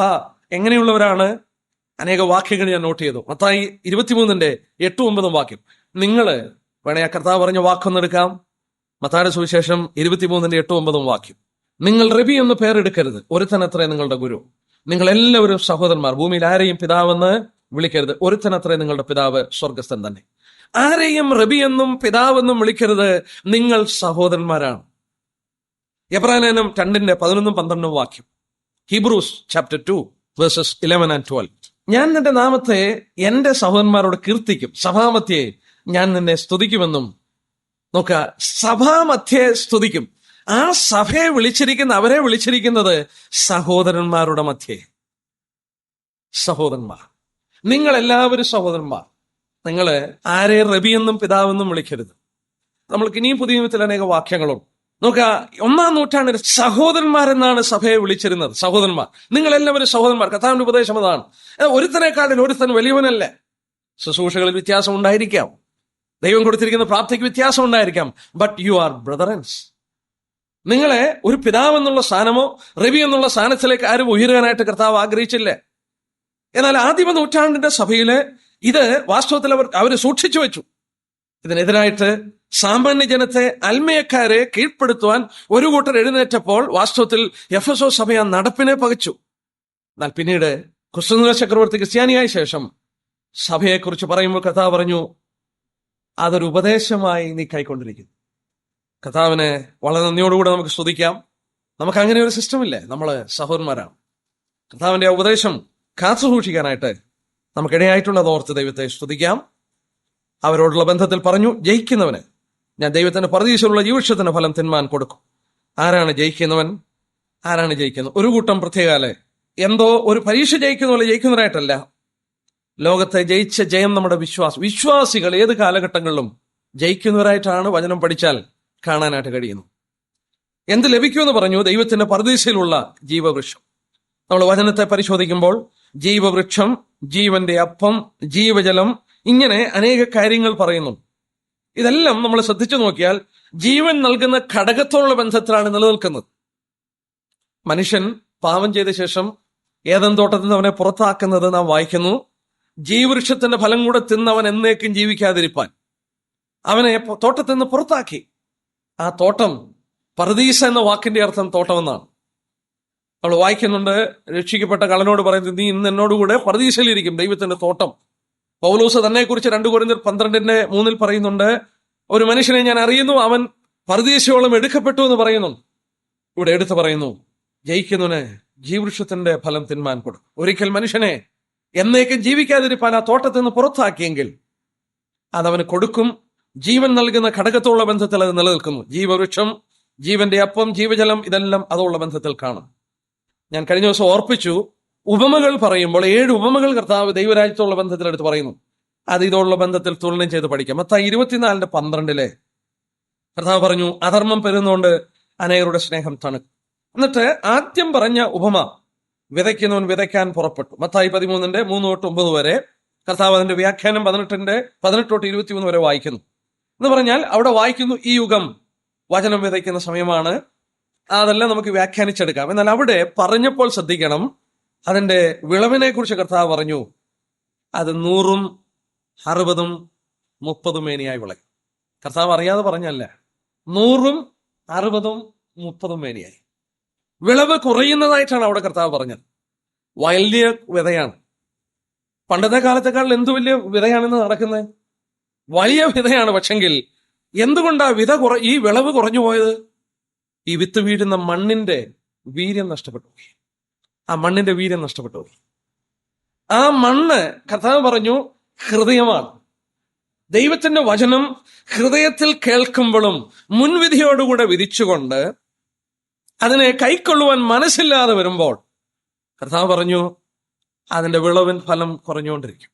എങ്ങനെയുള്ളവരാണ്? അനേക വാക്യങ്ങൾ ഞാൻ നോട്ട് ചെയ്തു. മത്തായി 23:8-9 വാക്യം. നിങ്ങള് വേണേ ആ കർത്താവ് പറഞ്ഞ വാക്കൊന്നെടുക്കാം. മത്തായിയുടെ സുവിശേഷം 23:8-9 വാക്യം. നിങ്ങൾ റബി എന്ന് പേരെടുക്കരുത്, ഒരുത്തനത്രേ നിങ്ങളുടെ ഗുരു. നിങ്ങൾ എല്ലാവരും സഹോദരന്മാർ. ഭൂമിയിൽ ആരെയും പിതാവെന്ന് വിളിക്കരുത്, ഒരുത്തനത്രേ നിങ്ങളുടെ പിതാവ് സ്വർഗസ്ഥൻ തന്നെ. ആരെയും റബി എന്നും പിതാവെന്നും വിളിക്കരുത്, നിങ്ങൾ സഹോദരന്മാരാണ്. എബ്രായലേഖനം 2:11-12 വാക്യം. Hebrews chapter 2:11-12. ഞാൻ നിന്റെ നാമത്തെ എന്റെ സഹോദരന്മാരോട് കീർത്തിക്കും, സഭാമധ്യേ ഞാൻ നിന്നെ സ്തുതിക്കുമെന്നും. നോക്ക, സഭാമധ്യേ സ്തുതിക്കും. ആ സഭയെ വിളിച്ചിരിക്കുന്ന, അവരെ വിളിച്ചിരിക്കുന്നത് സഹോദരന്മാരുടെ മധ്യേ. സഹോദരന്മാർ, നിങ്ങൾ എല്ലാവരും സഹോദരന്മാർ. നിങ്ങള് ആരെ റബിയെന്നും പിതാവെന്നും വിളിക്കരുത്. നമ്മൾക്ക് ഇനിയും പുതിയ നിയമത്തിൽ അനേക വാക്യങ്ങളുണ്ട്. നോക്കുക, 1-ാം നൂറ്റാണ്ടിൽ സഹോദരന്മാരെന്നാണ് സഭയെ വിളിച്ചിരുന്നത്. സഹോദരന്മാർ, നിങ്ങൾ എല്ലാവരും സഹോദരന്മാർ. കർത്താവിന്റെ ഉപദേശം അതാണ്. ഒരുത്തനെക്കാളിൽ ഒരുത്തൻ വലിയവനല്ലേ. ശുശ്രൂഷകളിൽ വ്യത്യാസം ഉണ്ടായിരിക്കാം, ദൈവം കൊടുത്തിരിക്കുന്ന പ്രാപ്തിക്ക് വ്യത്യാസം ഉണ്ടായിരിക്കാം, ബട്ട് യു ആർ ബ്രദറൻസ്. നിങ്ങളെ ഒരു പിതാവെന്നുള്ള സ്ഥാനമോ റബി എന്നുള്ള സ്ഥാനത്തിലേക്ക് ആരും ഉയരാനായിട്ട് കർത്താവ് ആഗ്രഹിച്ചില്ലേ. എന്നാൽ ആദിമ നൂറ്റാണ്ടിന്റെ സഭയില് ഇത് വാസ്തവത്തിൽ അവർ സൂക്ഷിച്ചു വെച്ചു. ഇതിനെതിരായിട്ട് സാമാന്യ ജനത്തെ, അൽമയക്കാരെ കീഴ്പ്പെടുത്തുവാൻ ഒരു കൂട്ടർ എഴുന്നേറ്റപ്പോൾ വാസ്തവത്തിൽ എഫെസോസ് സഭ ആ നടപ്പിനെ പകച്ചു. എന്നാൽ പിന്നീട് കുസ്തുദിനോസ് ചക്രവർത്തി ക്രിസ്ത്യാനിയായ ശേഷം സഭയെക്കുറിച്ച് പറയുമ്പോൾ കർത്താവ് പറഞ്ഞു, അതൊരു ഉപദേശമായി നീ കൈക്കൊണ്ടിരിക്കുന്നു. കർത്താവിനെ വളരെ നന്ദിയോടുകൂടെ നമുക്ക് സ്തുതിക്കാം. നമുക്ക് അങ്ങനെ ഒരു സിസ്റ്റം ഇല്ലേ, നമ്മള് സഹോദരന്മാരാണ്. കർത്താവിന്റെ ആ ഉപദേശം കാത്തു സൂക്ഷിക്കാനായിട്ട് നമുക്കിടയായിട്ടുള്ളത് ഓർത്ത് ദൈവത്തെ സ്തുതിക്കാം. അവരോടുള്ള ബന്ധത്തിൽ പറഞ്ഞു, ജയിക്കുന്നവന് ഞാൻ ദൈവത്തിന്റെ പരദീസയിലുള്ള ജീവവൃക്ഷത്തിന് ഫലം തിന്മാൻ കൊടുക്കും. ആരാണ് ജയിക്കുന്നവൻ? ആരാണ് ജയിക്കുന്നത്? ഒരു കൂട്ടം പ്രത്യേകാലെ എന്തോ ഒരു പരീക്ഷ ജയിക്കുന്ന പോലെ ജയിക്കുന്നവരായിട്ടല്ല. ലോകത്തെ ജയിച്ച ജയം നമ്മുടെ വിശ്വാസികൾ ഏത് കാലഘട്ടങ്ങളിലും ജയിക്കുന്നവരായിട്ടാണ് വചനം പഠിച്ചാൽ കാണാനായിട്ട് കഴിയുന്നു. എന്ത് ലഭിക്കുമെന്ന് പറഞ്ഞു? ദൈവത്തിന്റെ പരദീസയിലുള്ള ജീവവൃക്ഷം. നമ്മൾ വചനത്തെ പരിശോധിക്കുമ്പോൾ ജീവവൃക്ഷം, ജീവന്റെ അപ്പം, ജീവജലം, ഇങ്ങനെ അനേക കാര്യങ്ങൾ പറയുന്നു. ഇതെല്ലാം നമ്മൾ ശ്രദ്ധിച്ചു നോക്കിയാൽ ജീവൻ നൽകുന്ന ഘടകത്തോടുള്ള ബന്ധത്തിലാണ് നിലനിൽക്കുന്നത്. മനുഷ്യൻ പാപം ചെയ്ത ശേഷം ഏദൻ തോട്ടത്തിൽ നിന്ന് അവനെ പുറത്താക്കുന്നത് നാം വായിക്കുന്നു. ജീവവൃക്ഷത്തിന്റെ ഫലം കൂടെ തിന്ന് അവൻ എന്നേക്കും ജീവിക്കാതിരിപ്പാൻ അവനെ തോട്ടത്തിൽ നിന്ന് പുറത്താക്കി. ആ തോട്ടം, പർദീസ എന്ന വാക്കിന്റെ അർത്ഥം തോട്ടം എന്നാണ്. നമ്മൾ വായിക്കുന്നുണ്ട്, രക്ഷിക്കപ്പെട്ട കള്ളനോട് പറയുന്നത്, നീ ഇന്ന് എന്നോടുകൂടെ പർദീസയിലിരിക്കും, ദൈവത്തിന്റെ തോട്ടം. പൗലോസ് തന്നെ കുറിച്ച് 2 കൊരിന്ത്യർ 12:3 പറയുന്നുണ്ട്, ഒരു മനുഷ്യനെ ഞാൻ അറിയുന്നു, അവൻ പർദീസയോളം എടുക്കപ്പെട്ടു എന്ന് പറയുന്നു. ഇവിടെ എടുത്തു പറയുന്നു, ജയിക്കുന്നവന് ജീവവൃക്ഷത്തിന്റെ ഫലം തിന്മാൻ കൊടുക്കും. ഒരിക്കൽ മനുഷ്യനെ എന്നേക്കും ജീവിക്കാതിരിപ്പാൻ ആ തോട്ടത്തിൽ നിന്ന് പുറത്താക്കിയെങ്കിൽ അതവന് കൊടുക്കും. ജീവൻ നൽകുന്ന ഘടകത്തോടുള്ള ബന്ധത്തിൽ അത് നിലനിൽക്കുന്നു. ജീവവൃക്ഷം, ജീവന്റെ അപ്പം, ജീവജലം, ഇതെല്ലാം അതുള്ള ബന്ധത്തിൽ കാണും. ഞാൻ കഴിഞ്ഞ ദിവസം ഓർപ്പിച്ചു, ഉപമകൾ പറയുമ്പോൾ 7 ഉപമകൾ കർത്താവ് ദൈവരാജ്യത്തോടുള്ള ബന്ധത്തിലെടുത്ത് പറയുന്നു. അത് ഇതോടുള്ള ബന്ധത്തിൽ തുലനം ചെയ്ത് പഠിക്കാം. മത്തായി 24:12 കർത്താവ് പറഞ്ഞു, അധർമ്മം പെരുന്നുകൊണ്ട് അനേകരുടെ സ്നേഹം തണുക്കും. എന്നിട്ട് ആദ്യം പറഞ്ഞ ഉപമ, വിതയ്ക്കുന്നവൻ വിതയ്ക്കാൻ പുറപ്പെട്ടു. മത്തായി 13:3-9 വരെ കർത്താവ് അതിന്റെ വ്യാഖ്യാനം 18-23 വരെ വായിക്കുന്നു. എന്ന് പറഞ്ഞാൽ അവിടെ വായിക്കുന്നു, ഈ യുഗം വചനം വിതയ്ക്കുന്ന സമയമാണ്, അതെല്ലാം നമുക്ക് വ്യാഖ്യാനിച്ചെടുക്കാം. എന്നാൽ അവിടെ പറഞ്ഞപ്പോൾ ശ്രദ്ധിക്കണം, അതിന്റെ വിളവിനെ കുറിച്ച് കർത്താവ് പറഞ്ഞു, അത് 100, 60, 30 മേനിയായി വിളയും. കർത്താവ് അറിയാതെ പറഞ്ഞല്ല, 100, 60, 30 മേനിയായി വിളവ് കുറയുന്നതായിട്ടാണ് അവിടെ കർത്താവ് പറഞ്ഞത്. വലിയ വിതയാണ്. പണ്ടത്തെ കാലത്തെക്കാൾ എന്ത് വലിയ വിതയാണെന്ന് നടക്കുന്നത്? വലിയ വിതയാണ്. പക്ഷെങ്കിൽ എന്തുകൊണ്ടാ ഈ വിളവ് കുറഞ്ഞു പോയത്? ഈ വിത്ത് വീഴുന്ന മണ്ണിന്റെ വീര്യം നഷ്ടപ്പെട്ടു പോയി. ആ മണ്ണിന്റെ വീര്യം നഷ്ടപ്പെട്ടു പോയി. ആ മണ്ണ് കർത്താവ് പറഞ്ഞു ഹൃദയമാണ്. ദൈവത്തിന്റെ വചനം ഹൃദയത്തിൽ കേൾക്കുമ്പോഴും മുൻവിധിയോടുകൂടെ വിധിച്ചുകൊണ്ട് അതിനെ കൈക്കൊള്ളുവാൻ മനസ്സില്ലാതെ വരുമ്പോൾ കർത്താവ് പറഞ്ഞു അതിന്റെ വിളവിൻ ഫലം കുറഞ്ഞുകൊണ്ടിരിക്കും.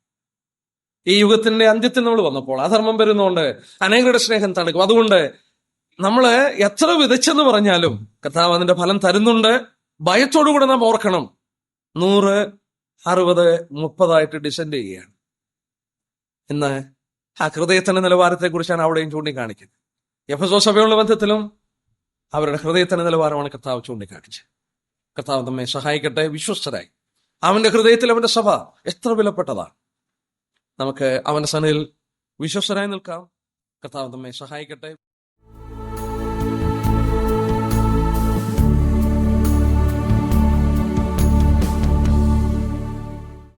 ഈ യുഗത്തിന്റെ അന്ത്യത്തിൽ നമ്മൾ വന്നപ്പോൾ അധർമ്മം വരുന്നതുകൊണ്ട് അനേകരുടെ സ്നേഹം തണുക്കും. അതുകൊണ്ട് നമ്മള് എത്ര വിതച്ചെന്ന് പറഞ്ഞാലും കർത്താവ് അതിന്റെ ഫലം തരുന്നുണ്ട്. ഭയത്തോടുകൂടെ നാം ഓർക്കണം. 100, 60, 30 ഡിസെൻഡ് ചെയ്യുകയാണ്. ഇന്ന് ആ ഹൃദയത്തിന്റെ നിലവാരത്തെ കുറിച്ചാണ് അവിടെയും ചൂണ്ടിക്കാണിക്കുന്നത്. എഫെസോസ് സഭയുള്ള ബന്ധത്തിലും അവരുടെ ഹൃദയത്തിന്റെ നിലവാരമാണ് കർത്താവ് ചൂണ്ടിക്കാണിച്ചത്. കർത്താവ് നമ്മെ സഹായിക്കട്ടെ. വിശ്വസ്തരായി അവന്റെ ഹൃദയത്തിൽ അവന്റെ സഭ എത്ര വിലപ്പെട്ടതാണ്. നമുക്ക് അവന്റെ സന്നിധിയിൽ വിശ്വസ്തരായി നിൽക്കാം. കർത്താവ് നമ്മെ സഹായിക്കട്ടെ.